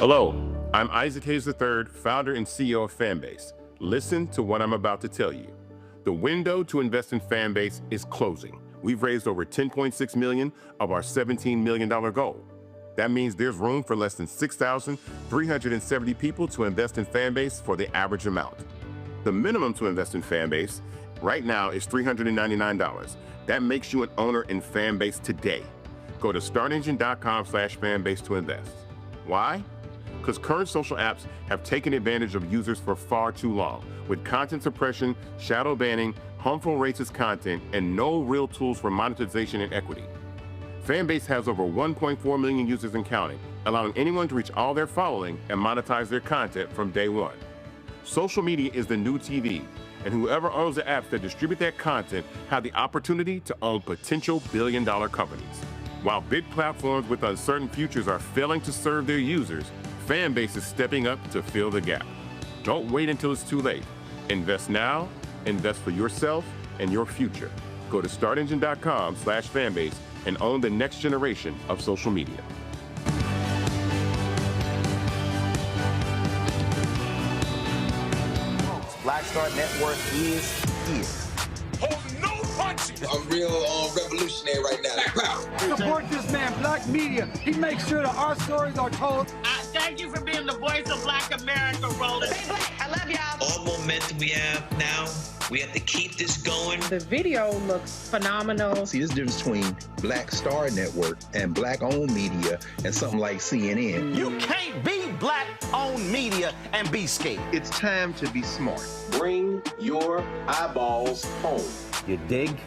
Hello, I'm Isaac Hayes III, founder and CEO of Fanbase. Listen to what I'm about to tell you. The window to invest in Fanbase is closing. We've raised over $10.6 million of our $17 million goal. That means there's room for less than 6,370 people to invest in Fanbase for the average amount. The minimum to invest in Fanbase right now is $399. That makes you an owner in Fanbase today. Go to startengine.com/fanbase to invest. Why? Because current social apps have taken advantage of users for far too long, with content suppression, shadow banning, harmful racist content, and no real tools for monetization and equity. Fanbase has over 1.4 million users and counting, allowing anyone to reach all their following and monetize their content from day one. Social media is the new TV, and whoever owns the apps that distribute that content have the opportunity to own potential billion-dollar companies. While big platforms with uncertain futures are failing to serve their users, Fanbase is stepping up to fill the gap. Don't wait until it's too late. Invest now, invest for yourself and your future. Go to startengine.com/fanbase and own the next generation of social media. Black Star Network is here. Hold no punches. I'm real revolutionary right now. Support this man, Black Media. He makes sure that our stories are told. Thank you for being the voice of Black America, Roland. Stay black. I love y'all. All momentum we have now, we have to keep this going. The video looks phenomenal. See, this difference between Black Star Network and Black-owned media and something like CNN. You can't be Black-owned media and be scared. It's time to be smart. Bring your eyeballs home. You dig?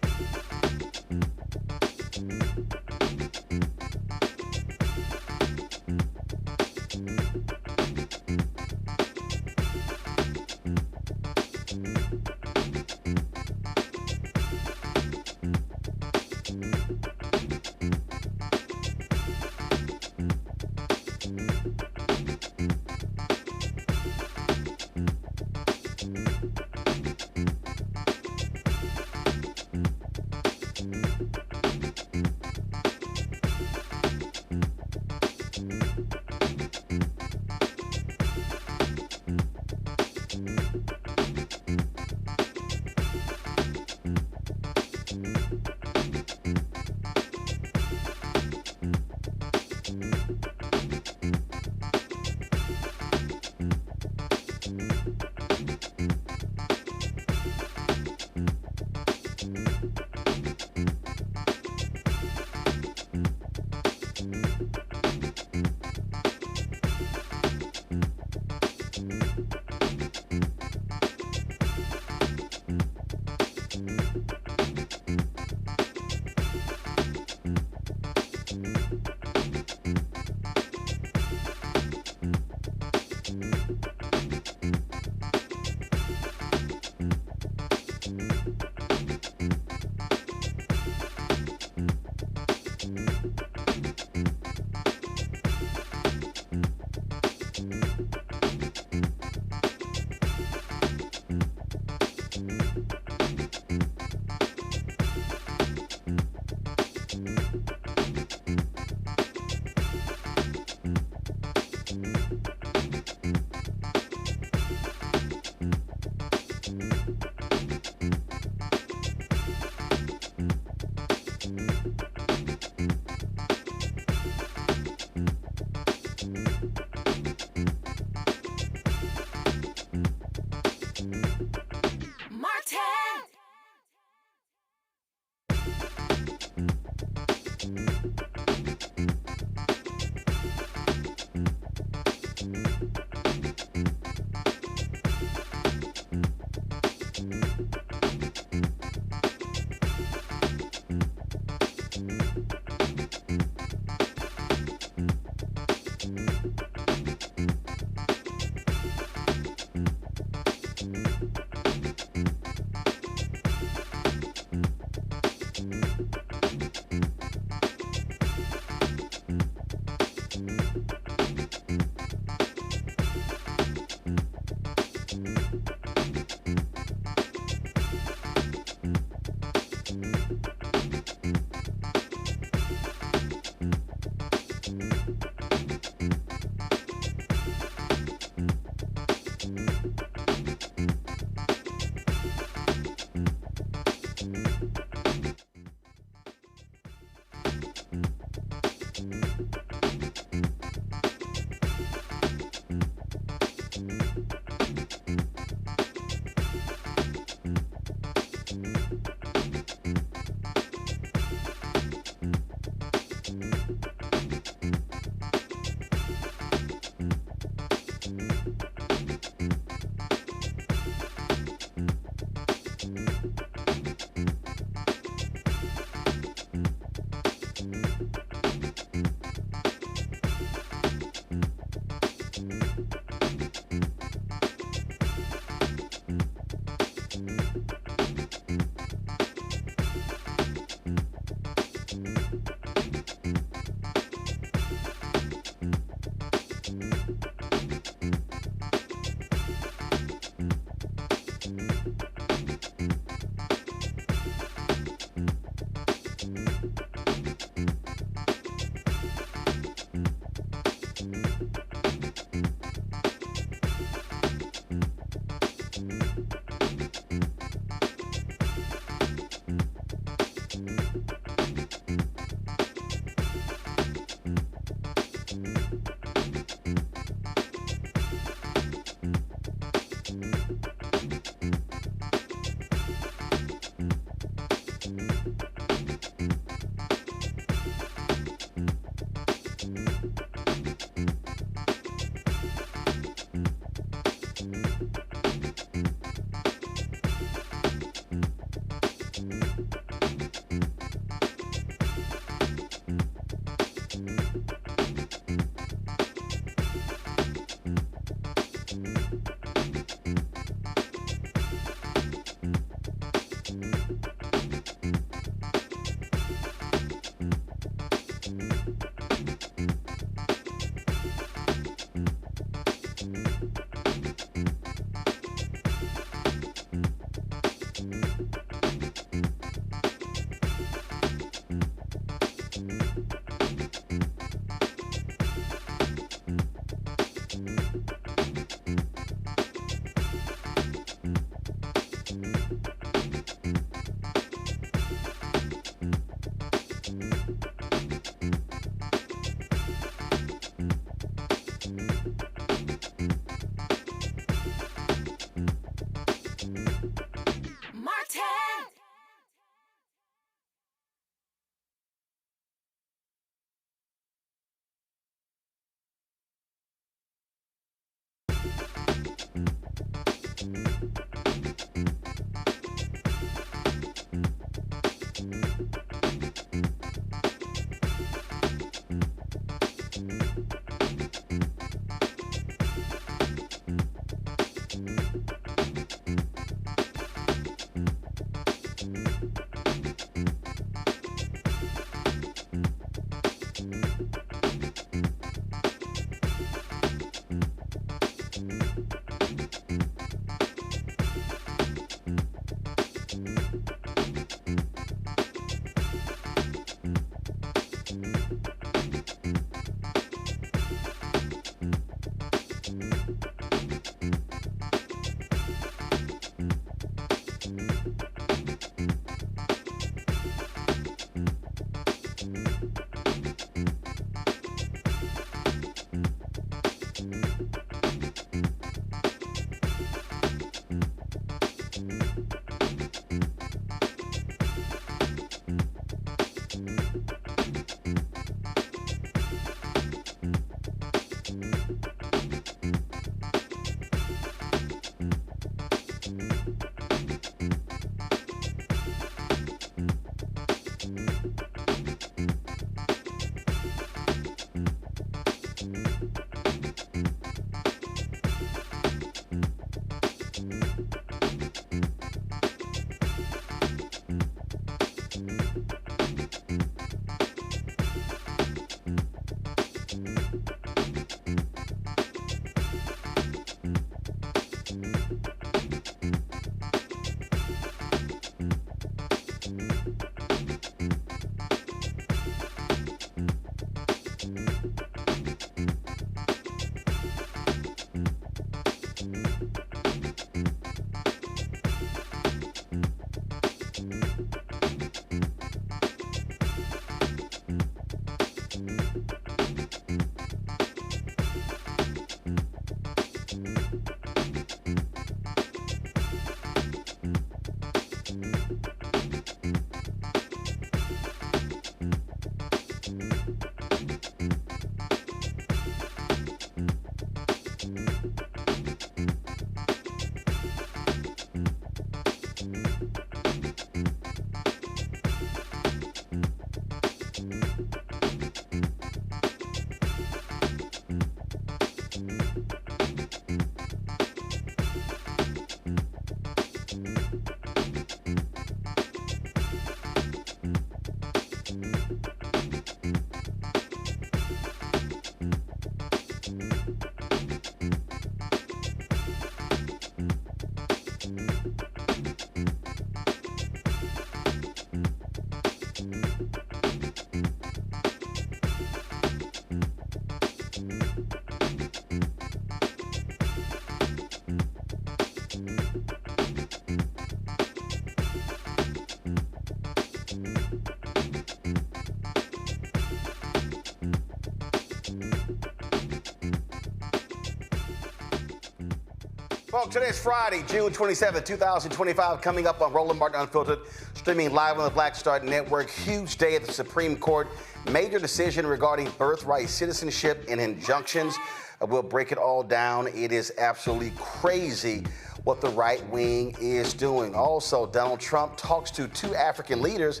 Folks, today's Friday, June 27, 2025, coming up on Roland Martin Unfiltered, streaming live on the Black Star Network. Huge day at the Supreme Court. Major decision regarding birthright citizenship and injunctions. We'll break it all down. It is absolutely crazy what the right wing is doing. Also, Donald Trump talks to two African leaders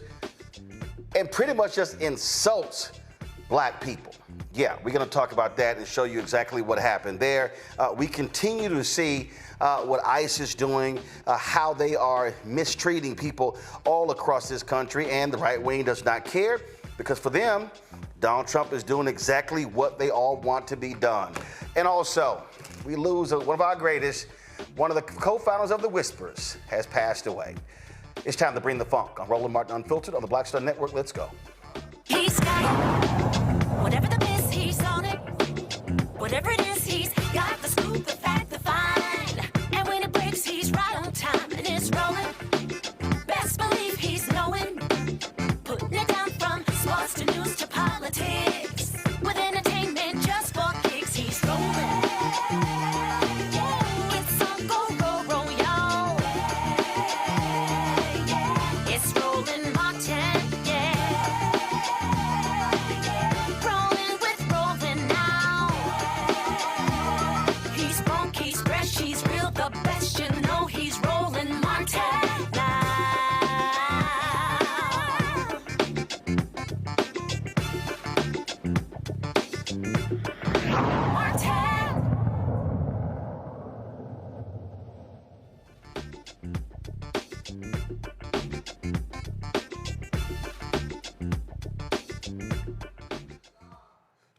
and pretty much just insults black people. Yeah, we're going to talk about that and show you exactly what happened there. We continue to see what ICE is doing, how they are mistreating people all across this country, and the right wing does not care because for them, Donald Trump is doing exactly what they all want to be done. And also, we lose one of our greatest, one of the co-founders of the Whispers has passed away. It's time to bring the funk on Roland Martin Unfiltered on the Black Star Network. Let's go. He's got it. Whatever the miss, he's on it. Whatever it is, he's got the scoop, the fact, the find. And when it breaks, he's right on time and it's rolling. Best believe he's knowing. Putting it down from sports to news to politics. With entertainment just for kicks, he's rolling. It's on go, roll, roll, y'all. It's Roland Martin, rolling with Roland now. He's funky, he's fresh, he's real, the best, you know he's Roland Martin now.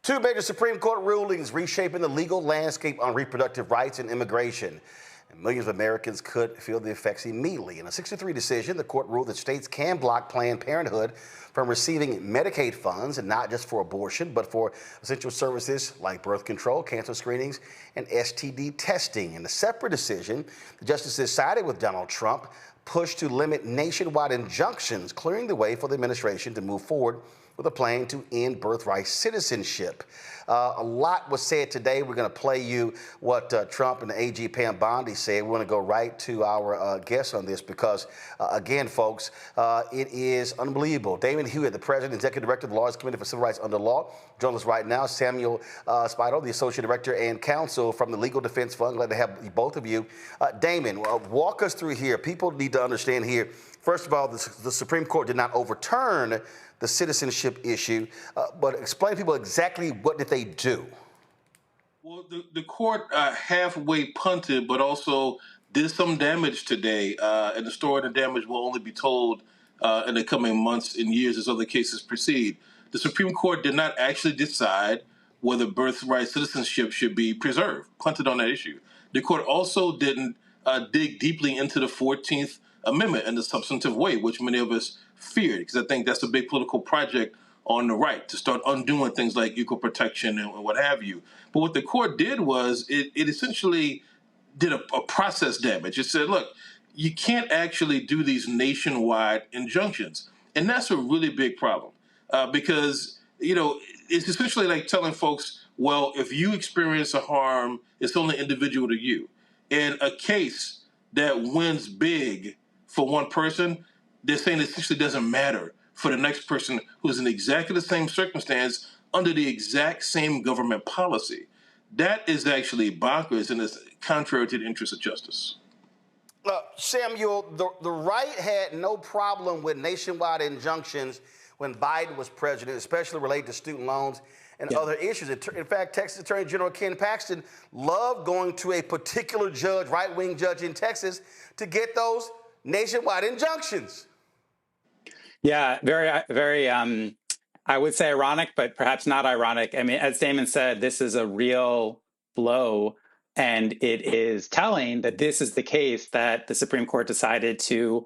Two major Supreme Court rulings reshaping the legal landscape on reproductive rights and immigration. And millions of Americans could feel the effects immediately. In a 6-3 decision, the court ruled that states can block Planned Parenthood from receiving Medicaid funds, and not just for abortion, but for essential services like birth control, cancer screenings, and STD testing. In a separate decision, the justices sided with Donald Trump, pushed to limit nationwide injunctions, clearing the way for the administration to move forward with a plan to end birthright citizenship. A lot was said today. We're going to play you what Trump and the AG Pam Bondi said. We want to go right to our guest on this because, again, folks, it is unbelievable. Damon Hewitt, the president and executive director of the Lawyers Committee for Civil Rights Under Law, joins us right now. Samuel Spito, the associate director and counsel from the Legal Defense Fund. Glad to have both of you. Damon, walk us through here. People need to understand here. First of all, the Supreme Court did not overturn the citizenship issue, but explain to people exactly what did they do? Well, the court halfway punted, but also did some damage today, and the story of the damage will only be told in the coming months and years as other cases proceed. The Supreme Court did not actually decide whether birthright citizenship should be preserved, punted on that issue. The court also didn't dig deeply into the 14th Amendment in the substantive way, which many of us feared, because I think that's a big political project on the right to start undoing things like equal protection and what have you. But what the court did was it essentially did a process damage. It said, look, you can't actually do these nationwide injunctions. And that's a really big problem because, you know, it's essentially like telling folks, well, if you experience a harm, it's only individual to you. And a case that wins big for one person, they're saying it essentially doesn't matter for the next person who's in exactly the same circumstance under the exact same government policy. That is actually bonkers and is contrary to the interest of justice. Samuel, the right had no problem with nationwide injunctions when Biden was president, especially related to student loans and other issues. In fact, Texas Attorney General Ken Paxton loved going to a particular judge, right-wing judge in Texas, to get those nationwide injunctions. Yeah, very, I would say ironic, but perhaps not ironic. I mean, as Damon said, this is a real blow, and it is telling that this is the case that the Supreme Court decided to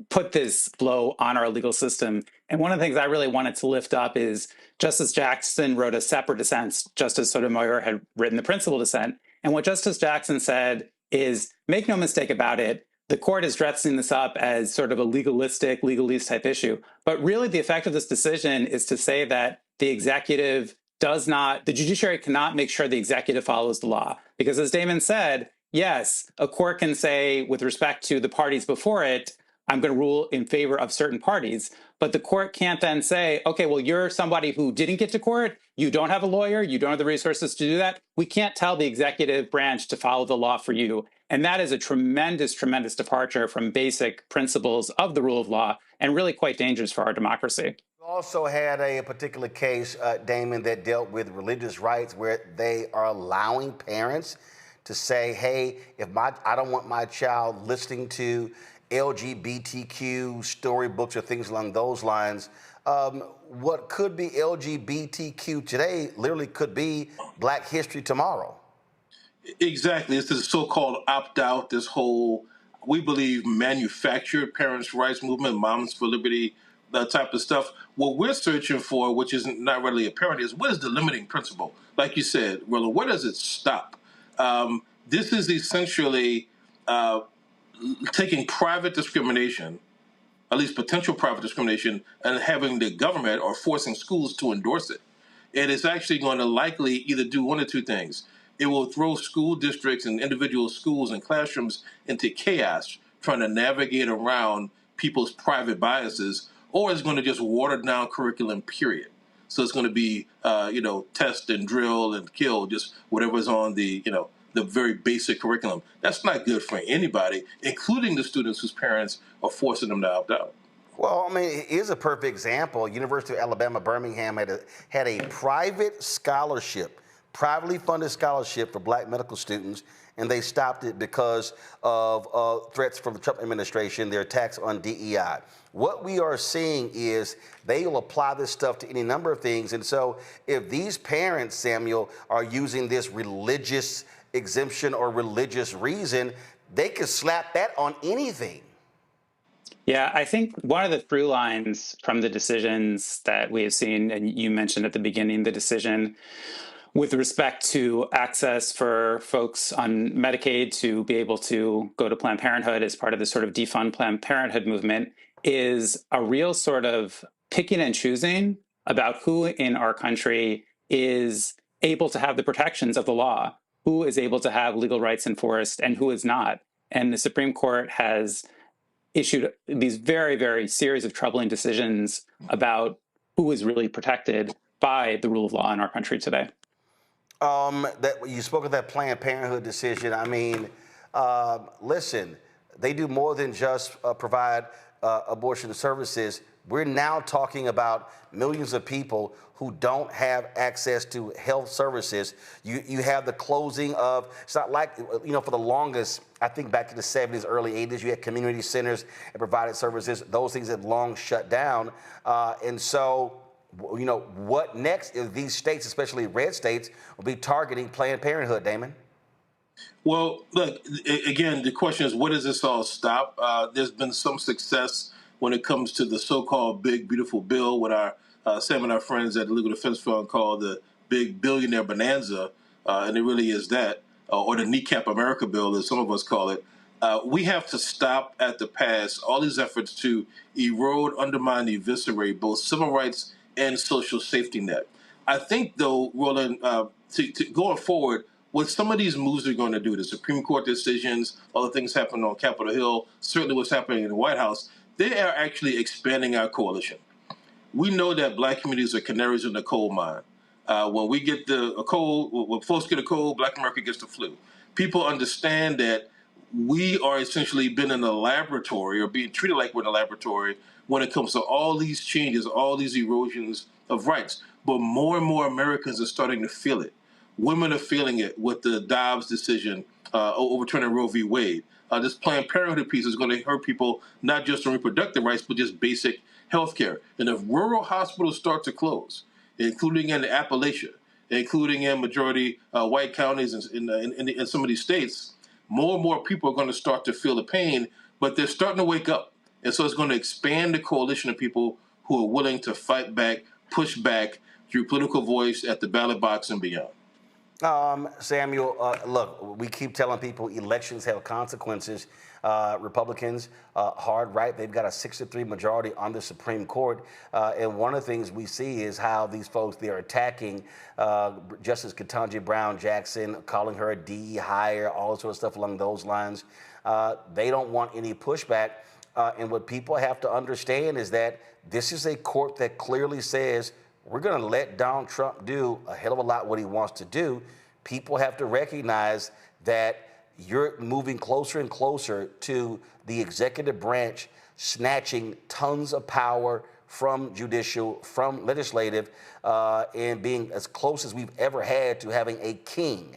put this blow on our legal system. And one of the things I really wanted to lift up is Justice Jackson wrote a separate dissent. Justice Sotomayor had written the principal dissent. And what Justice Jackson said is, make no mistake about it, the court is dressing this up as sort of a legalistic, legalese type issue. But really the effect of this decision is to say that the executive the judiciary cannot make sure the executive follows the law. Because as Damon said, yes, a court can say with respect to the parties before it, I'm going to rule in favor of certain parties. But the court can't then say, okay, well, you're somebody who didn't get to court. You don't have a lawyer. You don't have the resources to do that. We can't tell the executive branch to follow the law for you. And that is a tremendous, tremendous departure from basic principles of the rule of law and really quite dangerous for our democracy. Also had a particular case, Damon, that dealt with religious rights where they are allowing parents to say, hey, I don't want my child listening to LGBTQ storybooks or things along those lines. What could be LGBTQ today literally could be Black History tomorrow. Exactly. It's this so-called opt-out, this whole, we believe, manufactured parents' rights movement, Moms for Liberty, that type of stuff. What we're searching for, which is not readily apparent, is what is the limiting principle? Like you said, Rilla, where does it stop? This is essentially taking private discrimination, at least potential private discrimination, and having the government or forcing schools to endorse it. It is actually going to likely either do one or two things. It will throw school districts and individual schools and classrooms into chaos, trying to navigate around people's private biases, or it's going to just water down curriculum, period. So it's going to be, test and drill and kill, just whatever's on the very basic curriculum. That's not good for anybody, including the students whose parents are forcing them to opt out. Well, I mean, here's a perfect example. University of Alabama, Birmingham had a private scholarship, privately funded scholarship for Black medical students, and they stopped it because of threats from the Trump administration, their attacks on DEI. What we are seeing is they will apply this stuff to any number of things. And so if these parents, Samuel, are using this religious exemption or religious reason, they could slap that on anything. Yeah, I think one of the through lines from the decisions that we have seen, and you mentioned at the beginning, the decision with respect to access for folks on Medicaid to be able to go to Planned Parenthood as part of this sort of defund Planned Parenthood movement, is a real sort of picking and choosing about who in our country is able to have the protections of the law, who is able to have legal rights enforced, and who is not. And the Supreme Court has issued these very, very series of troubling decisions about who is really protected by the rule of law in our country today. That you spoke of that Planned Parenthood decision. I mean, listen, they do more than just provide abortion services. We're now talking about millions of people who don't have access to health services. You have the closing of, it's not like, for the longest, I think back to the 70s, early 80s, you had community centers that provided services. Those things have long shut down. And so, what next if these states, especially red states, will be targeting Planned Parenthood, Damon? Well, look, again, the question is, what does this all stop? There's been some success when it comes to the so-called big, beautiful bill, what our Sam and our friends at the Legal Defense Fund call the big billionaire bonanza, and it really is that, or the Kneecap America bill, as some of us call it. We have to stop at the pass all these efforts to erode, undermine, eviscerate both civil rights and social safety net. I think, though, Roland, to going forward, what some of these moves are going to do, the Supreme Court decisions, other things happening on Capitol Hill, certainly what's happening in the White House, they are actually expanding our coalition. We know that Black communities are canaries in the coal mine. When we get when folks get a cold, Black America gets the flu. People understand that we are essentially been in a laboratory or being treated like we're in a laboratory when it comes to all these changes, all these erosions of rights. But more and more Americans are starting to feel it. Women are feeling it with the Dobbs decision overturning Roe v. Wade. This Planned Parenthood piece is going to hurt people not just on reproductive rights, but just basic health care. And if rural hospitals start to close, including in Appalachia, including in majority white counties in some of these states, more and more people are going to start to feel the pain, but they're starting to wake up. And so it's going to expand the coalition of people who are willing to fight back, push back through political voice at the ballot box and beyond. Samuel, look, we keep telling people elections have consequences. Republicans, hard right, they've got a 6-3 majority on the Supreme Court. And one of the things we see is how these folks, they're attacking Justice Ketanji Brown Jackson, calling her a DE hire, all that sort of stuff along those lines. They don't want any pushback. And what people have to understand is that this is a court that clearly says we're going to let Donald Trump do a hell of a lot what he wants to do. People have to recognize that you're moving closer and closer to the executive branch snatching tons of power from judicial, from legislative, and being as close as we've ever had to having a king.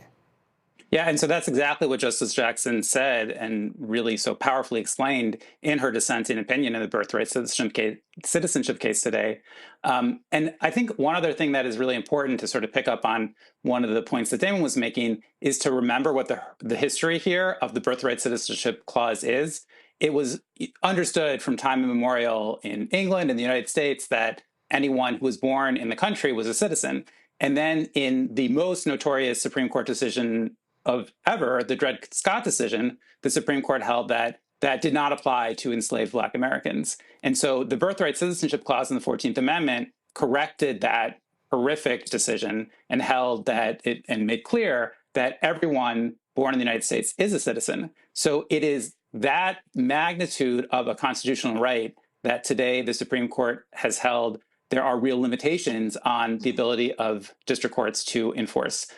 Yeah, and so that's exactly what Justice Jackson said and really so powerfully explained in her dissenting opinion in the birthright citizenship case today. And I think one other thing that is really important to sort of pick up on one of the points that Damon was making is to remember what the history here of the birthright citizenship clause is. It was understood from time immemorial in England and the United States that anyone who was born in the country was a citizen. And then in the most notorious Supreme Court decision of ever, the Dred Scott decision, the Supreme Court held that that did not apply to enslaved Black Americans. And so the birthright citizenship clause in the 14th Amendment corrected that horrific decision and held that and made clear that everyone born in the United States is a citizen. So it is that magnitude of a constitutional right that today the Supreme Court has held there are real limitations on the ability of district courts to enforce.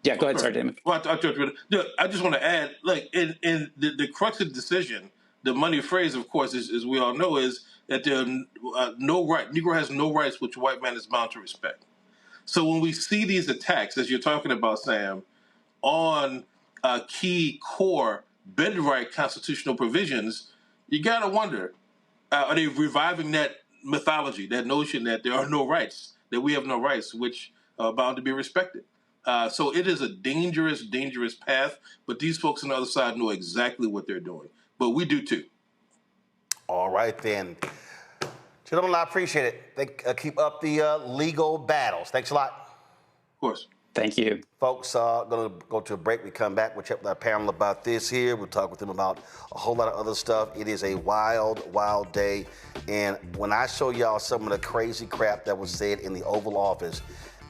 Yeah, go ahead, sorry, Damon. Well, I just want to add, like, in the crux of the decision, the money phrase, of course, as we all know, is that there are no right. Negro has no rights which white man is bound to respect. So when we see these attacks, as you're talking about, Sam, on key core bedrock constitutional provisions, you got to wonder, are they reviving that mythology, that notion that there are no rights, that we have no rights, which are bound to be respected? So it is a dangerous, dangerous path, but these folks on the other side know exactly what they're doing. But we do too. All right, then. Gentlemen, I appreciate it. Keep up the legal battles. Thanks a lot. Of course. Thank you. Folks, going to go to a break. We come back. We'll check with our panel about this here. We'll talk with them about a whole lot of other stuff. It is a wild, wild day. And when I show y'all some of the crazy crap that was said in the Oval Office,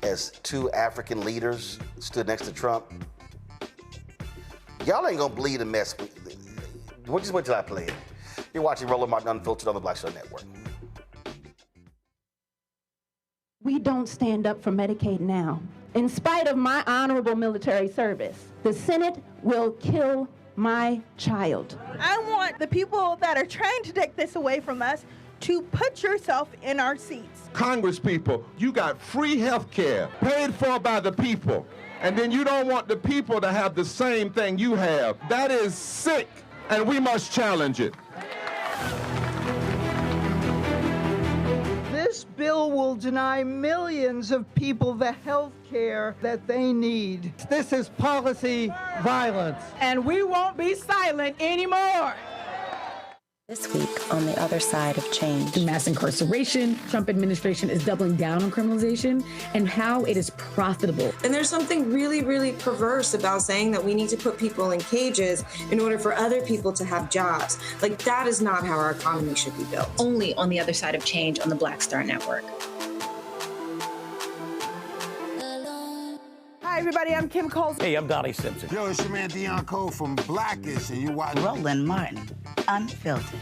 as two African leaders stood next to Trump, y'all ain't gonna believe the mess. Just wait till I play it. You're watching Roland Martin Unfiltered on the Black Star Network. We don't stand up for Medicaid now. In spite of my honorable military service, the Senate will kill my child. I want the people that are trying to take this away from us to put yourself in our seats. Congress people, you got free health care paid for by the people, and then you don't want the people to have the same thing you have. That is sick, and we must challenge it. This bill will deny millions of people the health care that they need. This is policy violence. And we won't be silent anymore. This week on the other side of change. Mass incarceration, Trump administration is doubling down on criminalization, and how it is profitable. And there's something really, really perverse about saying that we need to put people in cages in order for other people to have jobs. Like, that is not how our economy should be built. Only on the other side of change on the Black Star Network. Hi, everybody. I'm Kim Coles. Hey, I'm Donnie Simpson. Yo, it's your man Deion Cole from Blackish, and you watch Roland Martin Unfiltered.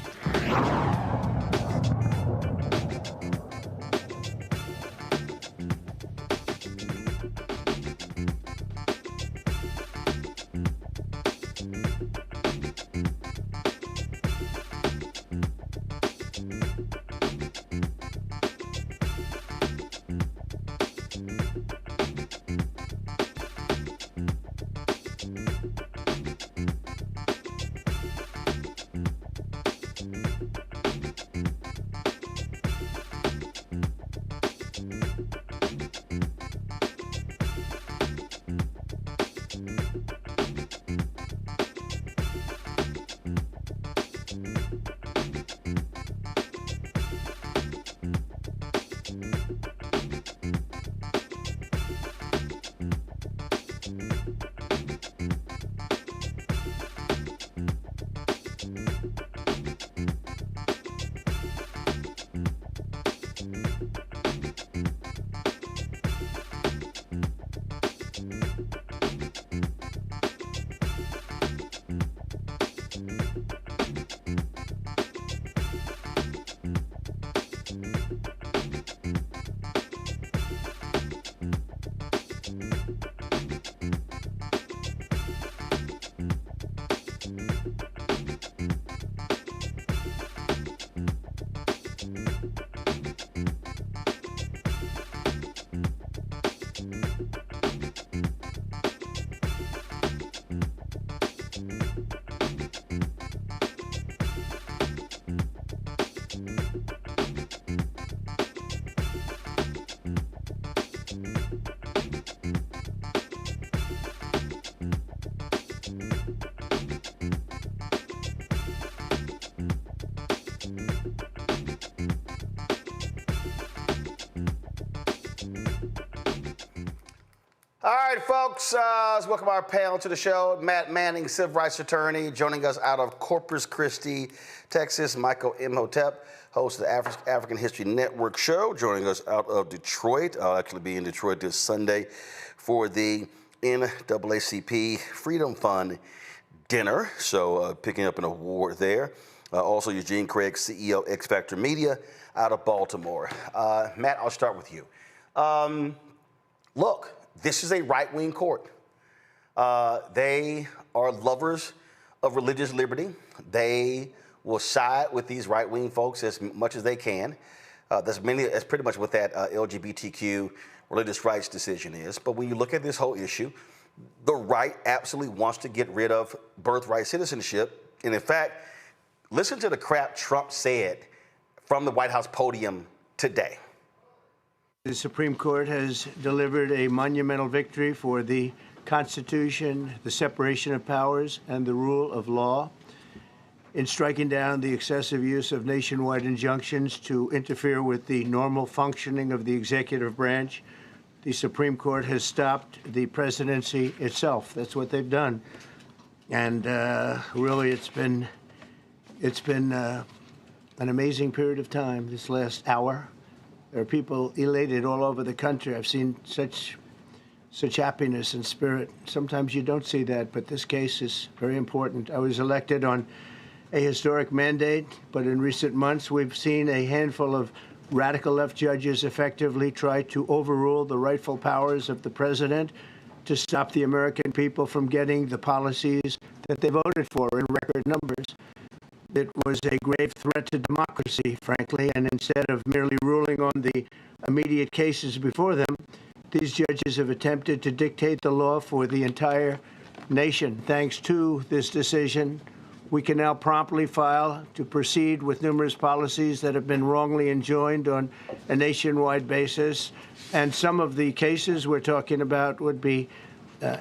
All right, folks, let's welcome our panel to the show. Matt Manning, civil rights attorney, joining us out of Corpus Christi, Texas. Michael Imhotep, host of the African History Network show, joining us out of Detroit. I'll actually be in Detroit this Sunday for the NAACP Freedom Fund dinner, so picking up an award there. Also, Eugene Craig, CEO, X Factor Media, out of Baltimore. Matt, I'll start with you. Look, this is a right-wing court. They are lovers of religious liberty. They will side with these right-wing folks as much as they can. That's pretty much what that LGBTQ religious rights decision is. But when you look at this whole issue, the right absolutely wants to get rid of birthright citizenship. And in fact, listen to the crap Trump said from the White House podium today. The Supreme Court has delivered a monumental victory for the Constitution, the separation of powers, and the rule of law in striking down the excessive use of nationwide injunctions to interfere with the normal functioning of the executive branch. The Supreme Court has stopped the presidency itself. That's what they've done. And really, it's been an amazing period of time this last hour. There are people elated all over the country. I've seen such happiness and spirit. Sometimes you don't see that, but this case is very important. I was elected on a historic mandate, but in recent months we've seen a handful of radical left judges effectively try to overrule the rightful powers of the president to stop the American people from getting the policies that they voted for in record numbers. It was a grave threat to democracy, frankly, and instead of merely ruling on the immediate cases before them, these judges have attempted to dictate the law for the entire nation. Thanks to this decision, we can now promptly file to proceed with numerous policies that have been wrongly enjoined on a nationwide basis. And some of the cases we're talking about would be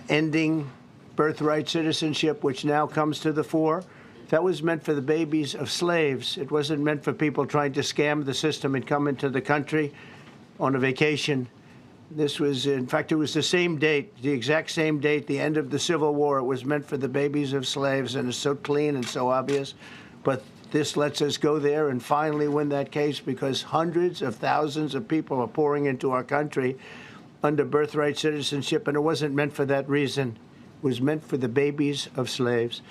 ending birthright citizenship, which now comes to the fore. That was meant for the babies of slaves. It wasn't meant for people trying to scam the system and come into the country on a vacation. This was, in fact, it was the same date, the exact same date, the end of the Civil War. It was meant for the babies of slaves, and it's so clean and so obvious. But this lets us go there and finally win that case because hundreds of thousands of people are pouring into our country under birthright citizenship, and it wasn't meant for that reason. It was meant for the babies of slaves.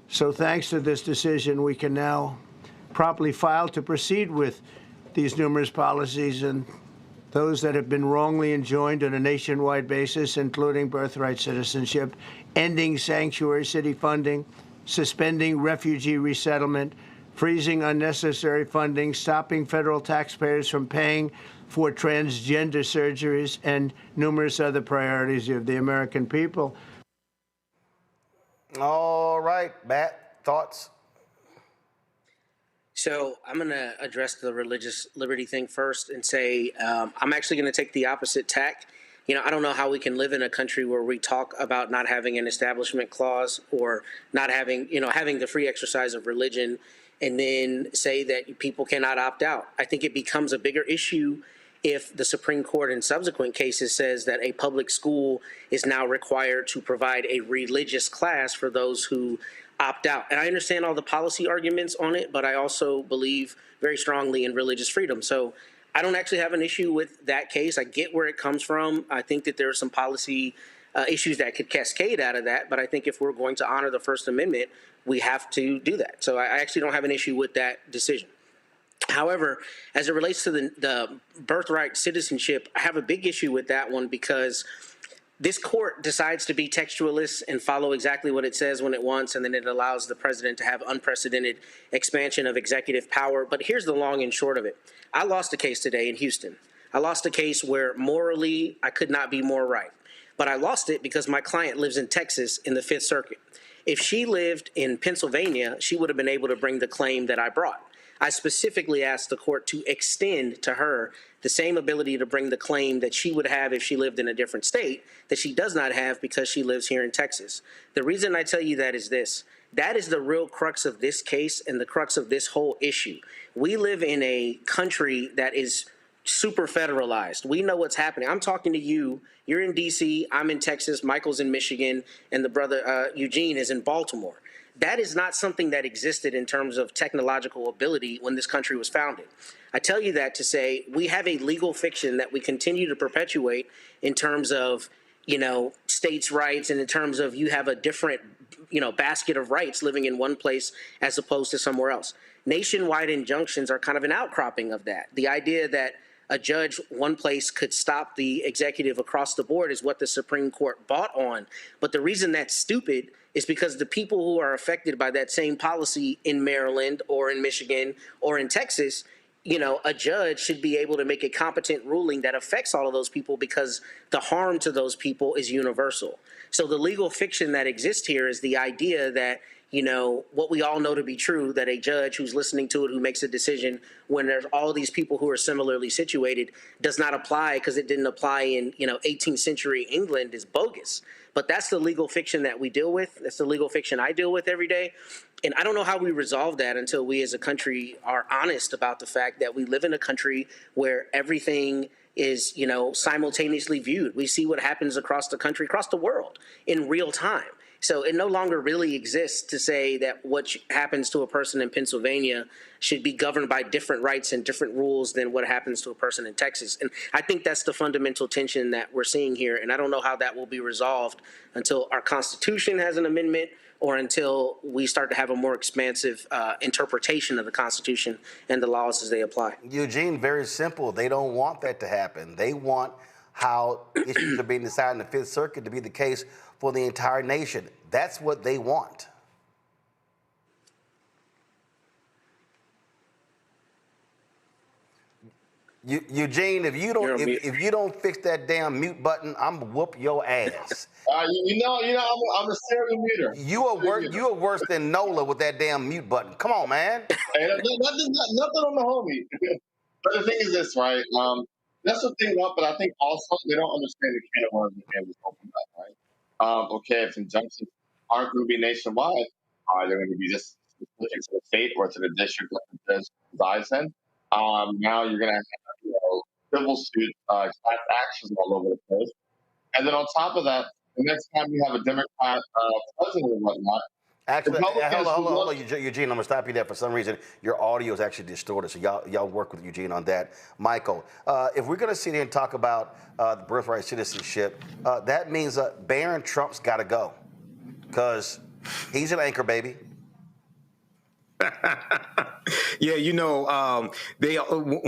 So thanks to this decision, we can now promptly file to proceed with these numerous policies and those that have been wrongly enjoined on a nationwide basis, including birthright citizenship, ending sanctuary city funding, suspending refugee resettlement, freezing unnecessary funding, stopping federal taxpayers from paying for transgender surgeries, and numerous other priorities of the American people. All right, Matt, thoughts? So I'm going to address the religious liberty thing first and say I'm actually going to take the opposite tack. You know, I don't know how we can live in a country where we talk about not having an establishment clause or not having, having the free exercise of religion and then say that people cannot opt out. I think it becomes a bigger issue if the Supreme Court in subsequent cases says that a public school is now required to provide a religious class for those who opt out. And I understand all the policy arguments on it, but I also believe very strongly in religious freedom. So I don't actually have an issue with that case. I get where it comes from. I think that there are some policy issues that could cascade out of that, but I think if we're going to honor the First Amendment, we have to do that. So I actually don't have an issue with that decision. However, as it relates to the birthright citizenship, I have a big issue with that one because this court decides to be textualist and follow exactly what it says when it wants, and then it allows the president to have unprecedented expansion of executive power. But here's the long and short of it. I lost a case today in Houston. I lost a case where morally I could not be more right. But I lost it because my client lives in Texas in the Fifth Circuit. If she lived in Pennsylvania, she would have been able to bring the claim that I brought. I specifically asked the court to extend to her the same ability to bring the claim that she would have if she lived in a different state that she does not have because she lives here in Texas. The reason I tell you that is this. That is the real crux of this case and the crux of this whole issue. We live in a country that is super federalized. We know what's happening. I'm talking to you. You're in D.C., I'm in Texas, Michael's in Michigan, and the brother Eugene is in Baltimore. That is not something that existed in terms of technological ability when this country was founded. I tell you that to say we have a legal fiction that we continue to perpetuate in terms of, states' rights and in terms of you have a different, basket of rights living in one place as opposed to somewhere else. Nationwide injunctions are kind of an outcropping of that. The idea that a judge one place could stop the executive across the board is what the Supreme Court bought on. But the reason that's stupid is because the people who are affected by that same policy in Maryland or in Michigan or in Texas, a judge should be able to make a competent ruling that affects all of those people because the harm to those people is universal. So the legal fiction that exists here is the idea that, what we all know to be true, that a judge who's listening to it, who makes a decision when there's all these people who are similarly situated does not apply because it didn't apply in, 18th century England is bogus. But that's the legal fiction that we deal with. That's the legal fiction I deal with every day. And I don't know how we resolve that until we as a country are honest about the fact that we live in a country where everything is, simultaneously viewed. We see what happens across the country, across the world in real time. So it no longer really exists to say that what happens to a person in Pennsylvania should be governed by different rights and different rules than what happens to a person in Texas. And I think that's the fundamental tension that we're seeing here. And I don't know how that will be resolved until our Constitution has an amendment or until we start to have a more expansive interpretation of the Constitution and the laws as they apply. Eugene, very simple. They don't want that to happen. They want how issues are being decided in the Fifth Circuit to be the case for the entire nation. That's what they want. Eugene, if you don't fix that damn mute button, I'm gonna whoop your ass. I'm a serial muter. You are worse than Nola with that damn mute button. Come on, man. Hey, nothing on the homie. But the thing is this, right? That's the thing, but I think also they don't understand the can of worms that Ann was talking about, right? Okay, if injunctions aren't going to be nationwide, are they going to be just specific to the state or to the district that the judge resides in? Now you're going to have civil suits, class actions all over the place. And then on top of that, the next time you have a Democrat president or whatnot, actually, hold on, Eugene, I'm going to stop you there. For some reason, your audio is actually distorted, so y'all work with Eugene on that. Michael, if we're going to sit here and talk about the birthright citizenship, that means Barron Trump's got to go because he's an anchor baby. Yeah,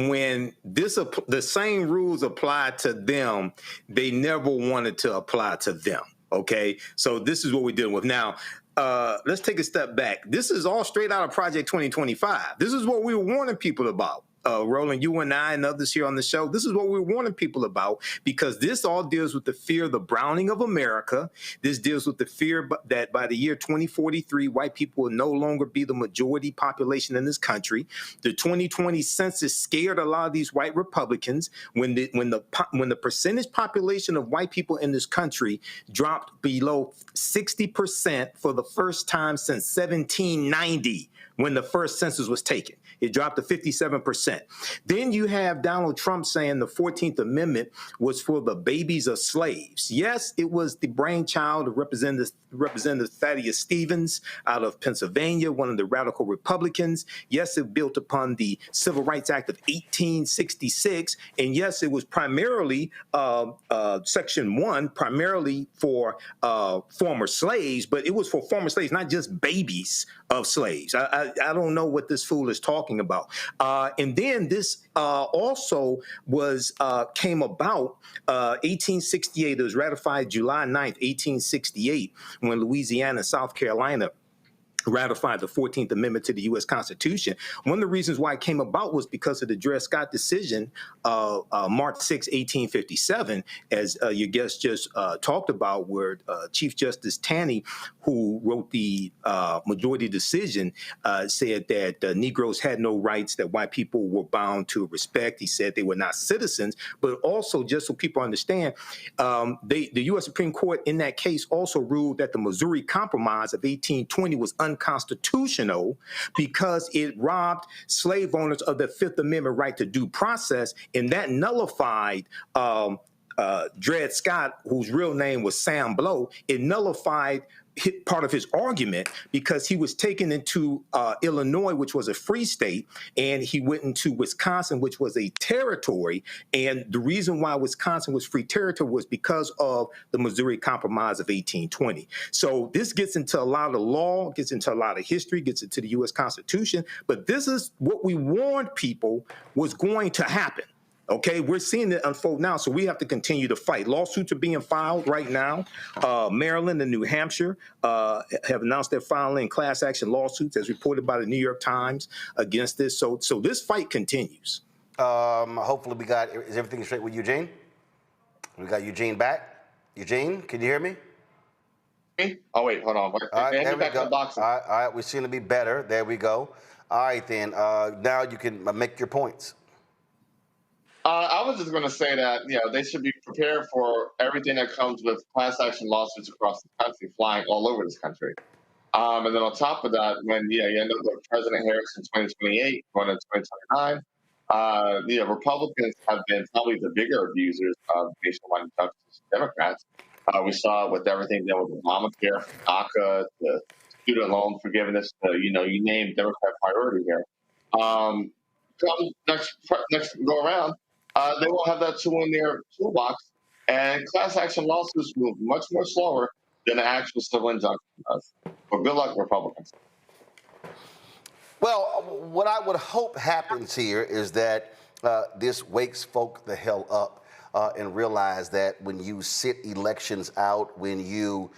when the same rules apply to them, they never wanted to apply to them. Okay, so this is what we're dealing with now. Let's take a step back. This is all straight out of Project 2025. This is what we were warning people about. Roland, you and I and others here on the show, this is what we're warning people about because this all deals with the fear of the browning of America. This deals with the fear that by the year 2043, white people will no longer be the majority population in this country. The 2020 census scared a lot of these white Republicans when the percentage population of white people in this country dropped below 60% for the first time since 1790 when the first census was taken. It dropped to 57%. Then you have Donald Trump saying the 14th Amendment was for the babies of slaves. Yes, it was the brainchild of Representative Thaddeus Stevens out of Pennsylvania, one of the radical Republicans. Yes, it built upon the Civil Rights Act of 1866. And yes, it was primarily Section 1, primarily for former slaves, but it was for former slaves, not just babies of slaves. I don't know what this fool is talking about. And then this also was came about 1868. It was ratified July 9th, 1868, when Louisiana and South Carolina ratified the 14th Amendment to the U.S. Constitution. One of the reasons why it came about was because of the Dred Scott decision, March 6, 1857, as your guest just talked about, where Chief Justice Taney, who wrote the majority decision, said that Negroes had no rights, that white people were bound to respect. He said they were not citizens, but also, just so people understand, the U.S. Supreme Court in that case also ruled that the Missouri Compromise of 1820 was unconstitutional because it robbed slave owners of their Fifth Amendment right to due process, and that nullified Dred Scott, whose real name was Sam Blow. It nullified part of his argument because he was taken into Illinois, which was a free state, and he went into Wisconsin, which was a territory. And the reason why Wisconsin was free territory was because of the Missouri Compromise of 1820. So this gets into a lot of law, gets into a lot of history, gets into the U.S. Constitution. But this is what we warned people was going to happen. Okay, we're seeing it unfold now, so we have to continue to fight. Lawsuits are being filed right now. Maryland and New Hampshire have announced they're filing class action lawsuits, as reported by the New York Times, against this. So this fight continues. Hopefully is everything straight with Eugene? We got Eugene back. Eugene, can you hear me? Oh, wait, hold on. All right, there we go. All right, we seem to be better. There we go. All right, then. Now you can make your points. I was just going to say that, they should be prepared for everything that comes with class action lawsuits across the country, flying all over this country. And then on top of that, when you end up with President Harris in 2028, going into 2029, Republicans have been probably the bigger abusers of nationwide injustice than Democrats. We saw it with everything done with Obamacare, DACA, the student loan forgiveness, you name Democrat priority here. Come next go around, they won't have that tool in their toolbox, and class action lawsuits move much more slower than the actual civil injunction does. But good luck, Republicans. Well, what I would hope happens here is that this wakes folk the hell up and realize that when you sit elections out, when you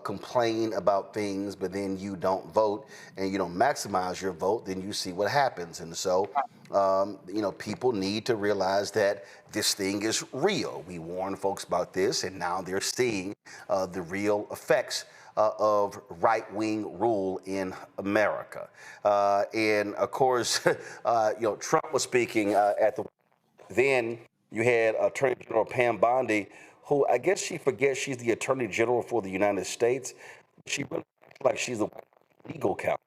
complain about things, but then you don't vote and you don't maximize your vote, then you see what happens. And so, people need to realize that this thing is real. We warned folks about this, and now they're seeing the real effects of right-wing rule in America. And of course, Trump was speaking at the then. You had Attorney General Pam Bondi, who I guess she forgets she's the Attorney General for the United States. She really acts like she's the legal counsel.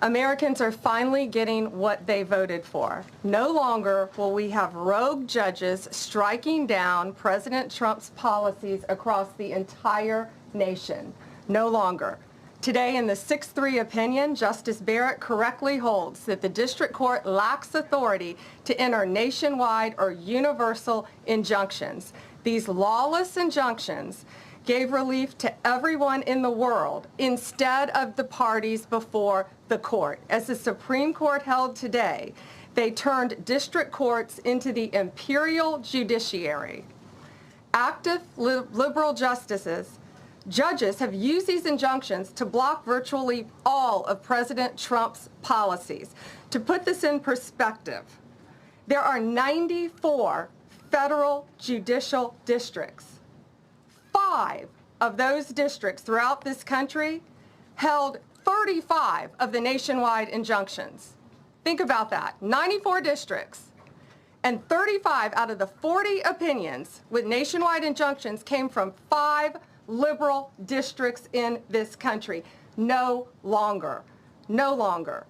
Americans are finally getting what they voted for. No longer will we have rogue judges striking down President Trump's policies across the entire nation. No longer. Today, in the 6-3 opinion, Justice Barrett correctly holds that the district court lacks authority to enter nationwide or universal injunctions. These lawless injunctions gave relief to everyone in the world instead of the parties before the court. As the Supreme Court held today, they turned district courts into the imperial judiciary. Active liberal judges have used these injunctions to block virtually all of President Trump's policies. To put this in perspective, there are 94 federal judicial districts. 5 of those districts throughout this country held 35 of the nationwide injunctions. Think about that, 94 districts. And 35 out of the 40 opinions with nationwide injunctions came from 5 liberal districts in this country. No longer. No longer.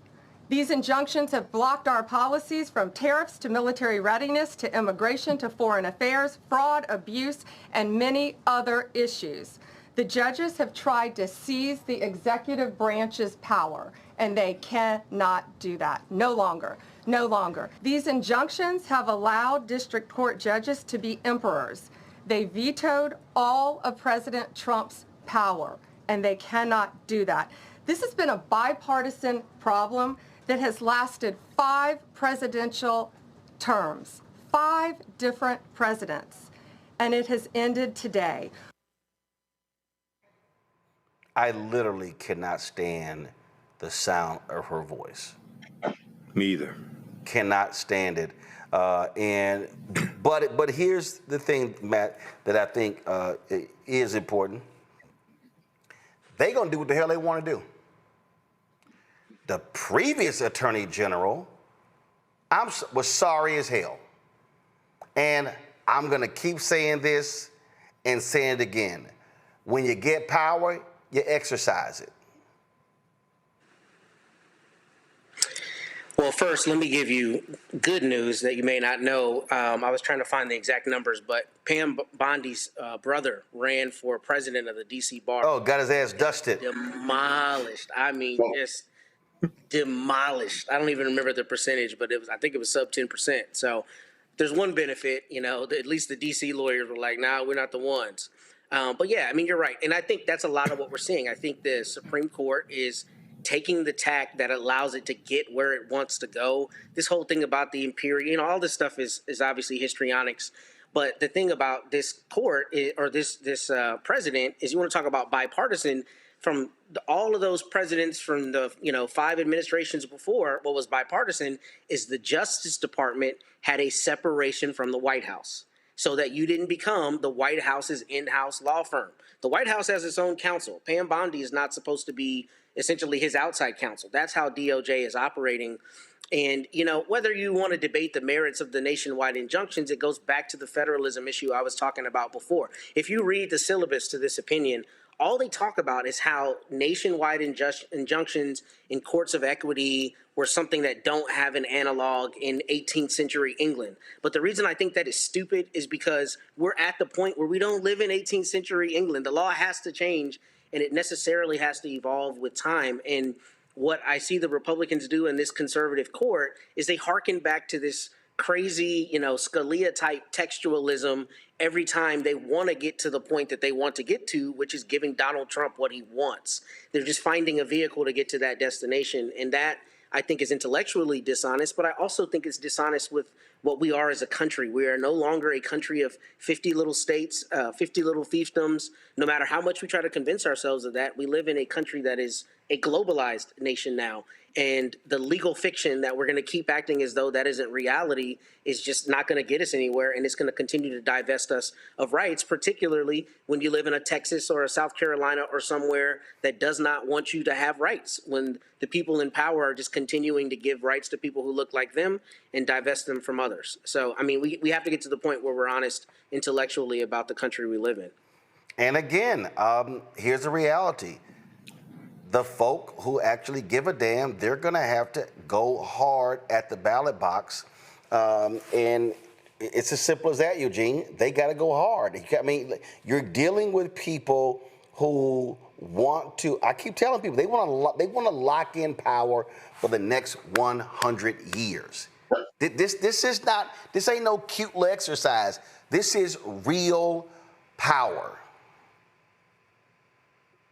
These injunctions have blocked our policies from tariffs to military readiness to immigration to foreign affairs, fraud, abuse, and many other issues. The judges have tried to seize the executive branch's power, and they cannot do that. No longer. No longer. These injunctions have allowed district court judges to be emperors. They vetoed all of President Trump's power, and they cannot do that. This has been a bipartisan problem that has lasted 5 presidential terms, 5 different presidents, and it has ended today. I literally cannot stand the sound of her voice. Me either. Cannot stand it. But here's the thing, Matt, that I think is important. They're going to do what the hell they want to do. The previous Attorney General was sorry as hell. And I'm going to keep saying this and saying it again. When you get power, you exercise it. Well, first, let me give you good news that you may not know. I was trying to find the exact numbers, but Pam Bondi's brother ran for president of the D.C. bar. Oh, got his ass dusted. Demolished. I mean, just demolished. I don't even remember the percentage, but I think it was sub 10%. So there's one benefit, at least the D.C. lawyers were like, nah, we're not the ones. But yeah, I mean, you're right. And I think that's a lot of what we're seeing. I think the Supreme Court is taking the tack that allows it to get where it wants to go. This whole thing about the imperial, all this stuff is obviously histrionics. But the thing about this court or this president is you want to talk about bipartisan. From all of those presidents from the 5 administrations before, what was bipartisan is the Justice Department had a separation from the White House, so that you didn't become the White House's in-house law firm. The White House has its own counsel. Pam Bondi is not supposed to be essentially his outside counsel. That's how DOJ is operating. And, whether you want to debate the merits of the nationwide injunctions, it goes back to the federalism issue I was talking about before. If you read the syllabus to this opinion, all they talk about is how nationwide injunctions in courts of equity were something that don't have an analog in 18th century England. But the reason I think that is stupid is because we're at the point where we don't live in 18th century England. The law has to change, and it necessarily has to evolve with time. And what I see the Republicans do in this conservative court is they hearken back to this crazy, Scalia-type textualism every time they want to get to the point that they want to get to, which is giving Donald Trump what he wants. They're just finding a vehicle to get to that destination, and that, I think, is intellectually dishonest, but I also think it's dishonest with what we are as a country. We are no longer a country of 50 little states, 50 little fiefdoms. No matter how much we try to convince ourselves of that, we live in a country that is a globalized nation now. And the legal fiction that we're going to keep acting as though that isn't reality is just not going to get us anywhere, and it's going to continue to divest us of rights, particularly when you live in a Texas or a South Carolina or somewhere that does not want you to have rights, when the people in power are just continuing to give rights to people who look like them and divest them from others. So, I mean, we have to get to the point where we're honest intellectually about the country we live in. And again, here's the reality. The folk who actually give a damn, they're going to have to go hard at the ballot box. And it's as simple as that, Eugene. They got to go hard. I mean, you're dealing with people who want to, I keep telling people, they want to lock in power for the next 100 years. This ain't no cute little exercise. This is real power.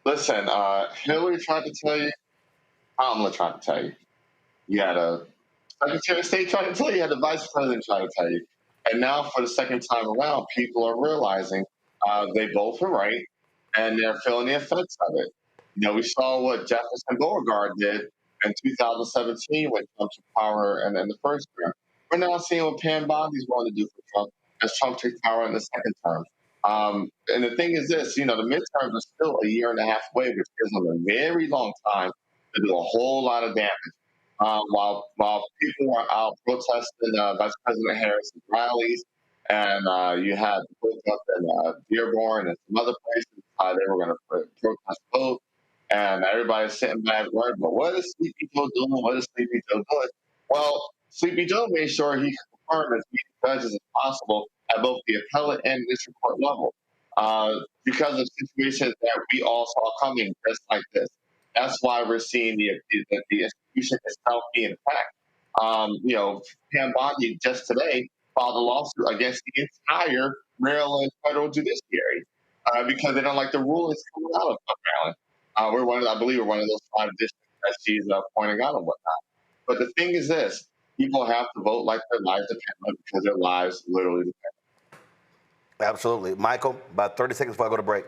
Listen, Hillary tried to tell you, Kamala tried to tell you. You had a Secretary of State trying to tell you, you had the Vice President trying to tell you. And now for the second time around, people are realizing they both were right, and they're feeling the effects of it. We saw what Jefferson Beauregard did in 2017 when Trump took power in the first term. We're now seeing what Pam Bondi's going to do for Trump as Trump took power in the second term. And the thing is this, the midterms are still a year and a half away, which gives them a very long time to do a whole lot of damage. While people are out protesting Vice President Harris's rallies, and you had the up in Dearborn and some other places, they were going to protest vote, and everybody's sitting back worried, but what is Sleepy Joe doing? What is Sleepy Joe doing? Well, Sleepy Joe made sure he confirmed as many judges as possible at both the appellate and district court level, because of situations that we all saw coming just like this. That's why we're seeing the institution itself being attacked. Pam Bondi just today filed a lawsuit against the entire Maryland federal judiciary because they don't like the rulings coming out of Maryland. I believe we're one of those 5 districts that she's pointing out and whatnot. But the thing is this: people have to vote like their lives depend on it, because their lives literally depend. Absolutely. Michael, about 30 seconds before I go to break.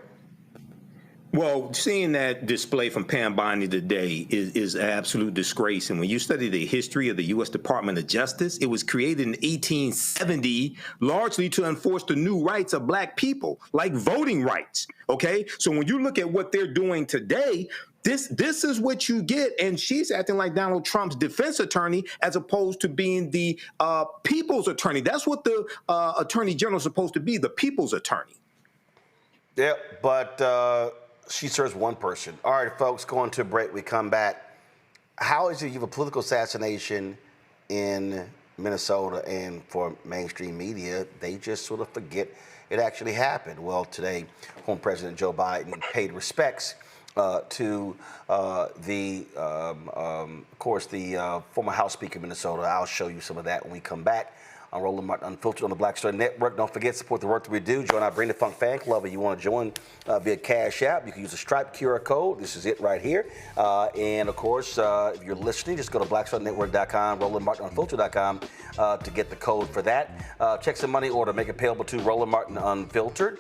Well, seeing that display from Pam Bondi today is an absolute disgrace. And when you study the history of the U.S. Department of Justice, it was created in 1870 largely to enforce the new rights of black people, like voting rights. Okay, so when you look at what they're doing today, this is what you get, and she's acting like Donald Trump's defense attorney as opposed to being the people's attorney. That's what the attorney general is supposed to be, the people's attorney. Yeah, but she serves one person. All right, folks, going to a break. We come back. How is it you have a political assassination in Minnesota, and for mainstream media, they just sort of forget it actually happened? Well, today, former President Joe Biden paid respects to of course, the former House Speaker of Minnesota. I'll show you some of that when we come back on Roland Martin Unfiltered on the Black Star Network. Don't forget, support the work that we do. Join our Bring the Funk fan club. If you want to join via Cash App, you can use the Stripe QR code. This is it right here. And of course, if you're listening, just go to blackstarnetwork.com, RolandMartinUnfiltered.com to get the code for that. Check some money order. Make it payable to Roland Martin Unfiltered.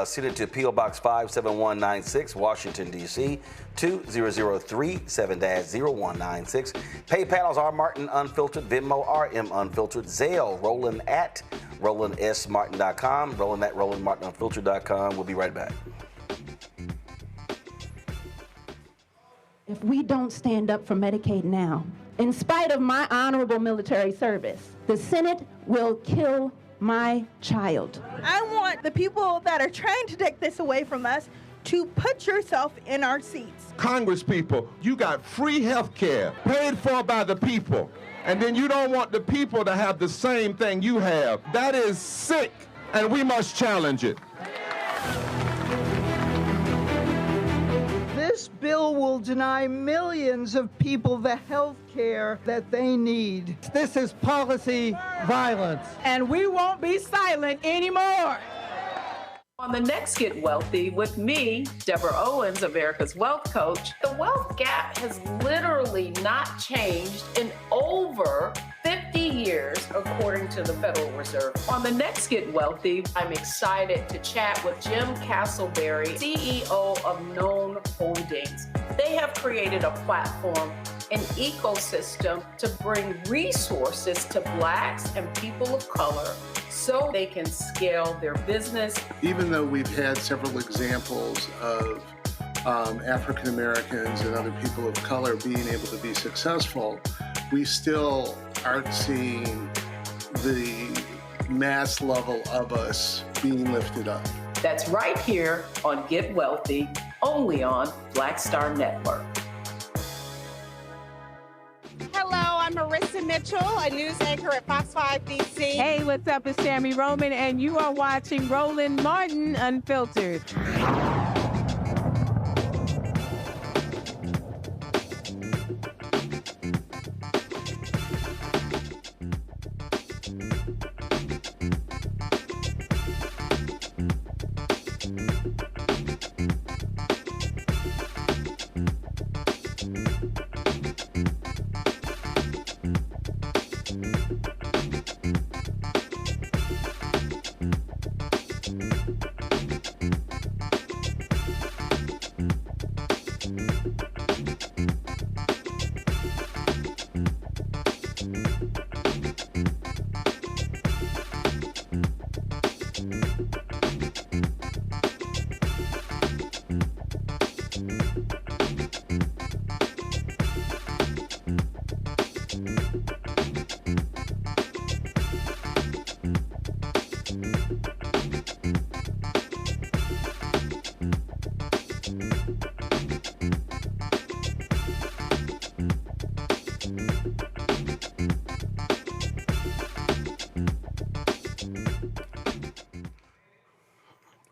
Send it to P.O. Box 57196, Washington, D.C. 2003 7-0196. PayPal is R Martin Unfiltered, Venmo RM Unfiltered, Zelle Roland at RolandSMartin.com, Roland at RolandMartinUnfiltered.com. We'll be right back. If we don't stand up for Medicaid now, in spite of my honorable military service, the Senate will kill my child. I want the people that are trying to take this away from us to put yourself in our seats. Congress people, you got free health care paid for by the people, and then you don't want the people to have the same thing you have. That is sick, and we must challenge it. This bill will deny millions of people the health care that they need. This is policy violence. And we won't be silent anymore. On the next Get Wealthy with me, Deborah Owens, America's Wealth Coach, the wealth gap has literally not changed in over 50 years, according to the Federal Reserve. On the next Get Wealthy, I'm excited to chat with Jim Castleberry, CEO of Known Holdings. They have created a platform, an ecosystem to bring resources to Blacks and people of color so they can scale their business. Even though we've had several examples of African Americans and other people of color being able to be successful, we still aren't seeing the mass level of us being lifted up. That's right here on Get Wealthy, only on Black Star Network. Hello, I'm Marissa Mitchell, a news anchor at Fox 5 DC. Hey, what's up? It's Tammy Roman, and you are watching Roland Martin Unfiltered.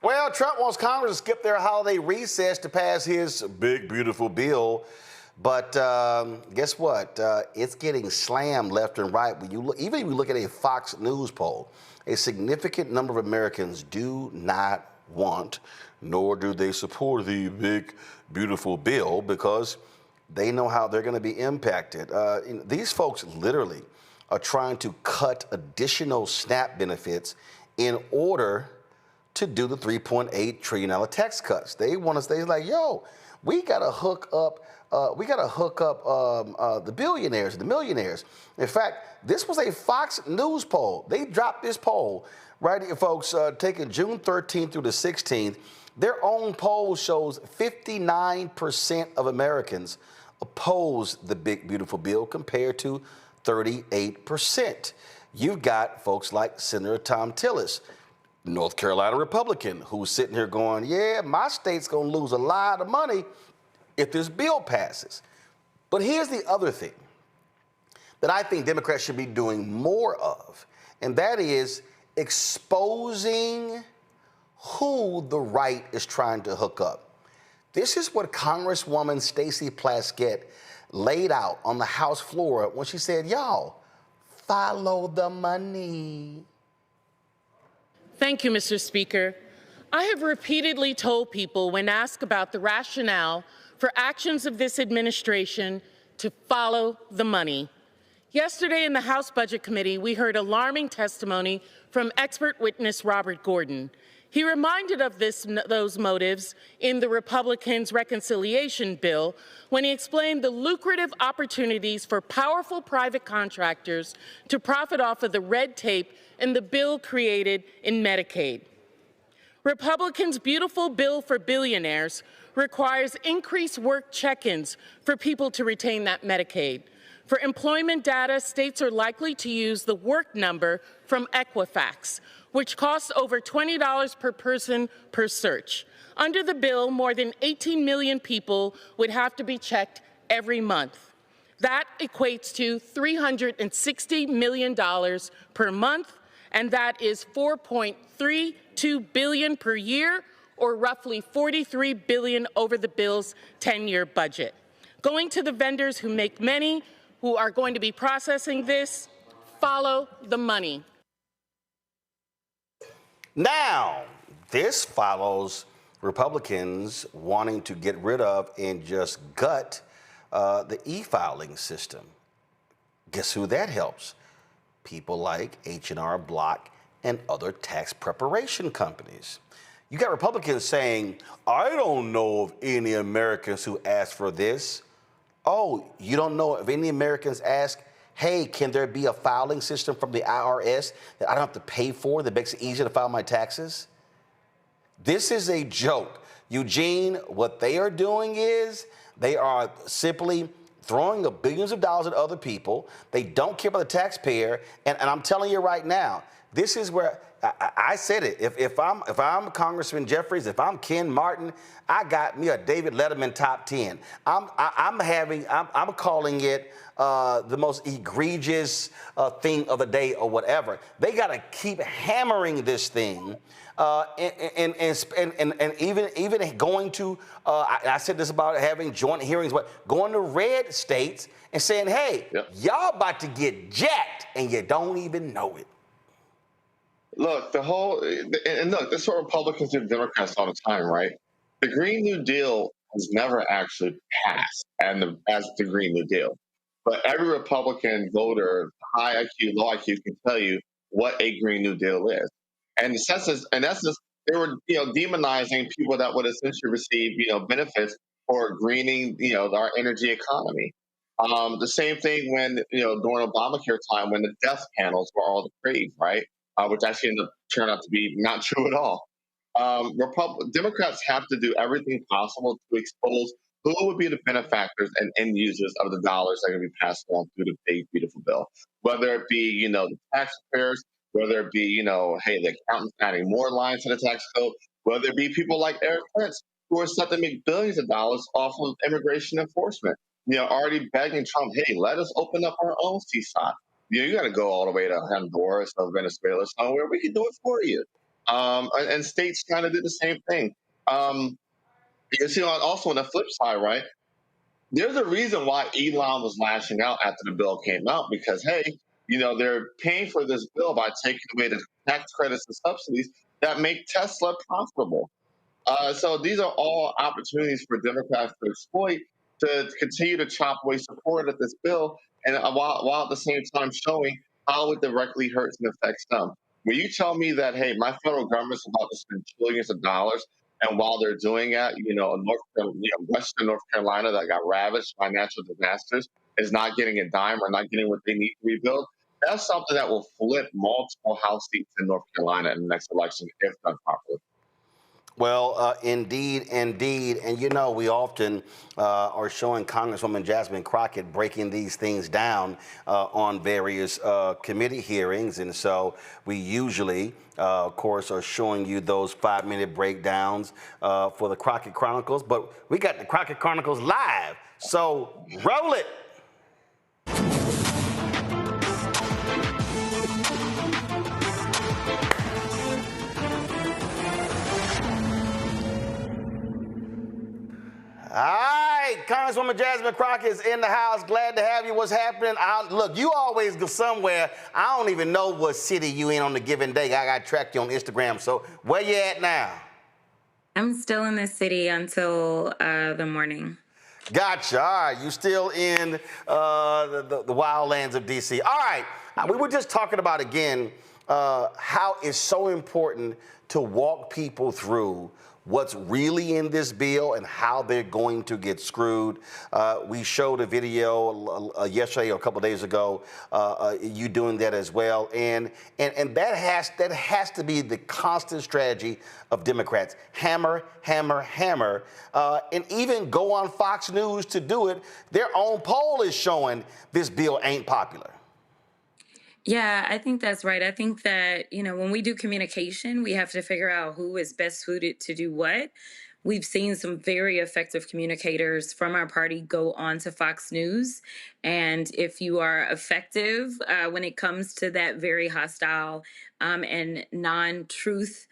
Well, Trump wants Congress to skip their holiday recess to pass his big, beautiful bill. But guess what? It's getting slammed left and right. When you look, even if you look at a Fox News poll, a significant number of Americans do not want, nor do they support the big, beautiful bill because they know how they're going to be impacted. These folks literally are trying to cut additional SNAP benefits in order to do the $3.8 trillion tax cuts. They want to stay like, yo, we got to hook up the billionaires, the millionaires. In fact, this was a Fox News poll. They dropped this poll right here, folks, taken June 13th through the 16th. Their own poll shows 59% of Americans oppose the big, beautiful bill compared to 38%. You've got folks like Senator Tom Tillis, North Carolina Republican, who's sitting here going, yeah, my state's going to lose a lot of money if this bill passes. But here's the other thing that I think Democrats should be doing more of, and that is exposing who the right is trying to hook up. This is what Congresswoman Stacey Plaskett laid out on the House floor when she said, y'all, follow the money. Thank you, Mr. Speaker. I have repeatedly told people when asked about the rationale for actions of this administration to follow the money. Yesterday in the House Budget Committee, we heard alarming testimony from expert witness Robert Gordon. He reminded of those motives in the Republicans' reconciliation bill when he explained the lucrative opportunities for powerful private contractors to profit off of the red tape in the bill created in Medicaid. Republicans' beautiful bill for billionaires requires increased work check-ins for people to retain that Medicaid. For employment data, states are likely to use the work number from Equifax, which costs over $20 per person per search. Under the bill, more than 18 million people would have to be checked every month. That equates to $360 million per month, and that is $4.32 billion per year, or roughly $43 billion over the bill's 10-year budget. Going to the vendors who make money, who are going to be processing this, follow the money. Now, this follows Republicans wanting to get rid of and just gut the e-filing system. Guess who that helps? People like H&R Block and other tax preparation companies. You got Republicans saying, I don't know of any Americans who asked for this. Oh, you don't know if any Americans ask, hey, can there be a filing system from the IRS that I don't have to pay for that makes it easier to file my taxes? This is a joke. Eugene, what they are doing is they are simply throwing billions of dollars at other people. They don't care about the taxpayer. And I'm telling you right now, this is where I said it. If I'm Congressman Jeffries, if I'm Ken Martin, I got me a David Letterman top 10. I'm calling it the most egregious thing of the day or whatever. They got to keep hammering this thing, and even going to. I said this about having joint hearings, but going to red states and saying, hey, y'all about to get jacked and you don't even know it. Look, this is what Republicans do to Democrats all the time, right? The Green New Deal has never actually passed as the Green New Deal. But every Republican voter, high IQ, low IQ, can tell you what a Green New Deal is. And in essence, they were demonizing people that would essentially receive benefits for greening our energy economy. The same thing when during Obamacare time when the death panels were all the craze, right? Which actually ended up turning out to be not true at all. Democrats have to do everything possible to expose who would be the benefactors and end users of the dollars that are going to be passed along through the big, beautiful bill. Whether it be, the taxpayers, whether it be, hey, the accountants adding more lines to the tax code, whether it be people like Eric Prince, who are set to make billions of dollars off of immigration enforcement, already begging Trump, hey, let us open up our own CSOT. You got to go all the way to Honduras or Venezuela somewhere. We can do it for you. And states trying to do the same thing. You see, also on the flip side, right, there's a reason why Elon was lashing out after the bill came out because, hey, they're paying for this bill by taking away the tax credits and subsidies that make Tesla profitable. So these are all opportunities for Democrats to exploit to continue to chop away support of this bill, and while at the same time showing how it directly hurts and affects them. When you tell me that, hey, my federal government's about to spend trillions of dollars, and while they're doing that, Western North Carolina that got ravaged by natural disasters is not getting a dime or not getting what they need to rebuild, that's something that will flip multiple House seats in North Carolina in the next election if done properly. Well, indeed, indeed. And we often are showing Congresswoman Jasmine Crockett breaking these things down on various committee hearings. And so we usually, of course, are showing you those 5-minute breakdowns for the Crockett Chronicles. But we got the Crockett Chronicles live. So roll it. All right, Congresswoman Jasmine Crockett is in the house. Glad to have you. What's happening? Look, you always go somewhere. I don't even know what city you in on a given day. I got tracked you on Instagram. So where you at now? I'm still in the city until the morning. Gotcha. All right, you still in the wildlands of D.C. All right, we were just talking about, again, how it's so important to walk people through what's really in this bill and how they're going to get screwed. We showed a video yesterday or a couple of days ago, you doing that as well. And that has to be the constant strategy of Democrats. Hammer, hammer, hammer. And even go on Fox News to do it. Their own poll is showing this bill ain't popular. Yeah, I think that's right. I think that, when we do communication, we have to figure out who is best suited to do what. We've seen some very effective communicators from our party go on to Fox News. And if you are effective when it comes to that very hostile and non-truth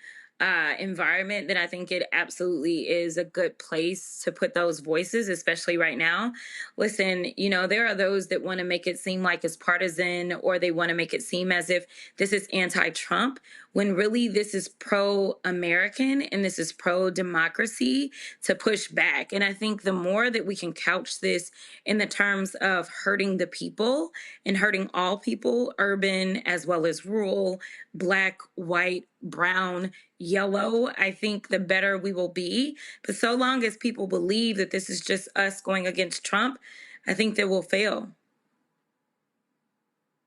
environment, then I think it absolutely is a good place to put those voices, especially right now. Listen, there are those that want to make it seem like it's partisan, or they want to make it seem as if this is anti-Trump, when really this is pro-American and this is pro-democracy to push back. And I think the more that we can couch this in the terms of hurting the people and hurting all people, urban as well as rural, Black, white, brown, yellow, I think the better we will be. But so long as people believe that this is just us going against Trump, I think that we'll fail.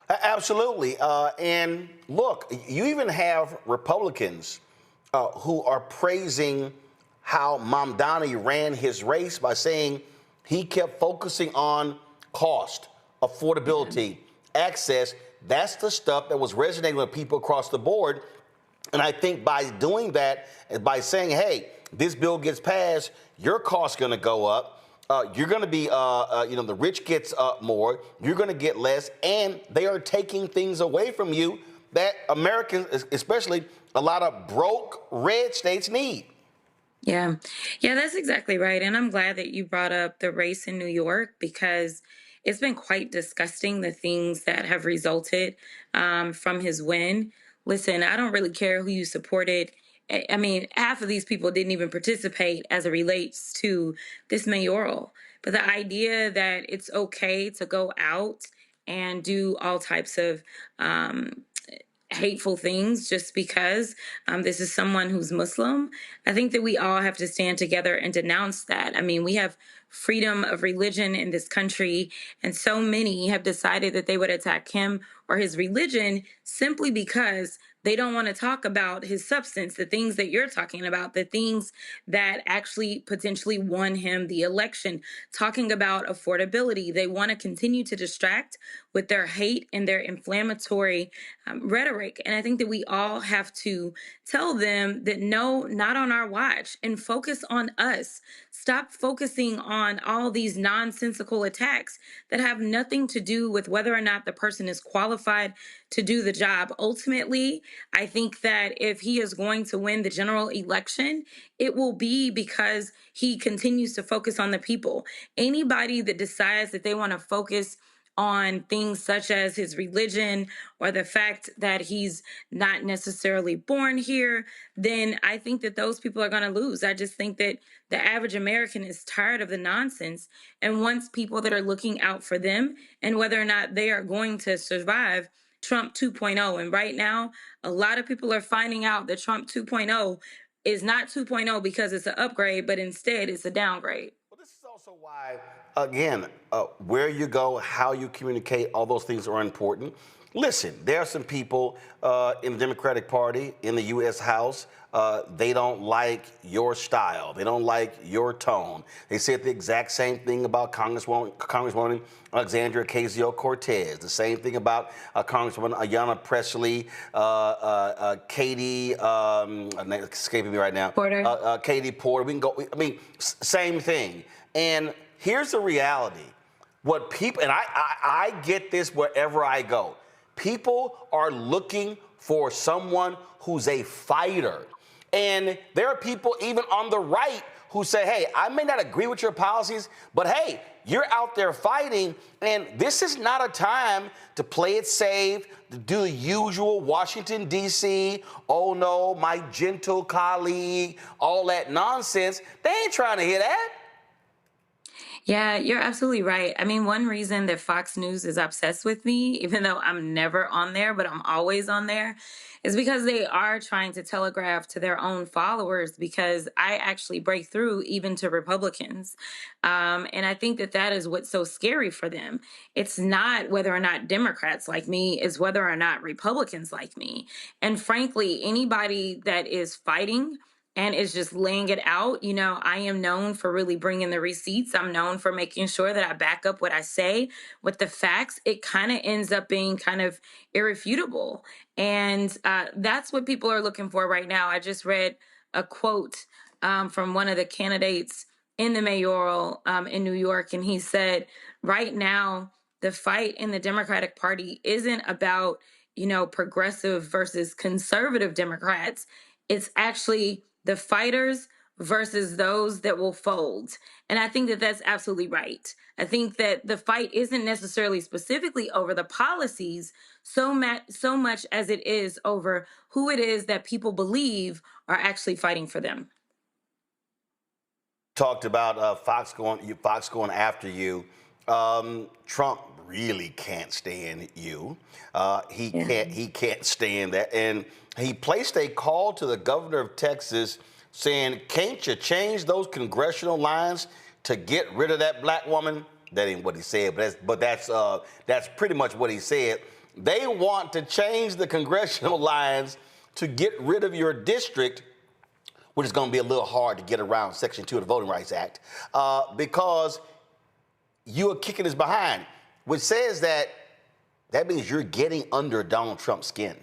Absolutely. And look, you even have Republicans who are praising how Mamdani ran his race by saying he kept focusing on cost, affordability, access. That's the stuff that was resonating with people across the board. And I think by doing that, by saying, hey, this bill gets passed, your cost's going to go up. You're going to be, the rich gets more. You're going to get less. And they are taking things away from you that Americans, especially a lot of broke red states, need. Yeah, that's exactly right. And I'm glad that you brought up the race in New York, because it's been quite disgusting, the things that have resulted from his win. Listen, I don't really care who you supported. I mean, half of these people didn't even participate as it relates to this mayoral. But the idea that it's okay to go out and do all types of hateful things just because this is someone who's Muslim, I think that we all have to stand together and denounce that. I mean, we have freedom of religion in this country, and so many have decided that they would attack him or his religion simply because they don't want to talk about his substance, the things that you're talking about, the things that actually potentially won him the election, talking about affordability. They want to continue to distract with their hate and their inflammatory rhetoric. And I think that we all have to tell them that no, not on our watch, and focus on us. Stop focusing on all these nonsensical attacks that have nothing to do with whether or not the person is qualified to do the job. Ultimately, I think that if he is going to win the general election, it will be because he continues to focus on the people. Anybody that decides that they want to focus on things such as his religion or the fact that he's not necessarily born here, then I think that those people are going to lose. I just think that the average American is tired of the nonsense and wants people that are looking out for them and whether or not they are going to survive Trump 2.0. And right now, a lot of people are finding out that Trump 2.0 is not 2.0 because it's an upgrade, but instead it's a downgrade. Well, this is also why, again, where you go, how you communicate, all those things are important. Listen, there are some people in the Democratic Party, in the U.S. House, they don't like your style. They don't like your tone. They said the exact same thing about Congresswoman Alexandria Ocasio-Cortez. The same thing about Congresswoman Ayanna Pressley, Katie, escaping me right now. Porter. Katie Porter. We can go. I mean, same thing. And here's the reality. What people, and I get this wherever I go. People are looking for someone who's a fighter. And there are people even on the right who say, hey, I may not agree with your policies, but hey, you're out there fighting, and this is not a time to play it safe, to do the usual Washington, D.C., oh no, my gentle colleague, all that nonsense. They ain't trying to hear that. Yeah, you're absolutely right. I mean, one reason that Fox News is obsessed with me, even though I'm never on there, but I'm always on there, is because they are trying to telegraph to their own followers, because I actually break through even to Republicans. And I think that that is what's so scary for them. It's not whether or not Democrats like me, it's whether or not Republicans like me. And frankly, anybody that is fighting and is just laying it out. You know, I am known for really bringing the receipts. I'm known for making sure that I back up what I say with the facts. It kind of ends up being kind of irrefutable. And that's what people are looking for right now. I just read a quote from one of the candidates in the mayoral in New York, and he said, right now, the fight in the Democratic Party isn't about, you know, progressive versus conservative Democrats. It's actually the fighters versus those that will fold. And I think that that's absolutely right. I think that the fight isn't necessarily specifically over the policies so much as it is over who it is that people believe are actually fighting for them. Talked about Fox going after you. Trump really can't stand you. He can't stand that. And he placed a call to the governor of Texas saying, can't you change those congressional lines to get rid of that black woman? That ain't what he said, but that's pretty much what he said. They want to change the congressional lines to get rid of your district, which is going to be a little hard to get around Section 2 of the Voting Rights Act, because you are kicking his behind, which says that means you're getting under Donald Trump's skin.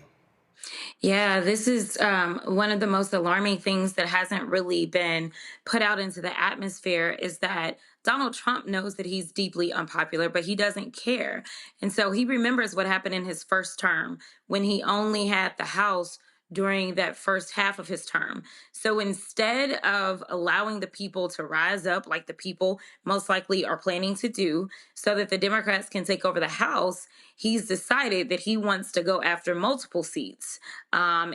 Yeah, this is one of the most alarming things that hasn't really been put out into the atmosphere, is that Donald Trump knows that he's deeply unpopular, but he doesn't care. And so he remembers what happened in his first term when he only had the House during that first half of his term. So instead of allowing the people to rise up like the people most likely are planning to do so that the Democrats can take over the House, he's decided that he wants to go after multiple seats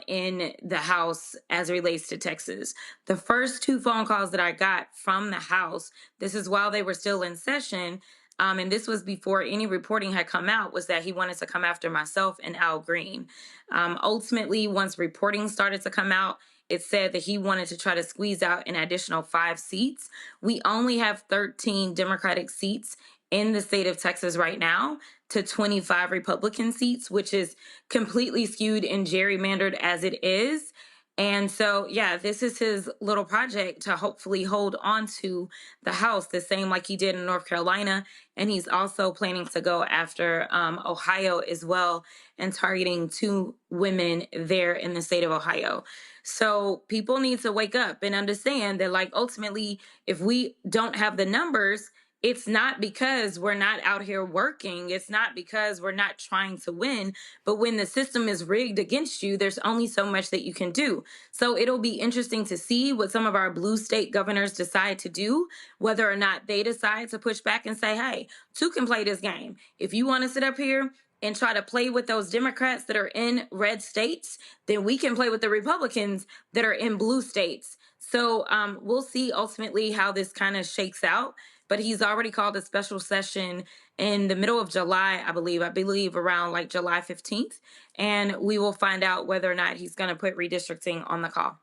in the House as it relates to Texas. The first two phone calls that I got from the House, this is while they were still in session, and this was before any reporting had come out, was that he wanted to come after myself and Al Green. Ultimately, once reporting started to come out, it said that he wanted to try to squeeze out an additional 5 seats. We only have 13 Democratic seats in the state of Texas right now to 25 Republican seats, which is completely skewed and gerrymandered as it is. And so, yeah, this is his little project to hopefully hold on to the House, the same like he did in North Carolina. And he's also planning to go after Ohio as well, and targeting 2 women there in the state of Ohio. So people need to wake up and understand that, like, ultimately, if we don't have the numbers, it's not because we're not out here working. It's not because we're not trying to win. But when the system is rigged against you, there's only so much that you can do. So it'll be interesting to see what some of our blue state governors decide to do, whether or not they decide to push back and say, hey, 2 can play this game. If you want to sit up here and try to play with those Democrats that are in red states, then we can play with the Republicans that are in blue states. So we'll see ultimately how this kind of shakes out, but he's already called a special session in the middle of July, I believe around like July 15th. And we will find out whether or not he's going to put redistricting on the call.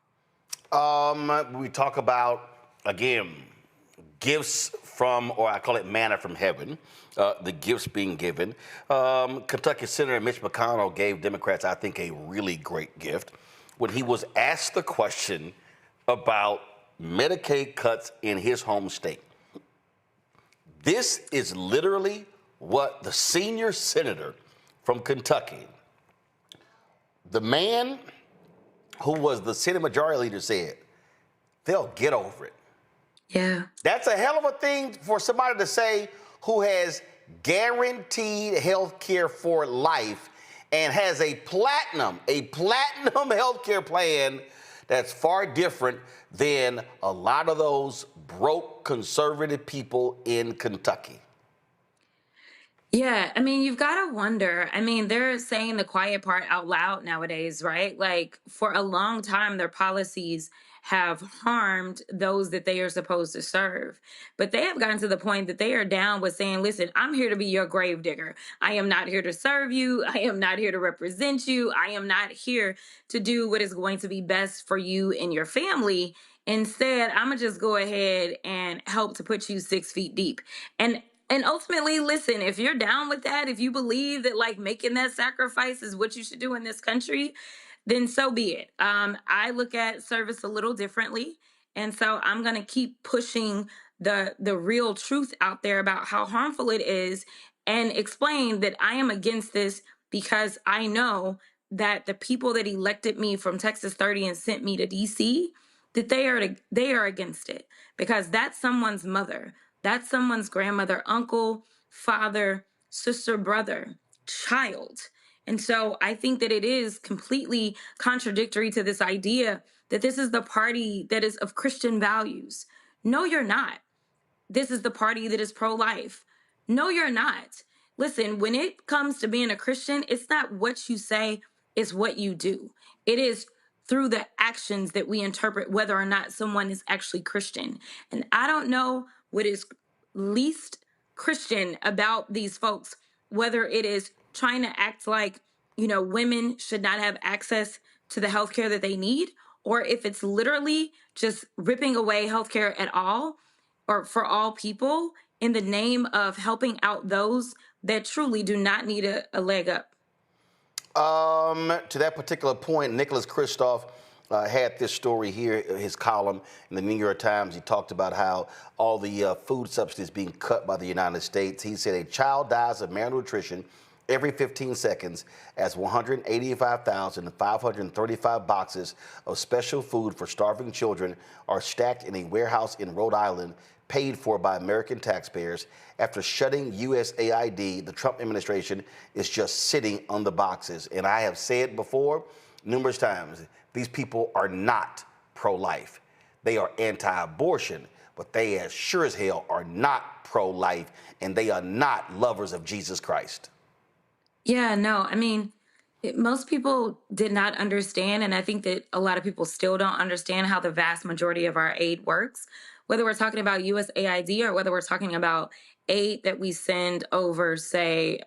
We talk about, again, gifts from, or I call it manna from heaven, the gifts being given. Kentucky Senator Mitch McConnell gave Democrats, I think, a really great gift when he was asked the question about Medicaid cuts in his home state. This is literally what the senior senator from Kentucky, the man who was the Senate Majority Leader, said, they'll get over it. Yeah. That's a hell of a thing for somebody to say who has guaranteed health care for life and has a platinum health care plan that's far different than a lot of those broke conservative people in Kentucky. Yeah, I mean, you've got to wonder. I mean, they're saying the quiet part out loud nowadays, right? Like, for a long time, their policies have harmed those that they are supposed to serve. But they have gotten to the point that they are down with saying, listen, I'm here to be your gravedigger. I am not here to serve you. I am not here to represent you. I am not here to do what is going to be best for you and your family. Instead, I'm going to just go ahead and help to put you 6 feet deep. And ultimately, listen, if you're down with that, if you believe that like making that sacrifice is what you should do in this country, then so be it. I look at service a little differently. And so I'm going to keep pushing the real truth out there about how harmful it is and explain that I am against this because I know that the people that elected me from Texas 30 and sent me to DC, that they are against it because that's someone's mother. That's someone's grandmother, uncle, father, sister, brother, child. And so I think that it is completely contradictory to this idea that this is the party that is of Christian values. No, you're not. This is the party that is pro-life. No, you're not. Listen, when it comes to being a Christian, it's not what you say, it's what you do. It is through the actions that we interpret whether or not someone is actually Christian. And I don't know what is least Christian about these folks, whether it is trying to act like, women should not have access to the healthcare that they need, or if it's literally just ripping away healthcare at all or for all people in the name of helping out those that truly do not need a leg up. To that particular point, Nicholas Kristof had this story here, his column in the New York Times. He talked about how all the food subsidies being cut by the United States. He said a child dies of malnutrition every 15 seconds as 185,535 boxes of special food for starving children are stacked in a warehouse in Rhode Island, paid for by American taxpayers. After shutting USAID, the Trump administration is just sitting on the boxes. And I have said before numerous times, these people are not pro-life. They are anti-abortion, but they as sure as hell are not pro-life, and they are not lovers of Jesus Christ. Yeah, no, I mean, most people did not understand, and I think that a lot of people still don't understand how the vast majority of our aid works, whether we're talking about USAID or whether we're talking about aid that we send over, say,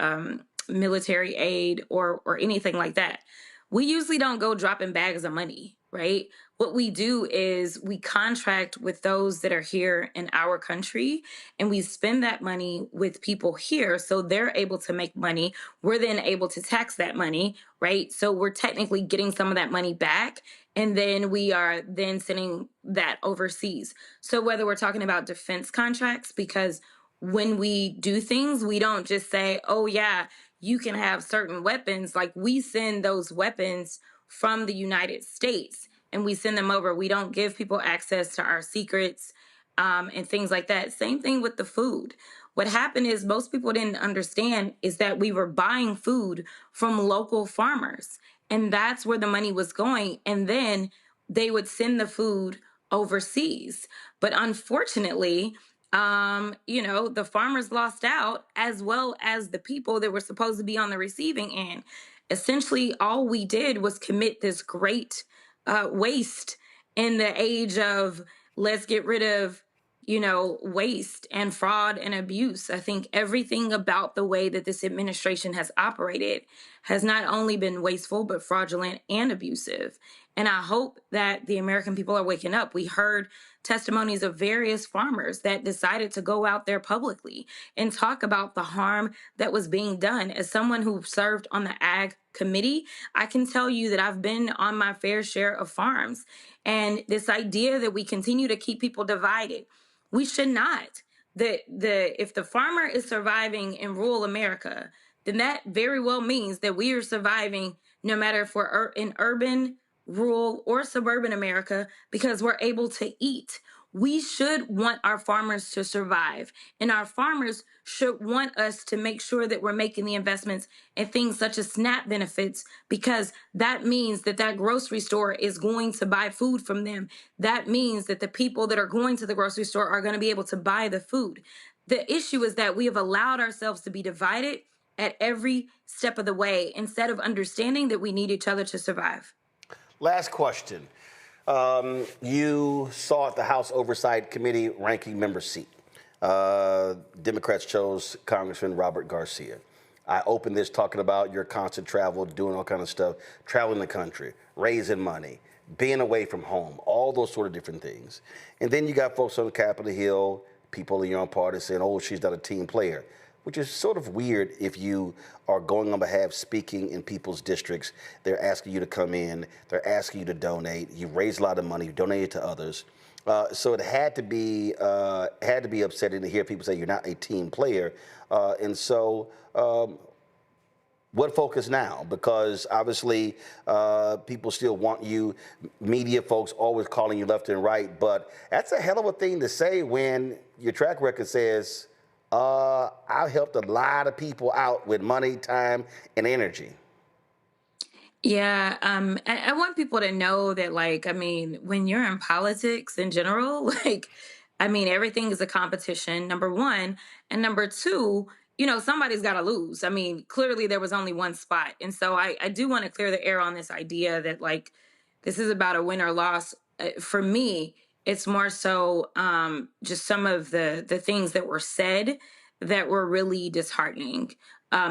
military aid or anything like that. We usually don't go dropping bags of money, right? What we do is we contract with those that are here in our country and we spend that money with people here so they're able to make money. We're then able to tax that money, right? So we're technically getting some of that money back and then we are then sending that overseas. So whether we're talking about defense contracts, because when we do things, we don't just say, oh yeah, you can have certain weapons. Like we send those weapons from the United States and we send them over. We don't give people access to our secrets and things like that. Same thing with the food. What happened is most people didn't understand is that we were buying food from local farmers and that's where the money was going. And then they would send the food overseas. But unfortunately, the farmers lost out as well as the people that were supposed to be on the receiving end. Essentially, all we did was commit this great waste in the age of let's get rid of, waste and fraud and abuse. I think everything about the way that this administration has operated has not only been wasteful, but fraudulent and abusive. And I hope that the American people are waking up. We heard testimonies of various farmers that decided to go out there publicly and talk about the harm that was being done. As someone who served on the Ag Committee, I can tell you that I've been on my fair share of farms. And this idea that we continue to keep people divided, we should not. If the farmer is surviving in rural America, then that very well means that we are surviving no matter if we're in urban, rural, or suburban America, because we're able to eat. We should want our farmers to survive, and our farmers should want us to make sure that we're making the investments in things such as SNAP benefits, because that means that that grocery store is going to buy food from them. That means that the people that are going to the grocery store are going to be able to buy the food. The issue is that we have allowed ourselves to be divided at every step of the way instead of understanding that we need each other to survive. Last question. You saw at the House Oversight Committee ranking member seat. Democrats chose Congressman Robert Garcia. I opened this talking about your constant travel, doing all kind of stuff, traveling the country, raising money, being away from home, all those sort of different things. And then you got folks on Capitol Hill, people in your own party saying, oh, she's not a team player, which is sort of weird if you are going on behalf, speaking in people's districts. They're asking you to come in. They're asking you to donate. You raise a lot of money. You donate it to others. So it had to be upsetting to hear people say you're not a team player. And so what focus now? Because obviously people still want you, media folks always calling you left and right. But that's a hell of a thing to say when your track record says, I've helped a lot of people out with money, time, and energy. Yeah, I want people to know that, when you're in politics in general, everything is a competition, number one. And number two, somebody's got to lose. Clearly there was only one spot. And so I do want to clear the air on this idea that, this is about a win or loss. For me, it's more so just some of the things that were said that were really disheartening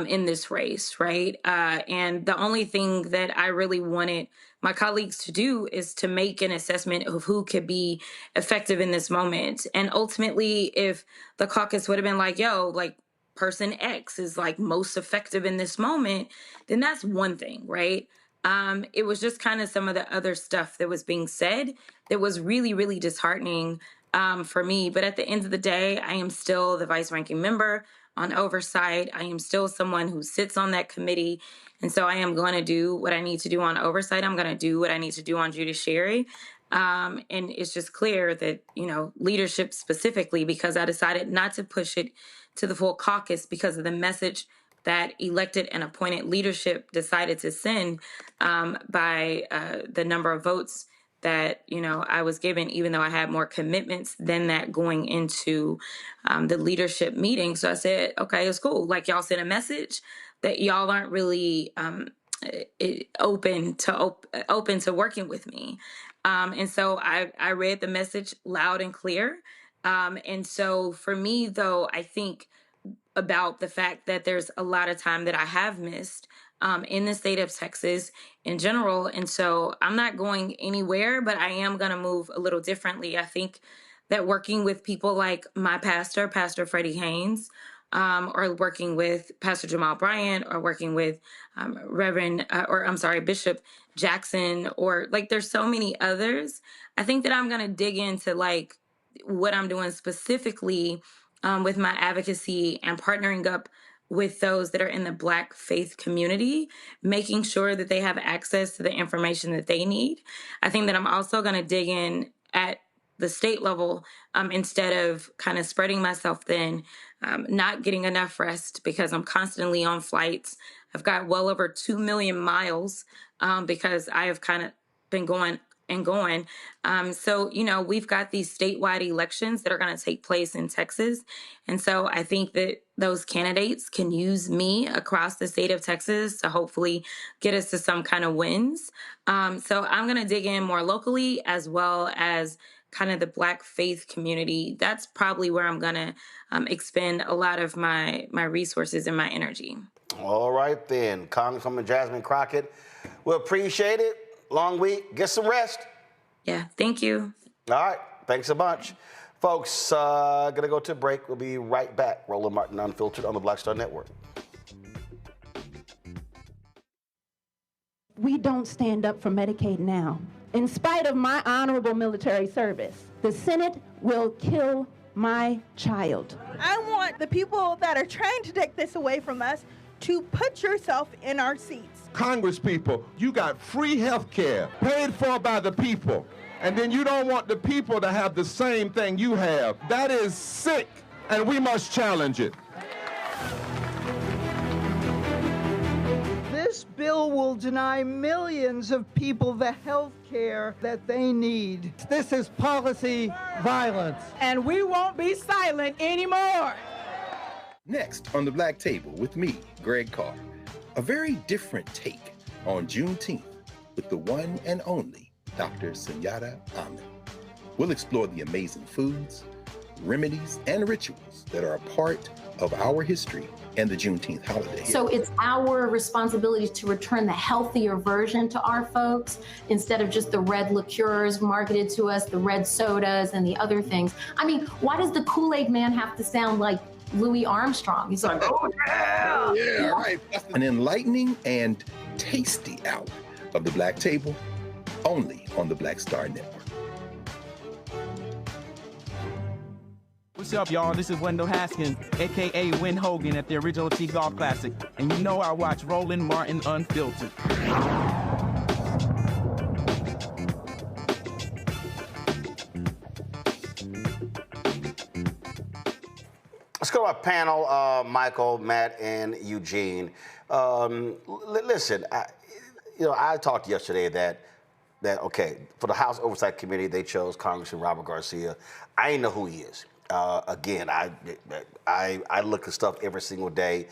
in this race, right? And the only thing that I really wanted my colleagues to do is to make an assessment of who could be effective in this moment. And ultimately, if the caucus would have been like, person X is most effective in this moment, then that's one thing, right? It was just kind of some of the other stuff that was being said that was really, really disheartening for me. But at the end of the day, I am still the vice ranking member on oversight. I am still someone who sits on that committee. And so I am going to do what I need to do on oversight. I'm going to do what I need to do on judiciary. And it's just clear that, leadership specifically, because I decided not to push it to the full caucus because of the message that elected and appointed leadership decided to send by the number of votes that, I was given, even though I had more commitments than that going into the leadership meeting. So I said, okay, it's cool. Y'all sent a message that y'all aren't really open to working with me. And so I read the message loud and clear. And so for me, though, I think about the fact that there's a lot of time that I have missed in the state of Texas in general. And so I'm not going anywhere, but I am going to move a little differently. I think that working with people like my pastor, Pastor Freddie Haynes, or working with Pastor Jamal Bryant, or working with Bishop Jackson, or there's so many others. I think that I'm going to dig into what I'm doing specifically with my advocacy and partnering up with those that are in the Black faith community, making sure that they have access to the information that they need. I think that I'm also going to dig in at the state level instead of kind of spreading myself thin, not getting enough rest because I'm constantly on flights. I've got well over 2 million miles because I have kind of been going and going. So, we've got these statewide elections that are going to take place in Texas. And so I think that those candidates can use me across the state of Texas to hopefully get us to some kind of wins. So I'm going to dig in more locally as well as kind of the Black faith community. That's probably where I'm going to expend a lot of my resources and my energy. All right, then. Congresswoman Jasmine Crockett, we appreciate it. Long week. Get some rest. Yeah, thank you. All right. Thanks a bunch. Folks, going to go to a break. We'll be right back. Roland Martin Unfiltered on the Black Star Network. We don't stand up for Medicaid now. In spite of my honorable military service, the Senate will kill my child. I want the people that are trying to take this away from us to put yourself in our seats. Congress people, you got free health care paid for by the people, and then you don't want the people to have the same thing you have. That is sick, and we must challenge it. This bill will deny millions of people the health care that they need. This is policy violence. And we won't be silent anymore. Next on the Black Table with me, Greg Carr, a very different take on Juneteenth with the one and only Dr. Sunyata Ahmed. We'll explore the amazing foods, remedies, and rituals that are a part of our history and the Juneteenth holiday. So it's our responsibility to return the healthier version to our folks instead of just the red liqueurs marketed to us, the red sodas and the other things. I mean, why does the Kool-Aid man have to sound like Louis Armstrong? He's like, oh yeah! Yeah, right. An enlightening and tasty hour of the Black Table, only on the Black Star Network. What's up, y'all? This is Wendell Haskins, a.k.a. Win Hogan at the Original T Golf Classic. And you know I watch Roland Martin Unfiltered. Let's go to our panel, Michael, Matt, and Eugene. Listen, I talked yesterday that okay, for the House Oversight Committee, they chose Congressman Robert Garcia. I didn't know who he is. Again, I look at stuff every single day.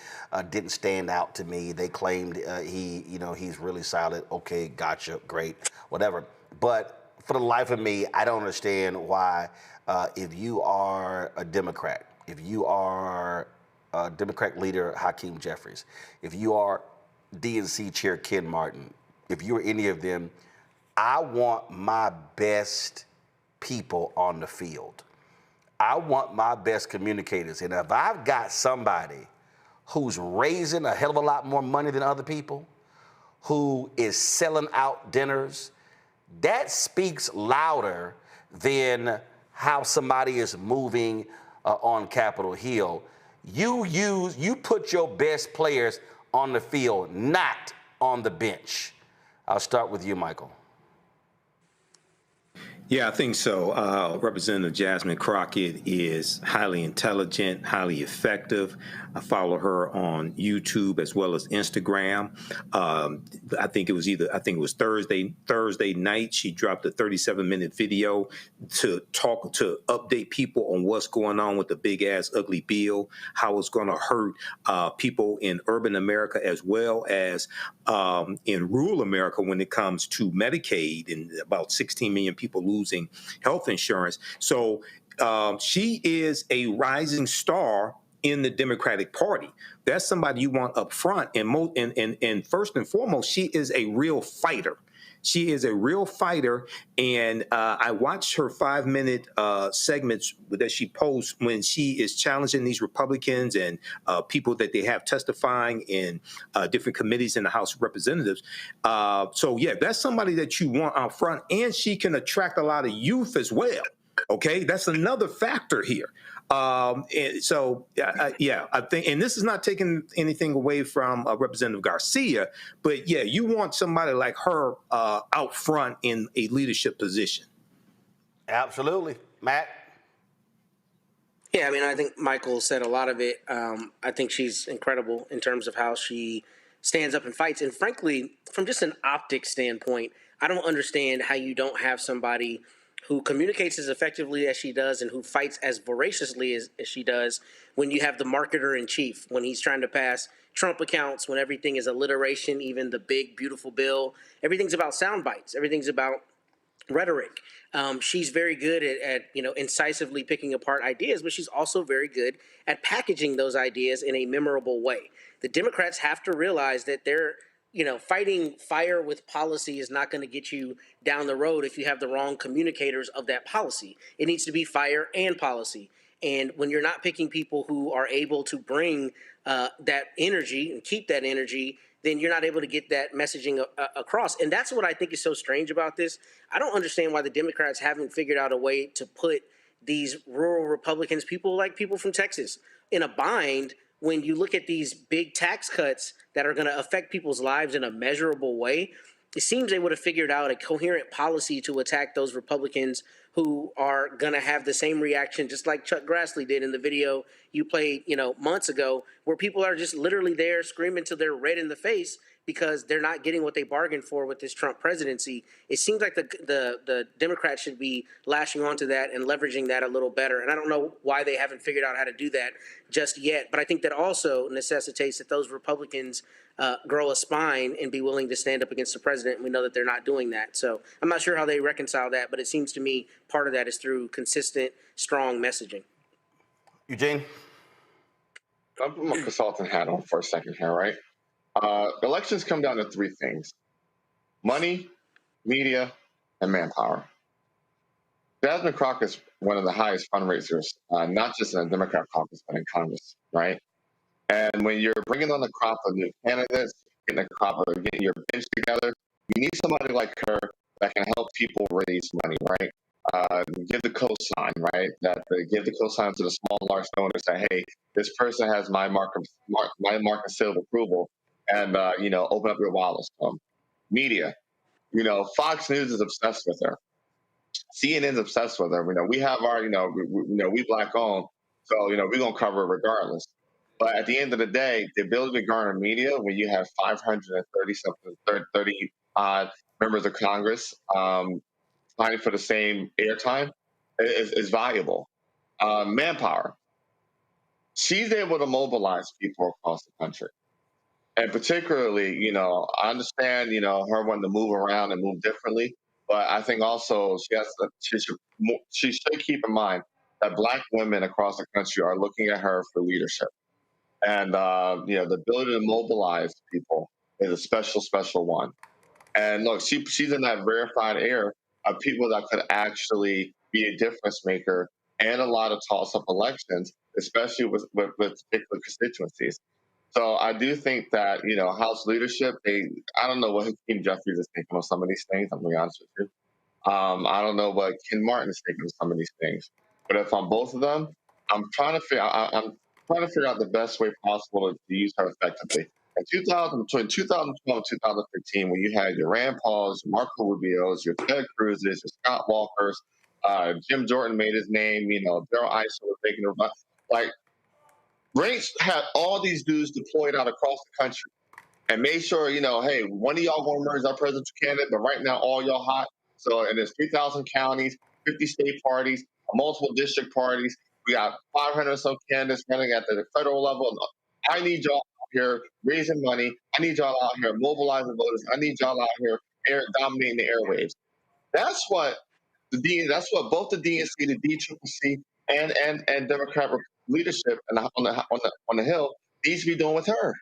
Didn't stand out to me. They claimed he's really solid. Okay, gotcha, great, whatever. But for the life of me, I don't understand why, if you are a Democrat, if you are Democrat leader Hakeem Jeffries, if you are DNC Chair Ken Martin, if you're any of them, I want my best people on the field. I want my best communicators. And if I've got somebody who's raising a hell of a lot more money than other people, who is selling out dinners, that speaks louder than how somebody is moving on Capitol Hill. You put your best players on the field, not on the bench. I'll start with you, Michael. Yeah, I think so. Representative Jasmine Crockett is highly intelligent, highly effective. I follow her on YouTube as well as Instagram. I think it was Thursday night. She dropped a 37-minute video to update people on what's going on with the big ass ugly bill, how it's going to hurt people in urban America as well as in rural America when it comes to Medicaid, and about 16 million people losing health insurance. So she is a rising star in the Democratic Party. That's somebody you want up front. And first and foremost, she is a real fighter. She is a real fighter. And I watched her 5-minute segments that she posts when she is challenging these Republicans and people that they have testifying in different committees in the House of Representatives. So, yeah, that's somebody that you want out front. And she can attract a lot of youth as well. Okay, that's another factor here. And so, yeah, I think, and this is not taking anything away from Representative Garcia, but yeah, you want somebody like her out front in a leadership position. Absolutely. Matt? Yeah, I mean, I think Michael said a lot of it. I think she's incredible in terms of how she stands up and fights. And frankly, from just an optics standpoint, I don't understand how you don't have somebody who communicates as effectively as she does and who fights as voraciously as she does when you have the marketer in chief, when he's trying to pass Trump accounts, when everything is alliteration, even the big, beautiful bill. Everything's about sound bites. Everything's about rhetoric. She's very good at incisively picking apart ideas, but she's also very good at packaging those ideas in a memorable way. The Democrats have to realize that they're fighting fire with policy is not going to get you down the road if you have the wrong communicators of that policy. It needs to be fire and policy. And when you're not picking people who are able to bring that energy and keep that energy, then you're not able to get that messaging across. And that's what I think is so strange about this. I don't understand why the Democrats haven't figured out a way to put these rural Republicans, people from Texas, in a bind when you look at these big tax cuts that are going to affect people's lives in a measurable way. It seems they would have figured out a coherent policy to attack those Republicans who are going to have the same reaction, just like Chuck Grassley did in the video you played, months ago, where people are just literally there screaming till they're red in the face because they're not getting what they bargained for with this Trump presidency. It seems like the Democrats should be lashing onto that and leveraging that a little better. And I don't know why they haven't figured out how to do that just yet. But I think that also necessitates that those Republicans grow a spine and be willing to stand up against the president. And we know that they're not doing that. So I'm not sure how they reconcile that, but it seems to me part of that is through consistent, strong messaging. Eugene? I'll put my consultant hat on for a second here, right? Elections come down to three things: money, media, and manpower. Jasmine Crockett is one of the highest fundraisers, not just in the Democrat caucus, but in Congress, right? And when you're bringing on the crop of new candidates, getting a crop of getting your bench together, you need somebody like her that can help people raise money, right? Give the cosign, right? Give the cosign to the small and large donors. Say, hey, this person has my mark and seal of approval, and open up your wallets to them. Media, Fox News is obsessed with her. CNN's obsessed with her. We have our, we black owned, so we're gonna cover it regardless. But at the end of the day, the ability to garner media when you have 30 odd members of Congress fighting for the same airtime is valuable. Manpower. She's able to mobilize people across the country. And particularly, I understand, her wanting to move around and move differently, but I think also she should keep in mind that Black women across the country are looking at her for leadership. And, the ability to mobilize people is a special, special one. And look, she's in that rarefied air of people that could actually be a difference maker and a lot of toss-up elections, especially with particular constituencies. So I do think that, House leadership, I don't know what Hakeem Jeffries is thinking on some of these things, I'm going to be honest with you. I don't know what Ken Martin is thinking of some of these things. But if on both of them, I'm trying to figure out the best way possible to use her effectively. In 2012 and 2015, when you had your Rand Pauls, your Marco Rubios, your Ted Cruzes, your Scott Walkers, Jim Jordan made his name, Daryl Issa was making a like. Ranks had all these dudes deployed out across the country and made sure, hey, one of y'all going to emerge our presidential candidate, but right now all y'all hot. So, and there's 3,000 counties, 50 state parties, multiple district parties. We got 500 or so candidates running at the federal level. I need y'all out here raising money. I need y'all out here mobilizing voters. I need y'all out here dominating the airwaves. That's what both the DNC, the DCCC, and Democrat leadership on the Hill needs to be doing with her.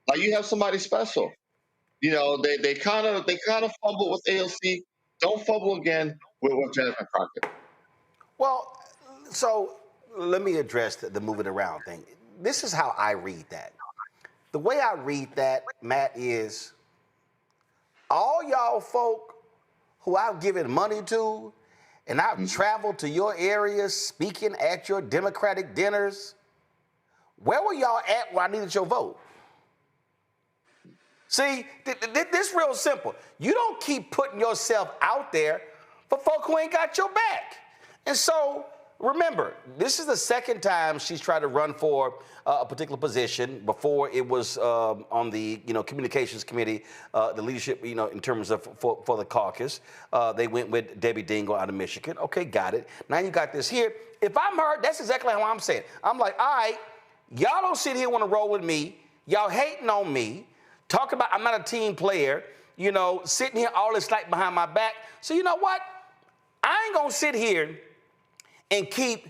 Like, you have somebody special. They kind of fumble with AOC. Don't fumble again with Jasmine Crockett. Well, so let me address the moving around thing. This is how I read that. The way I read that, Matt, is all y'all folk who I've given money to and I've traveled to your areas speaking at your Democratic dinners, where were y'all at when I needed your vote? See, this real simple. You don't keep putting yourself out there for folk who ain't got your back. And so remember, this is the second time she's tried to run for a particular position. Before it was on the communications committee, the leadership, in terms of for the caucus. They went with Debbie Dingell out of Michigan. Okay, got it. Now you got this here. If I'm her, that's exactly how I'm saying. I'm like, all right, y'all don't sit here want to roll with me. Y'all hating on me. Talk about I'm not a team player. Sitting here all this like behind my back. So you know what? I ain't gonna sit here and keep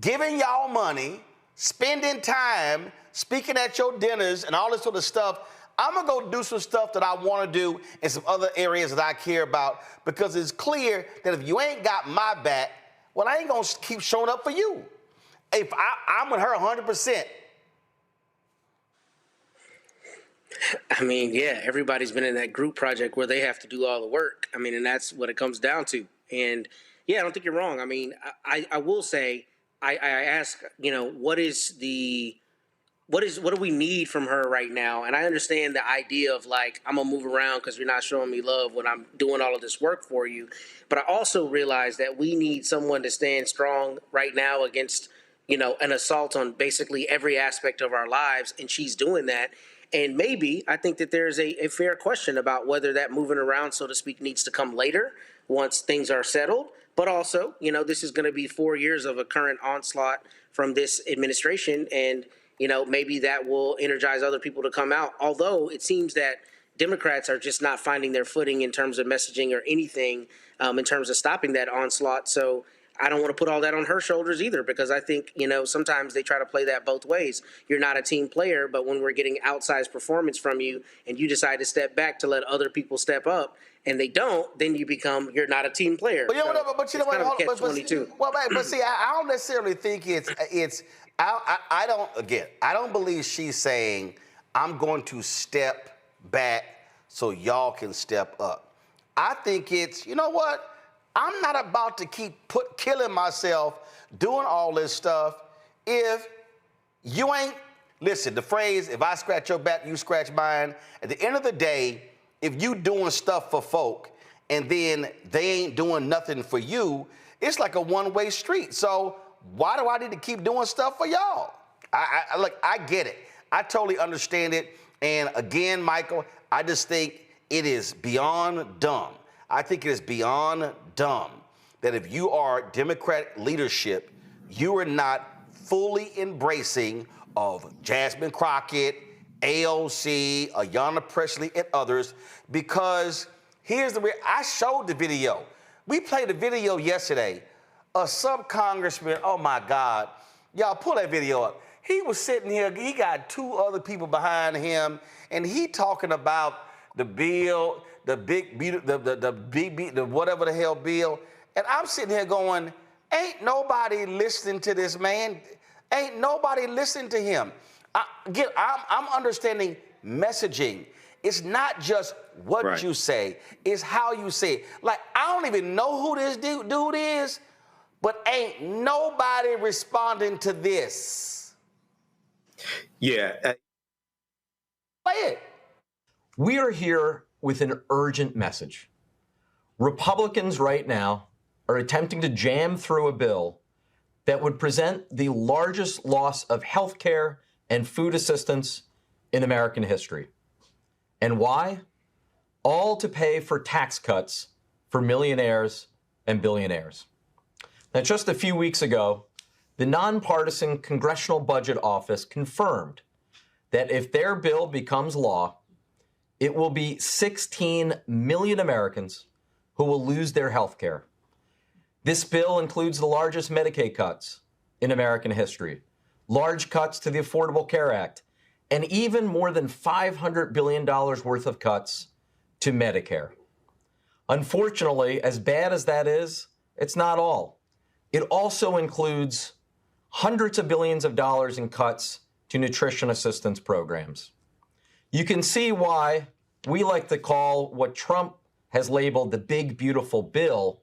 giving y'all money, spending time, speaking at your dinners and all this sort of stuff. I'm gonna go do some stuff that I wanna do in some other areas that I care about, because it's clear that if you ain't got my back, well, I ain't gonna keep showing up for you. If I'm with her 100%. I mean, yeah, everybody's been in that group project where they have to do all the work. I mean, and that's what it comes down to. And yeah, I don't think you're wrong. I mean, I will say, I ask, what do we need from her right now? And I understand the idea of like, I'm gonna move around because you're not showing me love when I'm doing all of this work for you. But I also realize that we need someone to stand strong right now against, an assault on basically every aspect of our lives. And she's doing that. And maybe I think that there's a fair question about whether that moving around, so to speak, needs to come later once things are settled. But also, this is going to be 4 years of a current onslaught from this administration. And, maybe that will energize other people to come out. Although it seems that Democrats are just not finding their footing in terms of messaging or anything in terms of stopping that onslaught. So I don't want to put all that on her shoulders either, because I think, sometimes they try to play that both ways. You're not a team player, but when we're getting outsized performance from you and you decide to step back to let other people step up and they don't, then you're not a team player. But you know what? But see, I don't necessarily think I don't believe she's saying I'm going to step back so y'all can step up. I think it's, I'm not about to keep killing myself doing all this stuff if you ain't, listen, the phrase, if I scratch your back, you scratch mine. At the end of the day, if you doing stuff for folk and then they ain't doing nothing for you, it's like a one-way street. So why do I need to keep doing stuff for y'all? Look, I get it. I totally understand it. And again, Michael, I just think it is beyond dumb. I think it is beyond dumb that if you are Democratic leadership, you are not fully embracing of Jasmine Crockett, AOC, Ayanna Pressley, and others, because I showed the video. We played the video yesterday. A sub-congressman, oh my God, y'all pull that video up. He was sitting here, he got two other people behind him, and he talking about the bill, the whatever the hell bill. And I'm sitting here going, ain't nobody listening to this man. Ain't nobody listening to him. I'm understanding messaging. It's not just what you say, it's how you say it. Like, I don't even know who this dude is, but ain't nobody responding to this. Yeah. Play it. We are here with an urgent message. Republicans right now are attempting to jam through a bill that would present the largest loss of health care and food assistance in American history. And why? All to pay for tax cuts for millionaires and billionaires. Now, just a few weeks ago, the nonpartisan Congressional Budget Office confirmed that if their bill becomes law, it will be 16 million Americans who will lose their health care. This bill includes the largest Medicaid cuts in American history, large cuts to the Affordable Care Act, and even more than $500 billion worth of cuts to Medicare. Unfortunately, as bad as that is, it's not all. It also includes hundreds of billions of dollars in cuts to nutrition assistance programs. You can see why we like to call what Trump has labeled the big, beautiful bill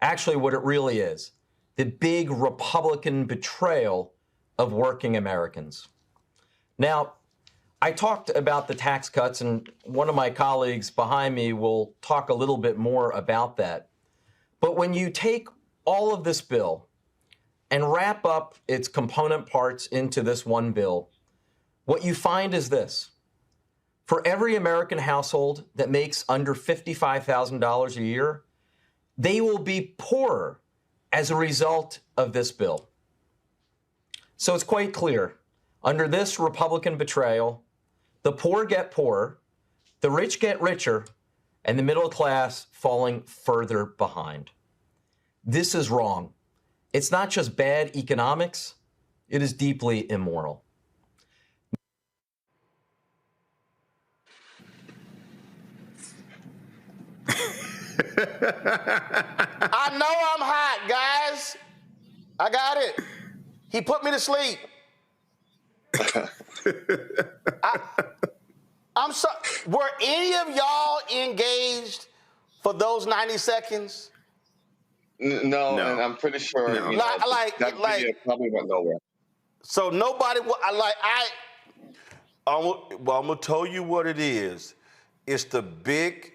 actually what it really is, the big Republican betrayal of working Americans. Now, I talked about the tax cuts, and one of my colleagues behind me will talk a little bit more about that. But when you take all of this bill and wrap up its component parts into this one bill, what you find is this. For every American household that makes under $55,000 a year, they will be poorer as a result of this bill. So it's quite clear. Under this Republican betrayal, the poor get poorer, the rich get richer, and the middle class falling further behind. This is wrong. It's not just bad economics, it is deeply immoral. I know I'm hot, guys. I got it. He put me to sleep. I'm sorry. Were any of y'all engaged for those 90 seconds? No, and I'm pretty sure No. you know, Like- that video probably went nowhere. So nobody. Well, I'm gonna tell you what it is. It's the big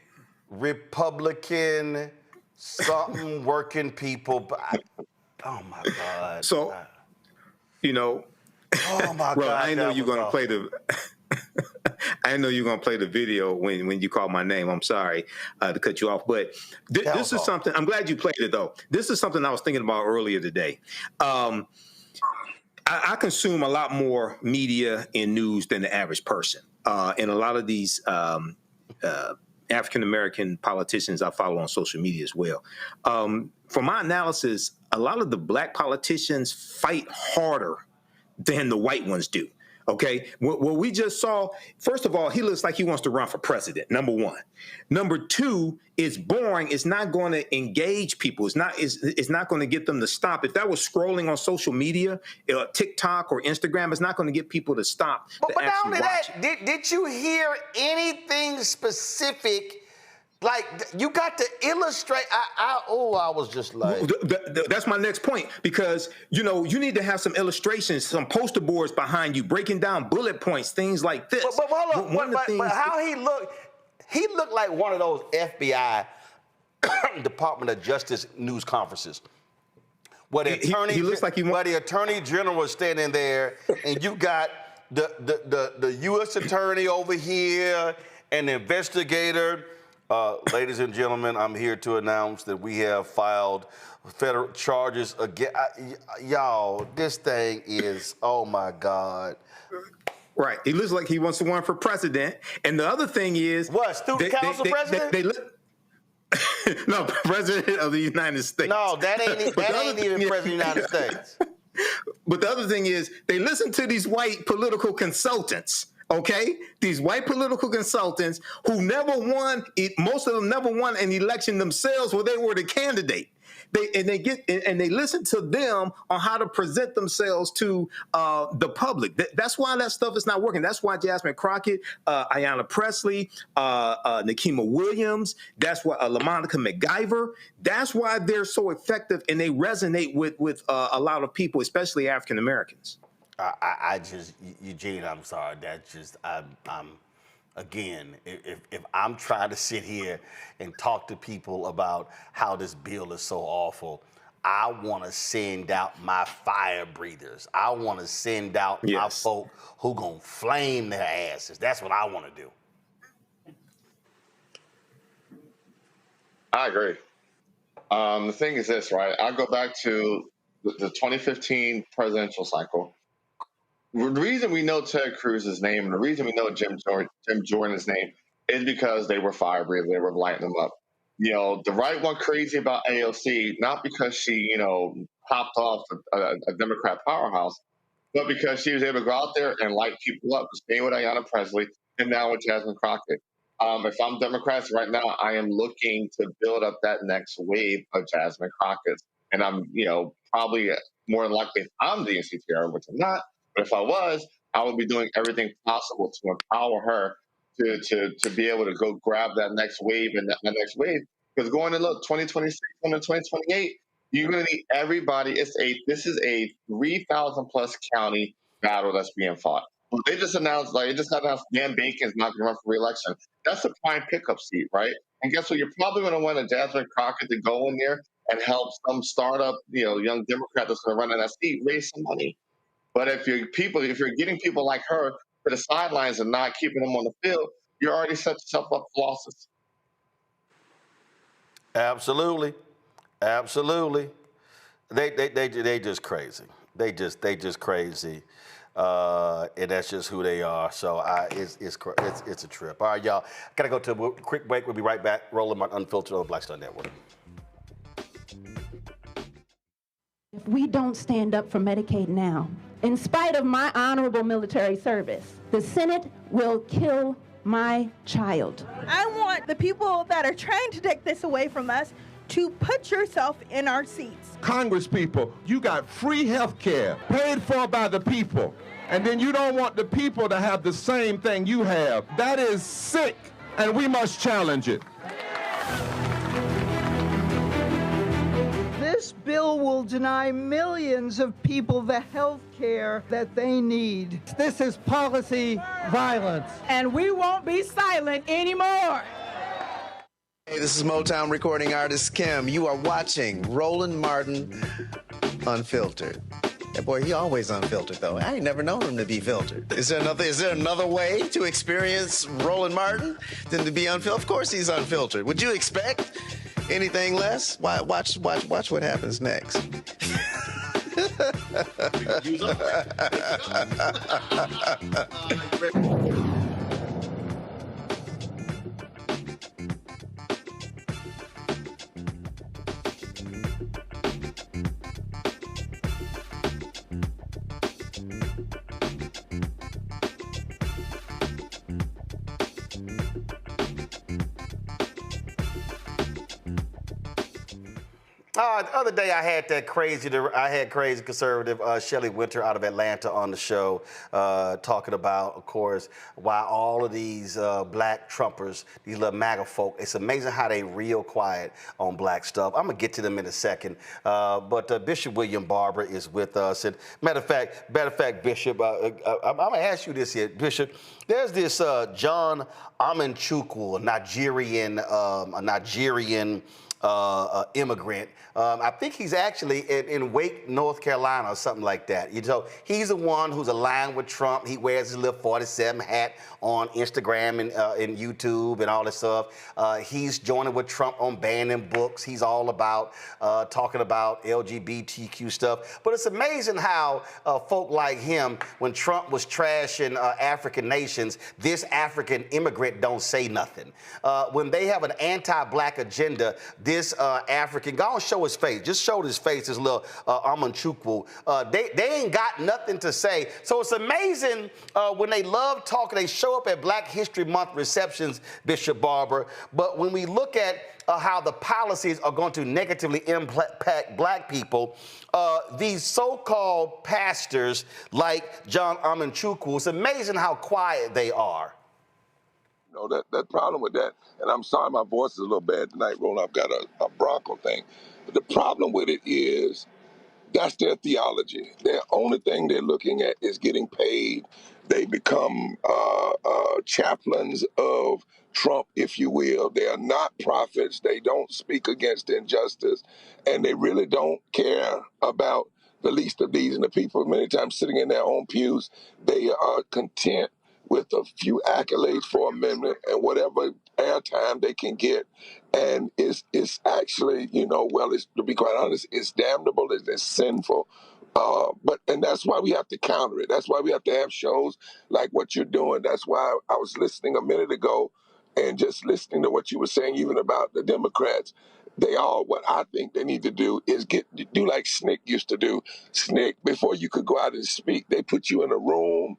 Republican something working people. Oh my God. So, you know, oh my well, God. I know you're gonna play the. I know you're gonna play the video when you call my name. I'm sorry to cut you off, but this is something. I'm glad you played it though. This is something I was thinking about earlier today. I consume a lot more media and news than the average person, and a lot of these African American politicians I follow on social media as well. From my analysis, a lot of the black politicians fight harder than the white ones do. Okay, what we just saw, first of all, he looks like he wants to run for president, number one. Number two, it's boring. It's not going to engage people. It's not going to get them to stop. If that was scrolling on social media, TikTok or Instagram, it's not going to get people to stop. But not only that, did you hear anything specific? Like, you got to illustrate. I was just like. That's my next point, because, you know, you need to have some illustrations, some poster boards behind you, breaking down bullet points, things like this. But hold on, but how he looked like one of those FBI Department of Justice news conferences. Where the attorney general was standing there, and you got the U.S. attorney over here and the investigator. Ladies and gentlemen, I'm here to announce that we have filed federal charges again. Y'all, this thing is, oh my God. Right. He looks like he wants to run for president. And the other thing is... What, student council president? No, president of the United States. No, that ain't even president of the United States. But the other thing is, they listen to these white political consultants. Okay, these white political consultants who never won, most of them never won an election themselves where they were the candidate. They listen to them on how to present themselves to the public. That's why that stuff is not working. That's why Jasmine Crockett, Ayanna Pressley, Nikema Williams, that's why LaMonica McGyver, that's why they're so effective and they resonate with a lot of people, especially African Americans. I just, Eugene, I'm sorry. That's just, I'm again, if I'm trying to sit here and talk to people about how this bill is so awful, I want to send out my fire breathers. I want to send out my folk who gonna flame their asses. That's what I want to do. I agree. The thing is this, right? I go back to the 2015 presidential cycle. The reason we know Ted Cruz's name and the reason we know Jim Jordan's name is because they were fire breathers. They were lighting them up. You know, the right went crazy about AOC, not because she, you know, popped off a Democrat powerhouse, but because she was able to go out there and light people up, stay with Ayanna Pressley and now with Jasmine Crockett. If I'm Democrats right now, I am looking to build up that next wave of Jasmine Crockett. And I'm, you know, probably more than likely if I'm the NCTR, which I'm not, but if I was, I would be doing everything possible to empower her to be able to go grab that next wave and that next wave. Because going to look 2026 and 2028, you're going to need everybody. This is a 3,000 plus county battle that's being fought. They just announced, Dan Bacon's not going to run for re-election. That's a prime pickup seat, right? And guess what? You're probably going to want a Jasmine Crockett to go in there and help some startup, young Democrat that's going to run on that seat raise some money. But if you're getting people like her to the sidelines and not keeping them on the field, you already set yourself up for losses. Absolutely, absolutely. They just crazy. They just crazy. And that's just who they are. So it's a trip. All right, y'all. Gotta go to a quick break. We'll be right back. Rolling Martin Unfiltered on the Black Star Network. If we don't stand up for Medicaid now, in spite of my honorable military service, the Senate will kill my child. I want the people that are trying to take this away from us to put yourself in our seats. Congress people, you got free health care paid for by the people, and then you don't want the people to have the same thing you have. That is sick, and we must challenge it. This bill will deny millions of people the health care that they need. This is policy violence. And we won't be silent anymore. Hey, this is Motown recording artist Kim. You are watching Roland Martin Unfiltered. That boy, he always unfiltered, though. I ain't never known him to be filtered. Is there another way to experience Roland Martin than to be unfiltered? Of course he's unfiltered. Would you expect anything less? Watch what happens next. The other day I had crazy conservative Shelley Winter out of Atlanta on the show talking about, of course, why all of these black Trumpers, these little MAGA folk, it's amazing how they real quiet on black stuff. I'm going to get to them in a second. But Bishop William Barber is with us. And matter of fact, Bishop, I'm going to ask you this here, Bishop. There's this John Amanchukwu, a Nigerian immigrant. I think he's actually in Wake, North Carolina or something like that. He's the one who's aligned with Trump. He wears his little 47 hat on Instagram and YouTube and all this stuff. He's joining with Trump on banning books. He's all about talking about LGBTQ stuff. But it's amazing how folk like him, when Trump was trashing African nations, this African immigrant don't say nothing. When they have an anti-black agenda, this African, go on, show his face. Just show his face, this little Amanchukwu. They ain't got nothing to say. So it's amazing when they love talking, they show up at Black History Month receptions, Bishop Barber. But when we look at how the policies are going to negatively impact black people, these so-called pastors like John Amanchukwu, it's amazing how quiet they are. That problem with that, and I'm sorry my voice is a little bad tonight, Roland. I've got a broncho thing. But the problem with it is that's their theology. The only thing they're looking at is getting paid. They become chaplains of Trump, if you will. They are not prophets. They don't speak against injustice, and they really don't care about the least of these. And the people, many times sitting in their own pews, they are content with a few accolades for a minute and whatever airtime they can get. And it's actually, it's, to be quite honest, it's damnable, it's sinful. And that's why we have to counter it. That's why we have to have shows like what you're doing. That's why I was listening a minute ago and just listening to what you were saying, even about the Democrats. What I think they need to do is do like SNCC used to do. SNCC, before you could go out and speak, they put you in a room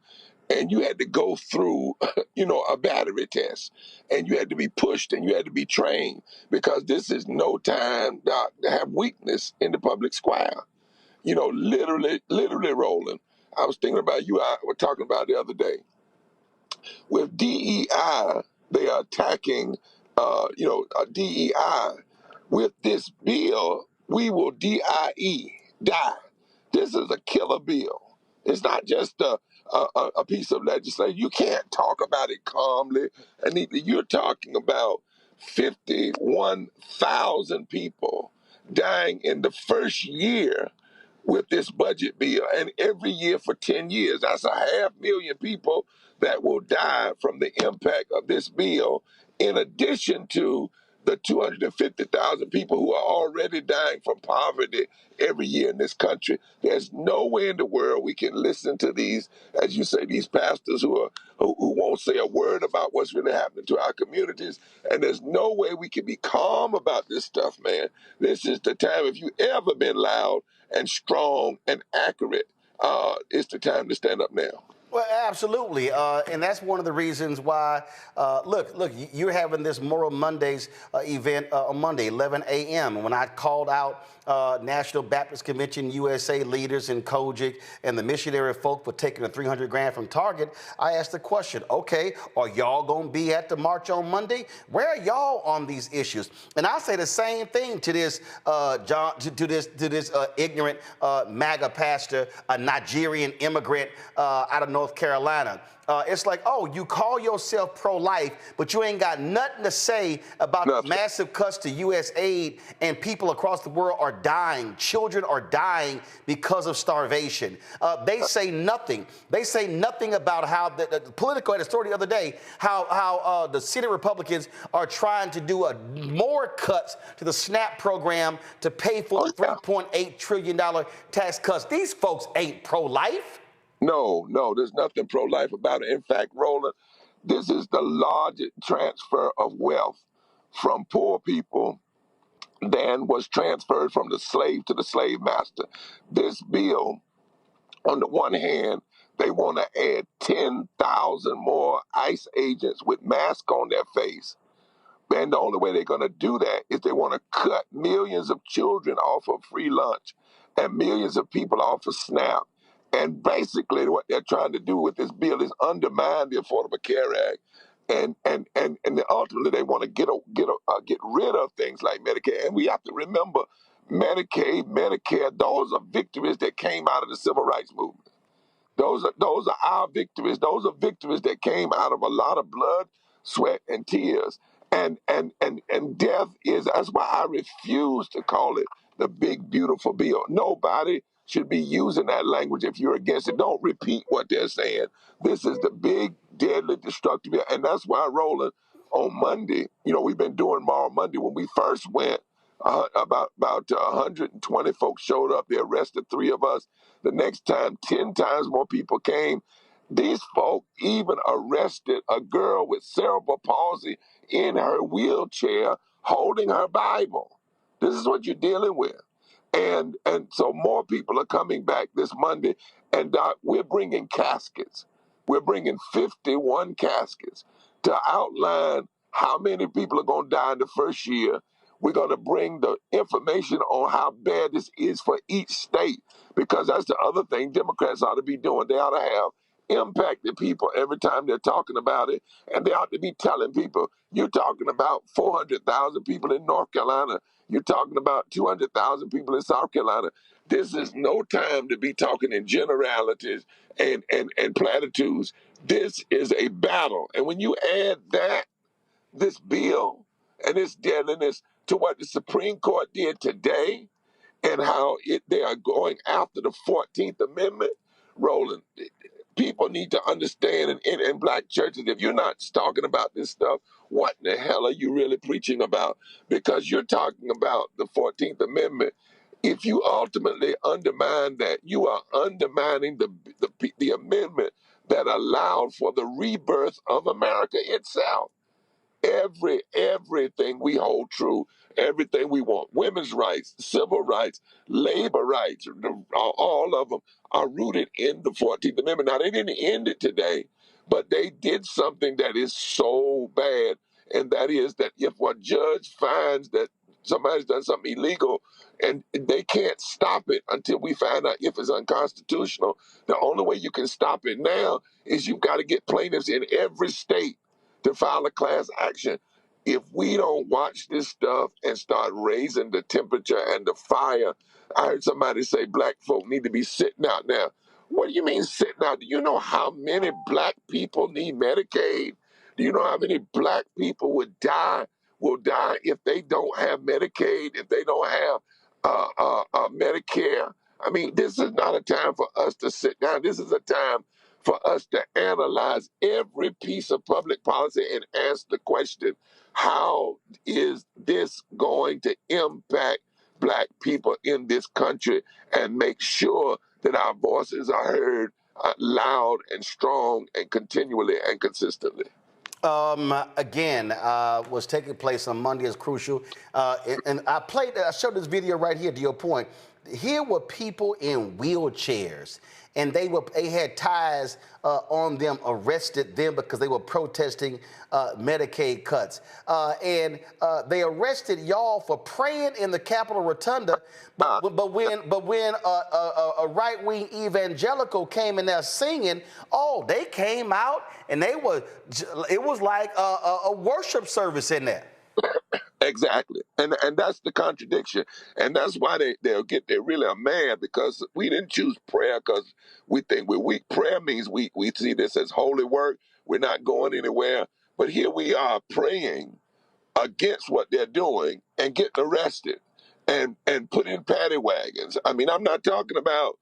and you had to go through, a battery test, and you had to be pushed and you had to be trained, because this is no time to have weakness in the public square. Literally, Roland. I was thinking about you. I was talking about the other day. With DEI, they are attacking, DEI. With this bill, we will DIE, die. This is a killer bill. It's not just a piece of legislation. You can't talk about it calmly. And you're talking about 51,000 people dying in the first year with this budget bill, and every year for 10 years. That's 500,000 people that will die from the impact of this bill, in addition to the 250,000 people who are already dying from poverty every year in this country. There's no way in the world we can listen to these, as you say, these pastors who won't say a word about what's really happening to our communities. And there's no way we can be calm about this stuff, man. This is the time. If you ever been loud and strong and accurate, it's the time to stand up now. Well, absolutely, and that's one of the reasons why. Look, you're having this Moral Mondays event on Monday, 11 a.m. When I called out National Baptist Convention USA leaders in Kojic and the missionary folk for taking the $300,000 from Target, I asked the question: okay, are y'all gonna be at the march on Monday? Where are y'all on these issues? And I say the same thing to this ignorant MAGA pastor, a Nigerian immigrant out of North Carolina. It's like, oh, you call yourself pro-life, but you ain't got nothing to say about the massive cuts to U.S. aid, and people across the world are dying. Children are dying because of starvation. They say nothing. They say nothing about how the Politico had a story the other day, how the Senate Republicans are trying to do more cuts to the SNAP program to pay for $3.8 trillion tax cuts. These folks ain't pro-life. No, there's nothing pro-life about it. In fact, Roland, this is the largest transfer of wealth from poor people than was transferred from the slave to the slave master. This bill, on the one hand, they want to add 10,000 more ICE agents with masks on their face. And the only way they're going to do that is they want to cut millions of children off of free lunch and millions of people off of SNAP. And basically what they're trying to do with this bill is undermine the Affordable Care Act. And ultimately they want to get rid of things like Medicaid. And we have to remember, Medicaid, Medicare, those are victories that came out of the Civil Rights Movement. Those are our victories. Those are victories that came out of a lot of blood, sweat, and tears. And death is, that's why I refuse to call it the big, beautiful bill. Nobody should be using that language if you're against it. Don't repeat what they're saying. This is the big, deadly, destructive bill. And that's why, Roland, on Monday, we've been doing Moral Monday. When we first went, about 120 folks showed up. They arrested 3 of us. The next time, 10 times more people came. These folk even arrested a girl with cerebral palsy in her wheelchair holding her Bible. This is what you're dealing with. And so more people are coming back this Monday. And Doc, we're bringing caskets. We're bringing 51 caskets to outline how many people are going to die in the first year. We're going to bring the information on how bad this is for each state, because that's the other thing Democrats ought to be doing. They ought to have impacted people every time they're talking about it, and they ought to be telling people, you're talking about 400,000 people in North Carolina. You're talking about 200,000 people in South Carolina. This is no time to be talking in generalities and platitudes. This is a battle. And when you add this bill and its deadliness to what the Supreme Court did today and how they are going after the 14th Amendment, Roland, people need to understand in black churches, if you're not talking about this stuff, what in the hell are you really preaching about? Because you're talking about the 14th Amendment. If you ultimately undermine that, you are undermining the amendment that allowed for the rebirth of America itself. Everything we hold true, everything we want, women's rights, civil rights, labor rights, all of them are rooted in the 14th Amendment. Now, they didn't end it today, but they did something that is so bad, and that is that if a judge finds that somebody's done something illegal and they can't stop it until we find out if it's unconstitutional, the only way you can stop it now is you've got to get plaintiffs in every state to file a class action. If we don't watch this stuff and start raising the temperature and the fire, I heard somebody say black folk need to be sitting out now. What do you mean sitting out? Do you know how many black people need Medicaid? Do you know how many black people will die if they don't have Medicaid, if they don't have Medicare. I mean, this is not a time for us to sit down. This is a time for us to analyze every piece of public policy and ask the question, how is this going to impact black people in this country, and make sure that our voices are heard loud and strong and continually and consistently. Again, was taking place on Monday is crucial. And I showed this video right here to your point. Here were people in wheelchairs, and they had ties on them, arrested them because they were protesting Medicaid cuts. And they arrested y'all for praying in the Capitol Rotunda, but when a right-wing evangelical came in there singing, oh, they came out and it was like a worship service in there. Exactly, and that's the contradiction, and that's why they really are mad, because we didn't choose prayer because we think we're weak. Prayer means we see this as holy work. We're not going anywhere, but here we are praying against what they're doing and getting arrested and put in paddy wagons. I mean, I'm not talking about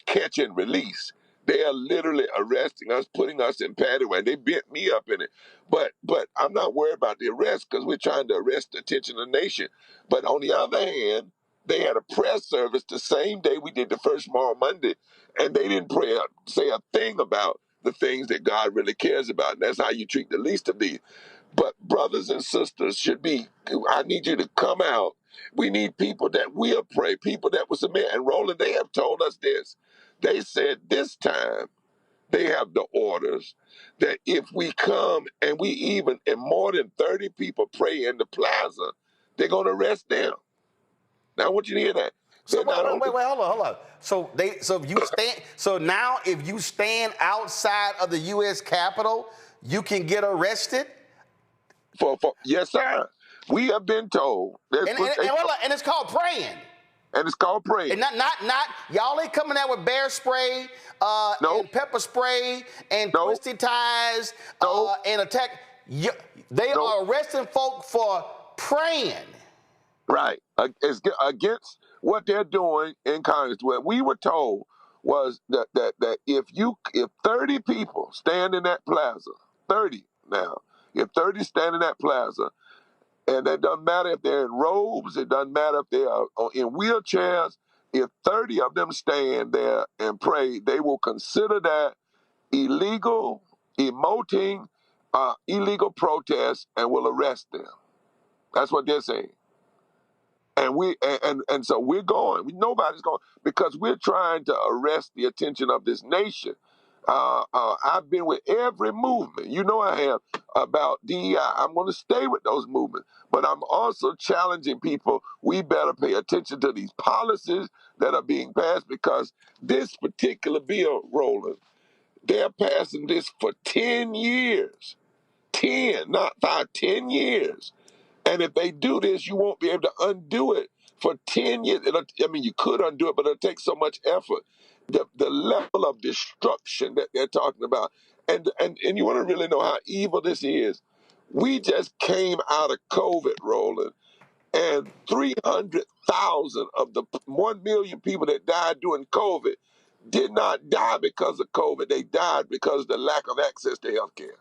catch and release. They are literally arresting us, putting us in paddy wagons. They bent me up in it. But I'm not worried about the arrest, because we're trying to arrest the attention of the nation. But on the other hand, they had a press service the same day we did the first Small Monday, and they didn't say a thing about the things that God really cares about. And that's how you treat the least of these. But brothers and sisters I need you to come out. We need people that will pray, people that will submit. And Roland, they have told us this. They said this time they have the orders that if we come and more than 30 people pray in the plaza, they're going to arrest them. Now I want you to hear that. So wait, hold on. So if you stand outside of the U.S. Capitol, you can get arrested? Yes, sir. We have been told. And it's called praying. And it's called praying. And not y'all ain't coming out with bear spray, and pepper spray, and twisty ties, and attack. They are arresting folk for praying. Right. It's against what they're doing in Congress. What we were told was that if 30 people stand in that plaza, 30 now, if 30 stand in that plaza, and it doesn't matter if they're in robes, it doesn't matter if they are in wheelchairs, if 30 of them stand there and pray, they will consider that illegal, emoting, illegal protest, and will arrest them. That's what they're saying. And so we're going. Nobody's going, because we're trying to arrest the attention of this nation. I've been with every movement. I have about DEI. I'm going to stay with those movements. But I'm also challenging people. We better pay attention to these policies that are being passed, because this particular bill, Roland, they're passing this for 10 years. 10, not 5, 10 years. And if they do this, you won't be able to undo it for 10 years. You could undo it, but it'll take so much effort. The level of destruction that they're talking about. And you want to really know how evil this is. We just came out of COVID, Roland, and 300,000 of the 1 million people that died during COVID did not die because of COVID. They died because of the lack of access to health care.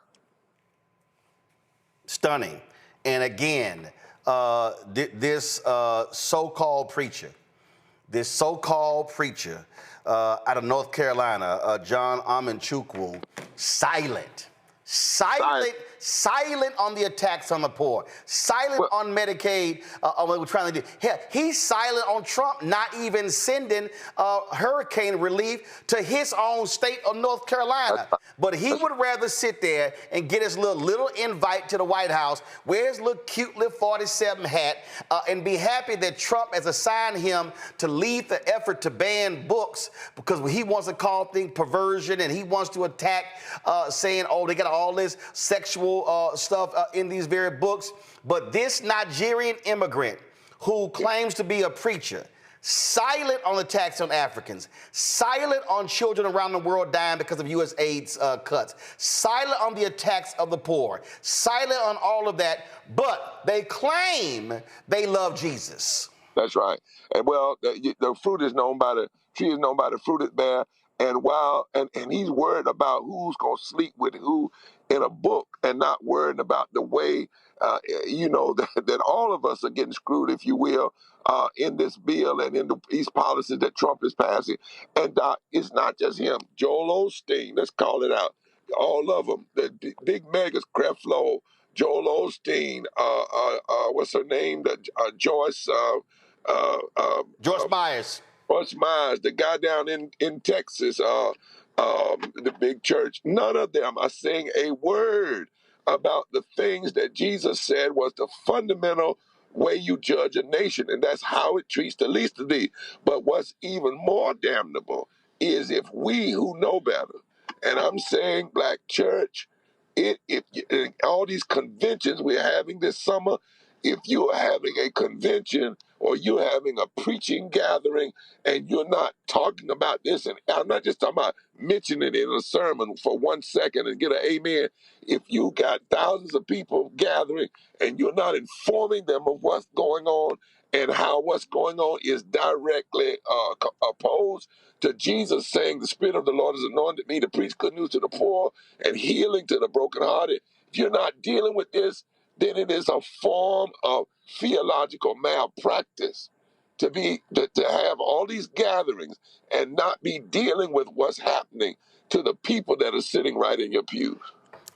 Stunning. And again, this so-called preacher out of North Carolina, John Amanchukwu, silent on the attacks on the poor, silent on Medicaid, on what we're trying to do. Hell, he's silent on Trump not even sending hurricane relief to his own state of North Carolina. But he would rather sit there and get his little invite to the White House, wear his little cute little 47 hat, and be happy that Trump has assigned him to lead the effort to ban books, because he wants to call things perversion, and he wants to attack saying, oh, they got all this sexual stuff in these very books. But this Nigerian immigrant who claims to be a preacher, silent on attacks on Africans, silent on children around the world dying because of U.S. AIDS cuts, silent on the attacks of the poor, silent on all of that, but they claim they love Jesus. That's right. And well, the fruit is known by the tree is known by the fruit it bear. And he's worried about who's gonna sleep with who in a book, and not worried about the way that all of us are getting screwed, if you will, in this bill and in these policies that Trump is passing. And it's not just him. Joel Osteen, let's call it out. All of them, the big megas, Creflo, Joel Osteen, what's her name? Joyce. Joyce Myers. Joyce Myers, the guy down in Texas, the big church. None of them are saying a word about the things that Jesus said was the fundamental way you judge a nation, and that's how it treats the least of these. But what's even more damnable is if we who know better, and I'm saying black church, if all these conventions we're having this summer, if you're having a convention or you're having a preaching gathering and you're not talking about this, and I'm not just talking about mentioning it in a sermon for 1 second and get an amen. If you got thousands of people gathering and you're not informing them of what's going on and how what's going on is directly opposed to Jesus saying, the Spirit of the Lord has anointed me to preach good news to the poor and healing to the brokenhearted. If you're not dealing with this, then it is a form of theological malpractice to have all these gatherings and not be dealing with what's happening to the people that are sitting right in your pews.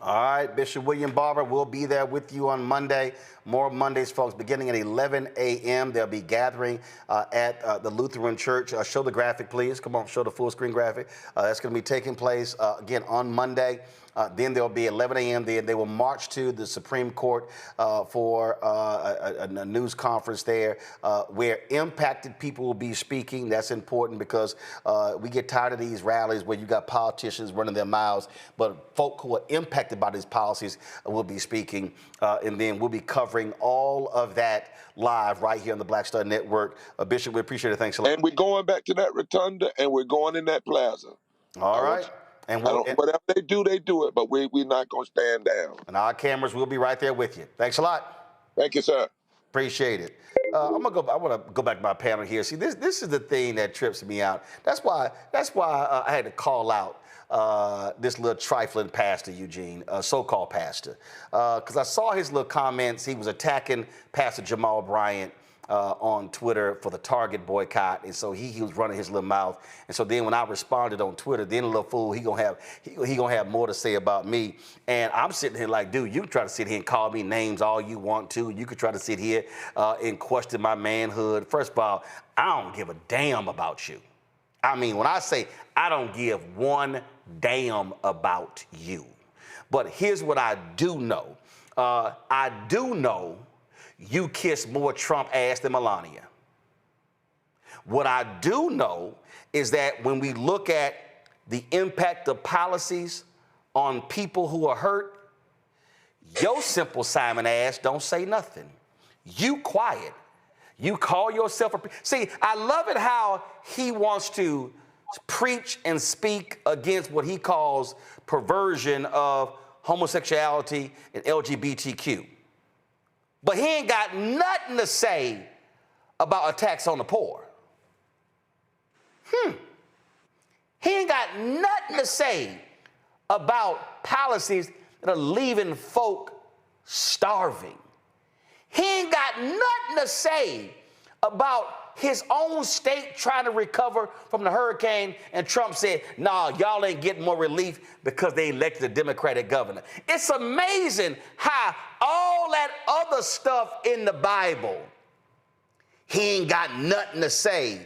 All right, Bishop William Barber will be there with you on Monday. More Mondays, folks, beginning at 11 a.m. They'll be gathering at the Lutheran Church. Show the graphic, please. Come on, show the full screen graphic. That's going to be taking place, again, on Monday. Then there'll be 11 a.m. They will march to the Supreme Court for a news conference there where impacted people will be speaking. That's important because we get tired of these rallies where you got politicians running their mouths, but folk who are impacted by these policies will be speaking. And then we'll be covering all of that live right here on the Black Star Network. Bishop, we appreciate it. Thanks a lot. And we're going back to that rotunda and we're going in that plaza. All right. And whatever they do it, but we're not going to stand down. And our cameras will be right there with you. Thanks a lot. Thank you, sir. Appreciate it. I want to go back to my panel here. See, this is the thing that trips me out. That's why I had to call out this little trifling pastor, Eugene, so-called pastor, because I saw his little comments. He was attacking Pastor Jamal Bryant on Twitter for the Target boycott, and so he was running his little mouth. And so then when I responded on Twitter, then the little fool he gonna have more to say about me. And I'm sitting here like, dude, you can try to sit here and call me names all you want to. You could try to sit here and question my manhood. First of all, I don't give a damn about you. I mean, when I say I don't give one damn about you. But here's what I do know. I do know you kiss more Trump ass than Melania. What I do know is that when we look at the impact of policies on people who are hurt, your simple Simon ass don't say nothing. You quiet. You call yourself a... See, I love it how he wants to preach and speak against what he calls perversion of homosexuality and LGBTQ. But he ain't got nothing to say about attacks on the poor. He ain't got nothing to say about policies that are leaving folk starving. He ain't got nothing to say about his own state trying to recover from the hurricane, and Trump said, nah, y'all ain't getting more relief because they elected a Democratic governor. It's amazing how all that other stuff in the Bible, he ain't got nothing to say.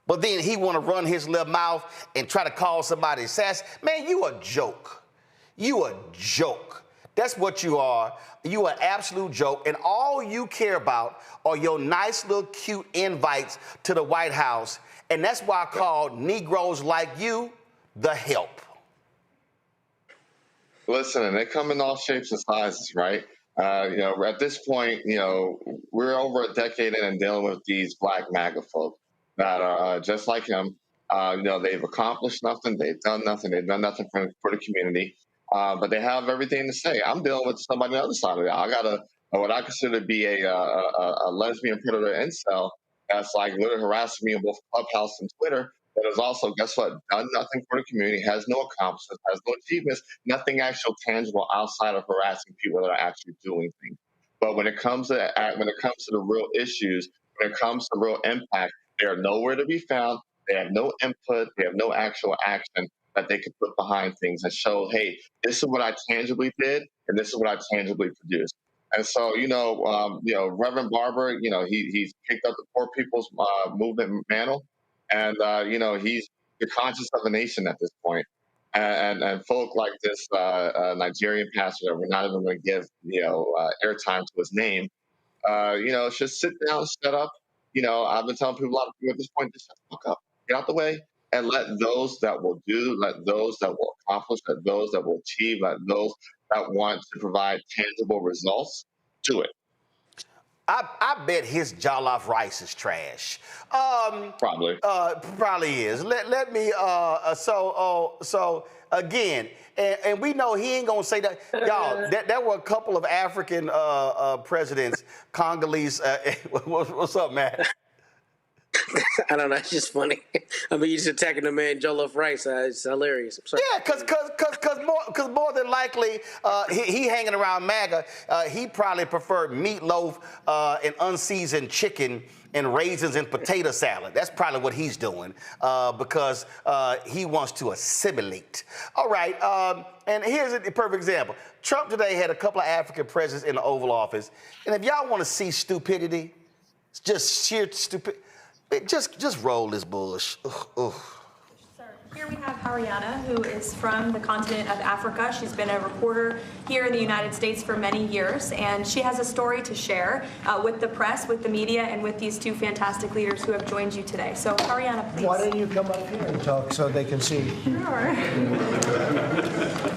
But then he want to run his little mouth and try to call somebody sass. Man, you a joke. You a joke. That's what you are. You an absolute joke. And all you care about are your nice little cute invites to the White House. And that's why I call Negroes like you the help. Listen, and they come in all shapes and sizes, right? At this point, we're over a decade in and dealing with these black MAGA folk that are just like him. They've accomplished nothing. They've done nothing. They've done nothing for the community. But they have everything to say. I'm dealing with somebody on the other side of it. I got what I consider to be a lesbian predator incel that's like literally harassing me on both Clubhouse and Twitter. That is also, guess what, done nothing for the community, has no accomplishments, has no achievements, nothing actual tangible outside of harassing people that are actually doing things. But when it comes to the real issues, when it comes to real impact, they are nowhere to be found. They have no input. They have no actual action that they can put behind things and show, hey, this is what I tangibly did, and this is what I tangibly produced. And so, Reverend Barber, he's picked up the poor people's movement mantle, and he's the conscience of the nation at this point. And folk like this Nigerian pastor that we're not even going to give airtime to his name, should sit down, shut up. I've been telling people, a lot of people at this point, just shut the fuck up, get out the way, and let those that will do, let those that will accomplish, let those that will achieve, let those that want to provide tangible results do it. I bet his jollof rice is trash. Probably. Probably is. Let me. So again, and we know he ain't gonna say that. Y'all, there were a couple of African presidents, Congolese. What's up, Matt? I don't know. It's just funny. I mean, you're just attacking the man jollof rice. It's hilarious. I'm sorry. Yeah, because more than likely, he hanging around MAGA. He probably preferred meatloaf and unseasoned chicken and raisins and potato salad. That's probably what he's doing because he wants to assimilate. All right, and here's a perfect example. Trump today had a couple of African presidents in the Oval Office, and if y'all want to see stupidity, just sheer stupidity. Just roll this bush. Sir, here we have Ariana, who is from the continent of Africa. She's been a reporter here in the United States for many years, and she has a story to share with the press, with the media, and with these two fantastic leaders who have joined you today. So, Ariana, please. Why don't you come up here and talk so they can see? Sure.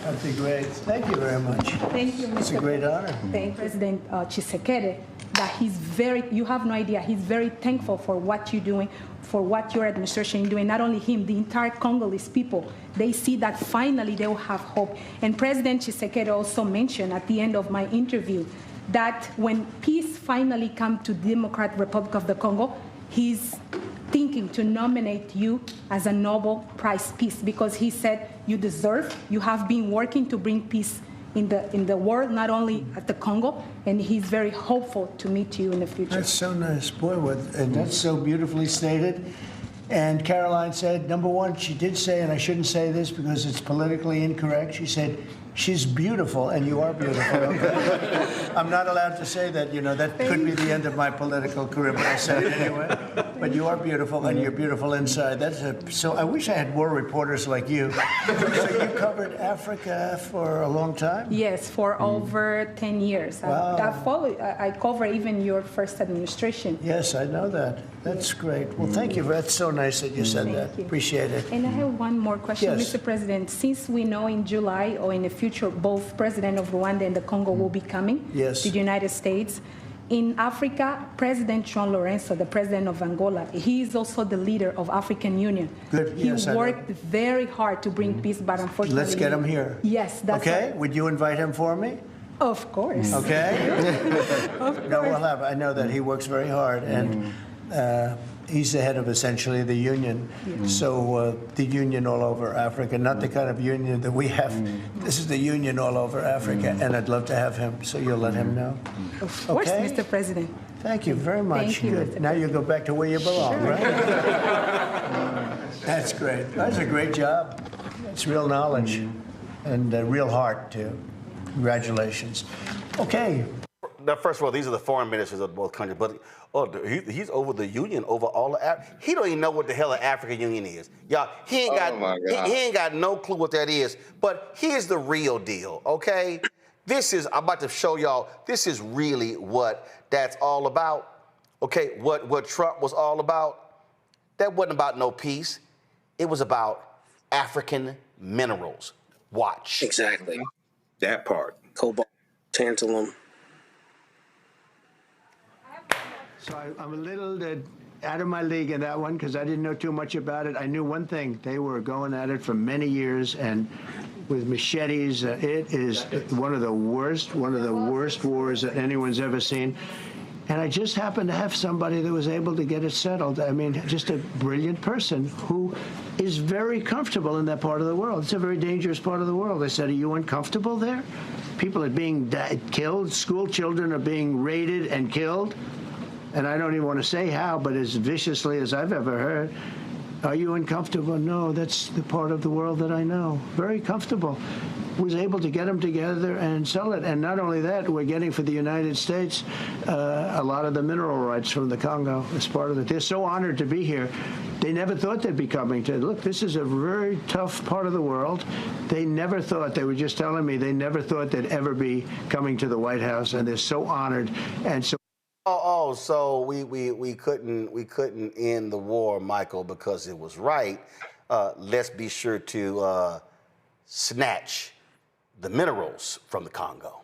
That'd be great. Thank you very much. Thank you, Mr. It's a great honor. Thank President Tshisekedi. That you have no idea, he's very thankful for what you're doing, for what your administration is doing. Not only him, the entire Congolese people, they see that finally they will have hope. And President Tshisekedi also mentioned at the end of my interview that when peace finally comes to the Democratic Republic of the Congo, he's thinking to nominate you as a Nobel Prize Peace because he said you deserve, you have been working to bring peace in the world, not only at the Congo, and he's very hopeful to meet you in the future. That's so nice, boy, and that's so beautifully stated. And Caroline said, number one, she did say, and I shouldn't say this because it's politically incorrect, she said, she's beautiful, and you are beautiful. Okay? I'm not allowed to say that, that could be the end of my political career, but I said it anyway. But you are beautiful, and you're beautiful inside. So I wish I had more reporters like you. So you covered Africa for a long time? Yes, for over 10 years. Wow. I cover even your first administration. Yes, I know that. That's great. Well, thank you. That's so nice that you said that. Appreciate it. And I have one more question, yes. Mr. President. Since we know in July or in the future, both President of Rwanda and the Congo will be coming to the United States. In Africa, President João Lourenço, the president of Angola, he is also the leader of African Union. Good. He worked very hard to bring peace, but unfortunately... Let's get him here. Yes, that's okay. right. Would you invite him for me? Of course. Okay. Of course. No, we'll have. I know that he works very hard, and he's the head of essentially the union. So the union all over Africa, not the kind of union that we have. This is the union all over Africa, and I'd love to have him. So you'll let him know. Of course, okay? Mr. President. Thank you very much. Thank you, Good. Now you go back to where you belong, right? That's great. That's a great job. It's real knowledge and real heart too. Congratulations. Okay. Now, first of all, these are the foreign ministers of both countries, but he's over the union, over all of he don't even know what the hell an African Union is. Y'all, he ain't got no clue what that is. But here's the real deal, okay? I'm about to show y'all, this is really what that's all about. Okay, what Trump was all about, that wasn't about no peace. It was about African minerals. Watch. Exactly. That part. Cobalt, tantalum. So I'm a little out of my league in that one because I didn't know too much about it. I knew one thing. They were going at it for many years, and with machetes. It is one of the worst wars that anyone's ever seen. And I just happened to have somebody that was able to get it settled. I mean, just a brilliant person who is very comfortable in that part of the world. It's a very dangerous part of the world. I said, are you uncomfortable there? People are being killed. School children are being raided and killed. And I don't even want to say how, but as viciously as I've ever heard. Are you uncomfortable? No, that's the part of the world that I know. Very comfortable. Was able to get them together and sell it. And not only that, we're getting for the United States a lot of the mineral rights from the Congo as part of it. They're so honored to be here. They never thought they'd be coming to. Look, this is a very tough part of the world. They never thought, they were just telling me, they never thought they'd ever be coming to the White House, and they're so honored. And so. So we couldn't end the war, Michael, because it was right. Let's be sure to snatch the minerals from the Congo.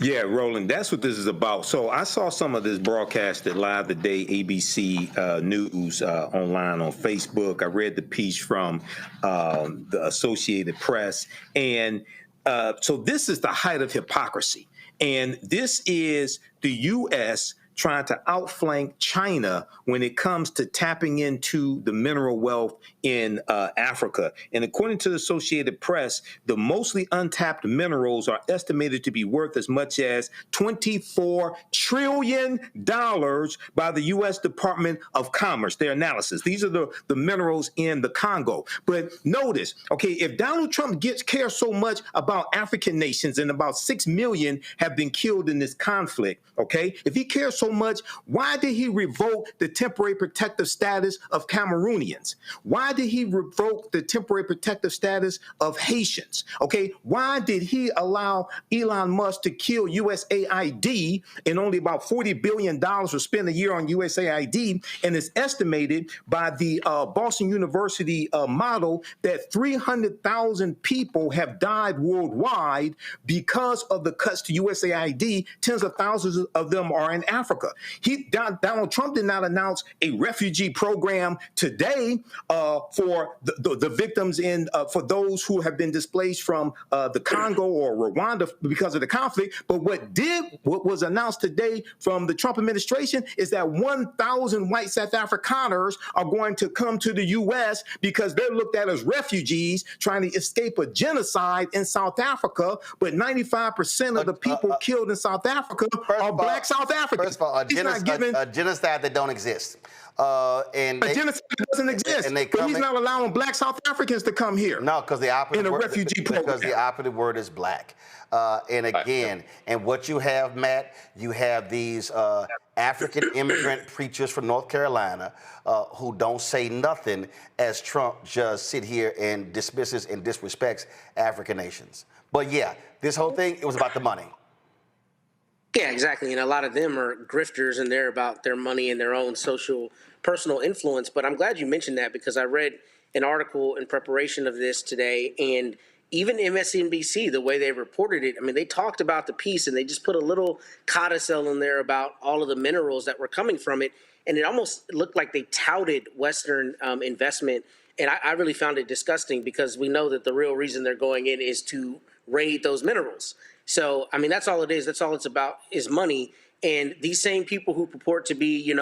Yeah, Roland, that's what this is about. So I saw some of this broadcasted live today, ABC News online on Facebook. I read the piece from the Associated Press. And so this is the height of hypocrisy. And this is the U.S. trying to outflank China when it comes to tapping into the mineral wealth in Africa. And according to the Associated Press, the mostly untapped minerals are estimated to be worth as much as $24 trillion by the U.S. Department of Commerce, their analysis. These are the minerals in the Congo. But notice, okay, if Donald Trump cares so much about African nations, and about 6 million have been killed in this conflict, okay, if he cares so much, why did he revoke the temporary protective status of Cameroonians? Why did he revoke the temporary protective status of Haitians? Okay, why did he allow Elon Musk to kill USAID, and only about $40 billion was spent a year on USAID, and it's estimated by the Boston University model that 300,000 people have died worldwide because of the cuts to USAID. Tens of thousands of them are in Africa. Donald Trump did not announce a refugee program today for the victims for those who have been displaced from the Congo or Rwanda because of the conflict. But what was announced today from the Trump administration is that 1,000 white South Afrikaners are going to come to the U.S. because they're looked at as refugees trying to escape a genocide in South Africa. But 95% of the people killed in South Africa are black South Africans. First of all, a genocide that don't exist. And a genocide doesn't exist. But he's not allowing black South Africans to come here. No, because the operative in a refugee program. Because the operative word is black. And again, and what you have, Matt, you have these African immigrant preachers from North Carolina who don't say nothing as Trump just sit here and dismisses and disrespects African nations. But yeah, this whole thing, it was about the money. Yeah, exactly. And a lot of them are grifters, and they're about their money and their own personal influence. But I'm glad you mentioned that, because I read an article in preparation of this today, and even MSNBC, the way they reported it, I mean, they talked about the piece and they just put a little codicil in there about all of the minerals that were coming from it. And it almost looked like they touted Western investment. And I really found it disgusting, because we know that the real reason they're going in is to raid those minerals. So, I mean, that's all it is. That's all it's about, is money. And these same people who purport to be,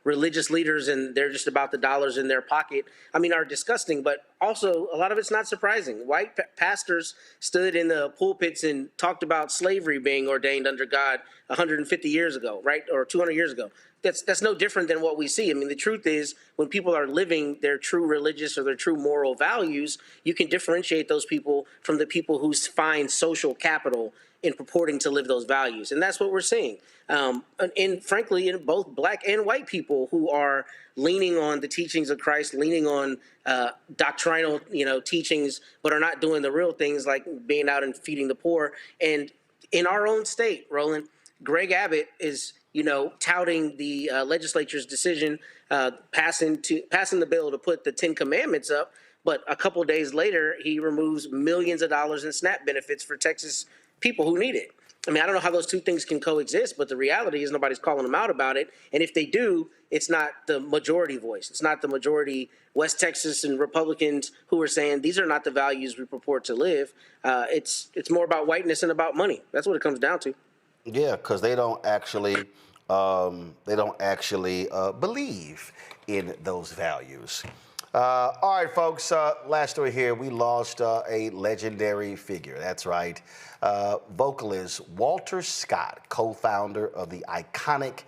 religious leaders, and they're just about the dollars in their pocket, I mean, are disgusting. But also, a lot of it's not surprising. White pastors stood in the pulpits and talked about slavery being ordained under God 150 years ago, right? Or 200 years ago. That's no different than what we see. I mean, the truth is, when people are living their true religious or their true moral values, you can differentiate those people from the people who find social capital in purporting to live those values. And that's what we're seeing. And frankly, in both black and white people who are leaning on the teachings of Christ, leaning on doctrinal, teachings, but are not doing the real things like being out and feeding the poor. And in our own state, Roland, Greg Abbott is, touting the legislature's decision, passing the bill to put the 10 Commandments up. But a couple of days later, he removes millions of dollars in SNAP benefits for Texas people who need it. I mean, I don't know how those two things can coexist, but the reality is nobody's calling them out about it. And if they do, it's not the majority voice. It's not the majority West Texas and Republicans who are saying these are not the values we purport to live. It's more about whiteness and about money. That's what it comes down to. Yeah, because they don't actually believe in those values. All right, folks, last story here. We lost a legendary figure. That's right. Vocalist Walter Scott, co-founder of the iconic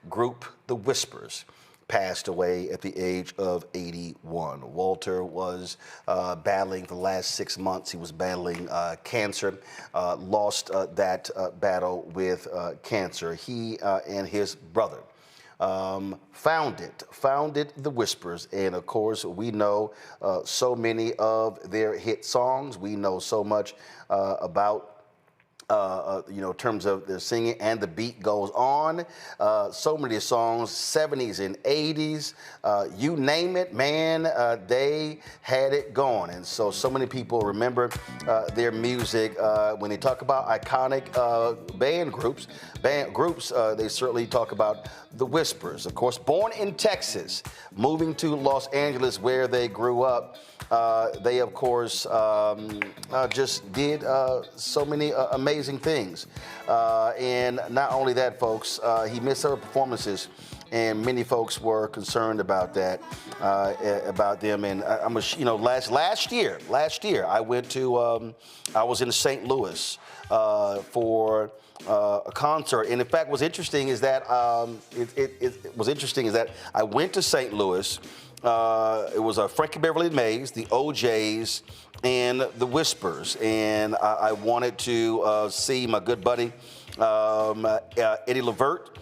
group The Whispers, passed away at the age of 81. Walter was battling for the last 6 months. He was battling cancer, lost that battle with cancer. He and his brother founded The Whispers, and of course we know so many of their hit songs. We know so much about in terms of their singing, and the beat goes on. So many songs, 70s and 80s, you name it, man, they had it going. And so many people remember their music. When they talk about iconic band groups, they certainly talk about The Whispers. Of course, born in Texas, moving to Los Angeles where they grew up. They, of course, just did so many amazing things. And not only that, folks, he missed several performances, and many folks were concerned about that, about them. And last year, I went to, I was in St. Louis for a concert. And in fact, what's interesting is that I went to St. Louis. It was Frankie Beverly and Mays, the OJs, and The Whispers. And I wanted to see my good buddy, Eddie Levert.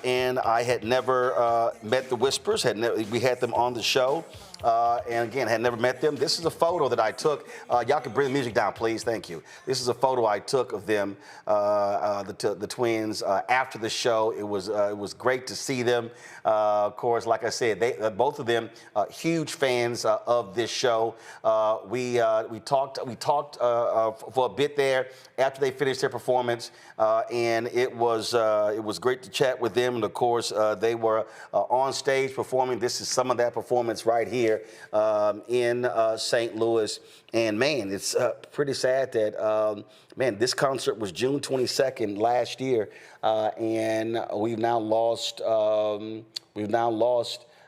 And I had never met The Whispers. We had them on the show. And again, had never met them. This is a photo that I took. Y'all can bring the music down, please. Thank you. This is a photo I took of them, the twins, after the show. It was great to see them. Of course, like I said, both of them huge fans of this show. We talked for a bit there after they finished their performance, and it was great to chat with them. And of course, they were on stage performing. This is some of that performance right here in St. Louis. And man, it's pretty sad that this concert was June 22nd last year, and we've now lost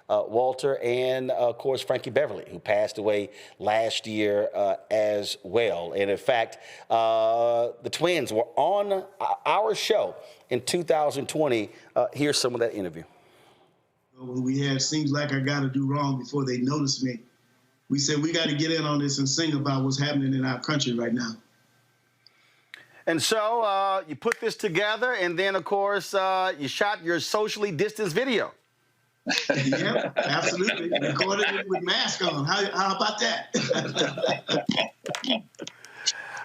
Walter and of course Frankie Beverly, who passed away last year as well. And in fact, the twins were on our show in 2020. Here's some of that interview. When we had Seems Like I Gotta Do Wrong before they noticed me, we said we got to get in on this and sing about what's happening in our country right now. And so you put this together, and then of course you shot your socially distanced video. Yeah, absolutely. Recorded it with mask on. How about that?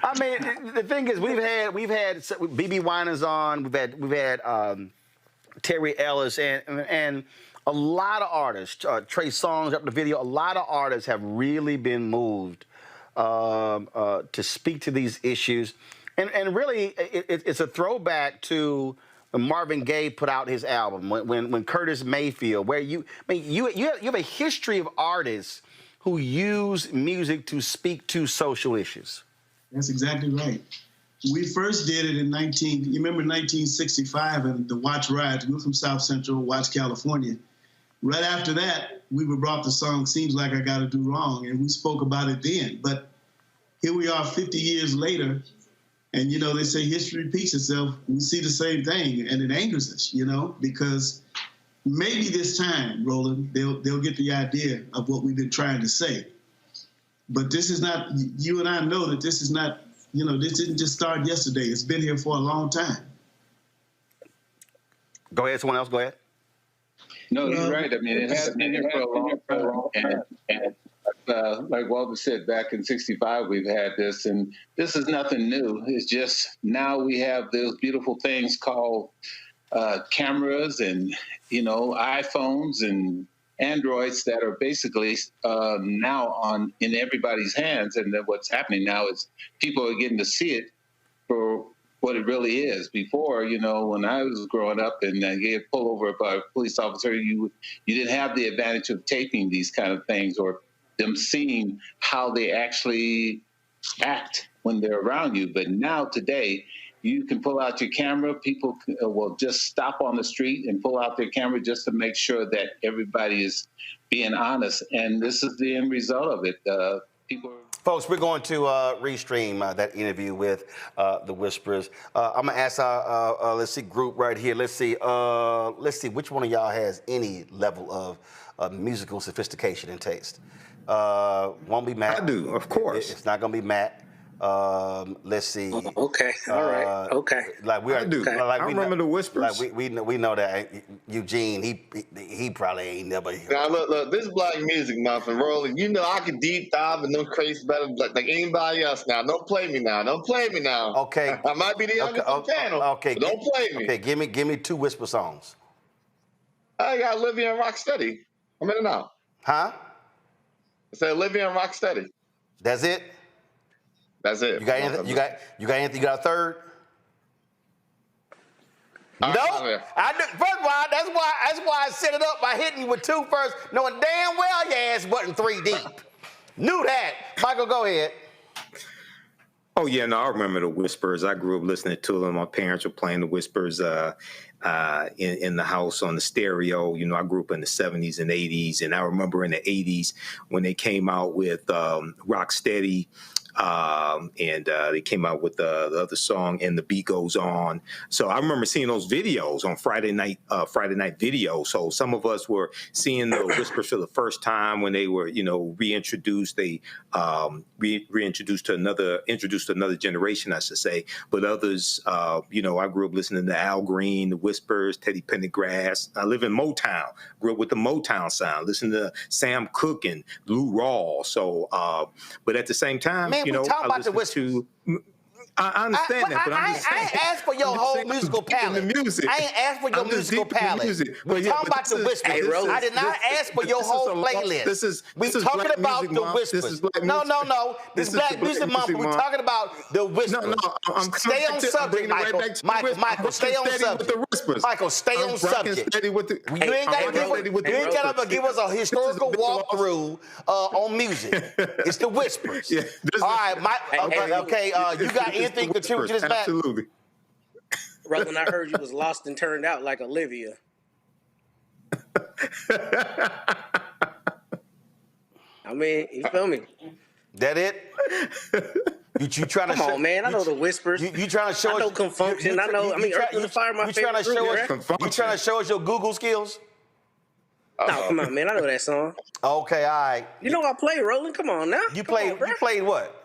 I mean, the thing is, we've had BB Winans on. We've had Terry Ellis and a lot of artists. Trey Songz up the video. A lot of artists have really been moved to speak to these issues, and really, it's a throwback to when Marvin Gaye put out his album, when Curtis Mayfield, where you have a history of artists who use music to speak to social issues. That's exactly right. We first did it in 1965 and the Watch Riots. We were from South Central Watch, California. Right after that, we were brought the song Seems Like I Gotta Do Wrong, and we spoke about it then. But here we are 50 years later, and, they say history repeats itself. We see the same thing, and it angers us, because maybe this time, Roland, they'll get the idea of what we've been trying to say. But this is not, you and I know that this is not, this didn't just start yesterday. It's been here for a long time. Go ahead, someone else, go ahead. No, you're right. I mean, it has been here for a long time. And like Walter said, back in 65, we've had this, and this is nothing new. It's just now we have those beautiful things called cameras and, iPhones and Androids that are basically now in everybody's hands. And then what's happening now is people are getting to see it for what it really is. Before, when I was growing up and get pulled over by a police officer, you didn't have the advantage of taping these kind of things or them seeing how they actually act when they're around you. But now today, you can pull out your camera. People will just stop on the street and pull out their camera just to make sure that everybody is being honest. And this is the end result of it. Folks, we're going to restream that interview with the Whisperers. I'm gonna ask our let's see group right here. Let's see which one of y'all has any level of musical sophistication and taste. Won't be Matt. I do, of course. It's not gonna be Matt. Let's see. Okay. All right. Okay. Like we are. I do. Like I remember the Whispers. Like we know that Eugene. He probably ain't never. Now look. This is Black Music Month, and Rolling. I can deep dive and no crazy better like anybody else. Now, don't play me now. Okay. I might be the youngest on the channel. Okay. Don't play me. Okay. Give me 2 Whisper songs. I got Olivia and Rocksteady. I'm in and out. Huh? I said Olivia and Rocksteady. That's it. That's it. You got anything? You got anything? You got a third? No. I do. First of all, that's why I set it up by hitting you with 2 first, knowing damn well your ass wasn't 3 deep. Knew that. Michael, go ahead. Oh yeah, no, I remember the Whispers. I grew up listening to them. My parents were playing the Whispers in the house on the stereo. I grew up in the 70s and 80s, and I remember in the 80s when they came out with Rocksteady. And they came out with the other song, And the Beat Goes On. So I remember seeing those videos on Friday night video. So some of us were seeing the Whispers for the first time when they were, reintroduced. They introduced to another generation, I should say. But others, I grew up listening to Al Green, the Whispers, Teddy Pendergrass. I live in Motown. Grew up with the Motown sound. Listened to Sam Cooke and Lou Rawls. So, but at the same time, Man, we talking about the Whispers. I understand that, but I'm just saying. I ain't asked for your whole musical palette. I ain't asked for your musical palette. We talking about the Whispers. I did not ask for your whole playlist. We talking about the Whispers. No. This is Black Music Month. We're talking about the Whispers. Stay on subject, Michael. Stay on subject. Michael, stay on subject. You ain't got to give us a historical walkthrough on music. It's the Whispers. All right, okay. You got anything to contribute to this match? Absolutely. Roland, I heard you was lost and turned out like Olivia. I mean, you feel me? That it? You trying to Come on, man. I know the Whispers. You trying to show us? I know Confunction. I know. Earth, Wind & Fire, my favorite group. You trying to show us your Google skills? No, come on, man. I know that song. Okay, all right. You know I play, Roland. Come on now. You played what?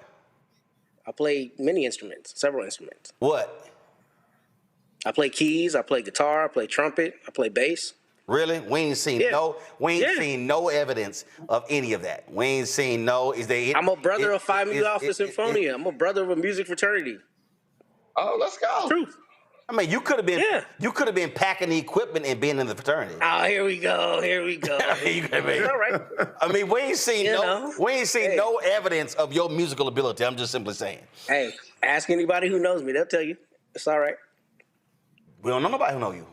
I played many instruments, several instruments. What? I play keys, I play guitar, I play trumpet, I play bass. Really? We ain't seen seen no evidence of any of that. We ain't seen no. I'm a brother of Phi Mu Alpha Symphonia. I'm a brother of a music fraternity. Oh, let's go. Truth. I mean, you could have been. Yeah. You could have been packing the equipment and being in the fraternity. Oh, here we go. All right. I mean, we ain't seen no evidence of your musical ability. I'm just simply saying. Hey, ask anybody who knows me. They'll tell you. It's all right. We don't know nobody who know you.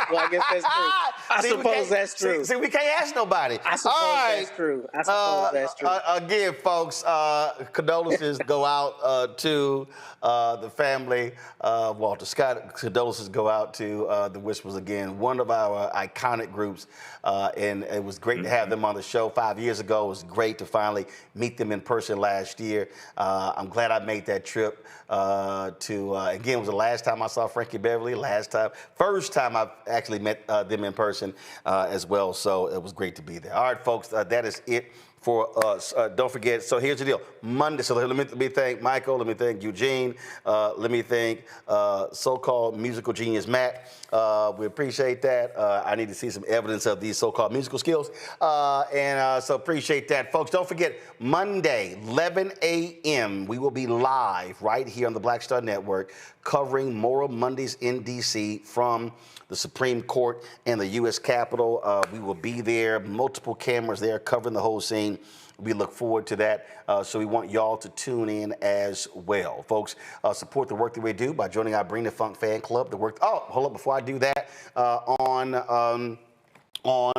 Well, I guess that's true. I suppose that's true. See, we can't ask nobody. I suppose that's true. Again, folks, condolences go out to the family of Walter Scott. Condolences go out to the Whispers again, one of our iconic groups. And it was great to have them on the show 5 years ago. It was great to finally meet them in person last year. I'm glad I made that trip again, it was the last time I saw Frankie Beverly, first time I've actually met them in person as well. So it was great to be there. All right, folks, that is it for us. Don't forget, so here's the deal. Monday, so let me thank Michael, let me thank Eugene, let me thank so-called musical genius Matt. We appreciate that. I need to see some evidence of these so-called musical skills. So appreciate that. Folks, don't forget, Monday, 11 a.m., we will be live right here on the Black Star Network covering Moral Mondays in D.C. from the Supreme Court and the U.S. Capitol. We will be there, multiple cameras there covering the whole scene. happening. We look forward to that, so we want y'all to tune in as well. Folks, support the work that we do by joining our Bring the Funk fan club. Hold up, before I do that, on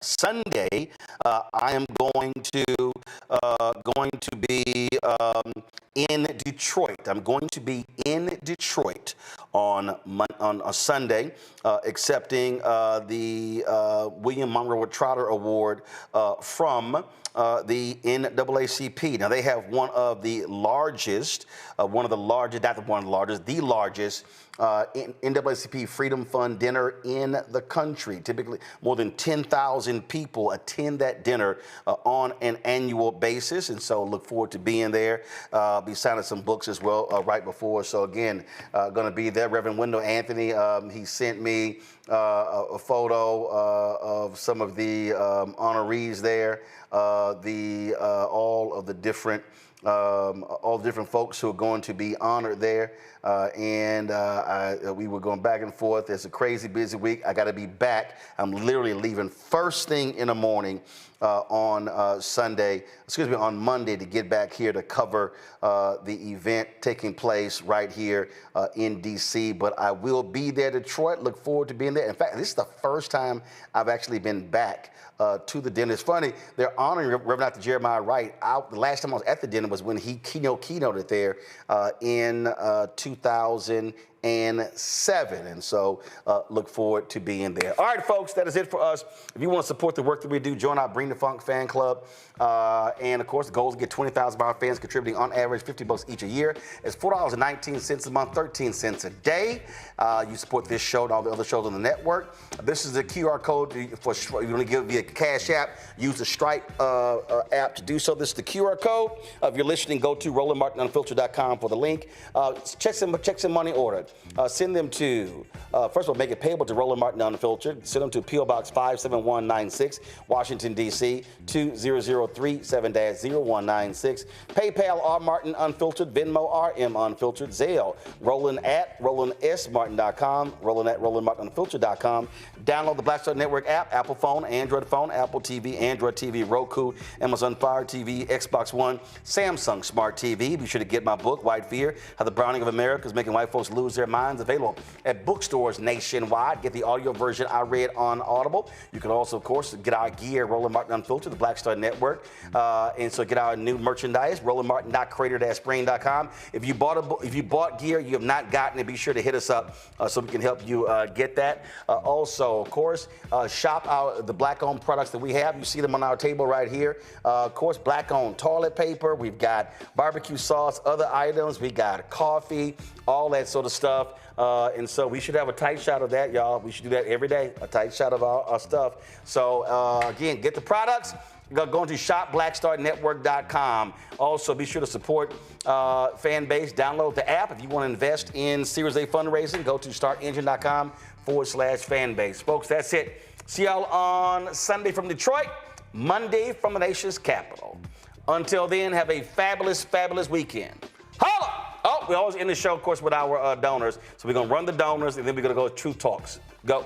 Sunday, I am going to be in Detroit. I'm going to be in Detroit on a Sunday, accepting the William Monroe Trotter Award from the NAACP. Now, they have the largest NAACP Freedom Fund dinner in the country. Typically, more than 10,000 people attend that dinner on an annual basis, and so look forward to being there. I'll be signing some books as well right before. So again, going to be there. Reverend Wendell Anthony, he sent me a photo of some of the honorees there, all the different folks who are going to be honored there. We were going back and forth. It's a crazy busy week. I got to be back. I'm literally leaving first thing in the morning on Monday to get back here to cover the event taking place right here in D.C. But I will be there, Detroit. Look forward to being there. In fact, this is the first time I've actually been back to the dinner. It's funny, they're honoring Reverend Dr. Jeremiah Wright. The last time I was at the dinner was when he keynoted there in 2007. And so look forward to being there. All right, folks, that is it for us. If you want to support the work that we do, join our Bring the Funk fan club. And of course, the goal is to get 20,000 of our fans contributing on average $50 each a year. It's $4.19 a month, 13 cents a day. You support this show and all the other shows on the network. This is the QR code for you want to give via Cash App. Use the Stripe app to do so. This is the QR code. If you're listening, go to RolandMartinUnfiltered.com for the link. Check some money order. Send them to, first of all, make it payable to Roland Martin Unfiltered. Send them to P.O. Box 57196, Washington, D.C., 20037-0196. PayPal, R. Martin Unfiltered. Venmo, RM Unfiltered. Zelle, Roland at RolandSMartin.com. Roland at RolandMartinUnfiltered.com. Download the Black Star Network app, Apple phone, Android phone, Apple TV, Android TV, Roku, Amazon Fire TV, Xbox One, Samsung Smart TV. Be sure to get my book, White Fear, How the Browning of America is Making White Folks Lose Their Minds, available at bookstores nationwide. Get the audio version I read on Audible. You can also, of course, get our gear, Roland Martin Unfiltered, the Black Star Network. And so get our new merchandise, RolandMartin.creator-brain.com. If you bought gear you have not gotten it, be sure to hit us up so we can help you get that. Also, of course, shop the black-owned products that we have. You see them on our table right here. Of course, black-owned toilet paper. We've got barbecue sauce, other items. We got coffee, all that sort of stuff. And so we should have a tight shot of that, y'all. We should do that every day, a tight shot of our stuff. So, again, get the products. Go to shopblackstarnetwork.com. Also, be sure to support Fanbase. Download the app. If you want to invest in Series A fundraising, go to startengine.com/Fanbase. Folks, that's it. See y'all on Sunday from Detroit, Monday from the nation's capital. Until then, have a fabulous, fabulous weekend. Holla! Oh, we always end the show, of course, with our donors. So we're going to run the donors, and then we're going to go to Truth Talks. Go.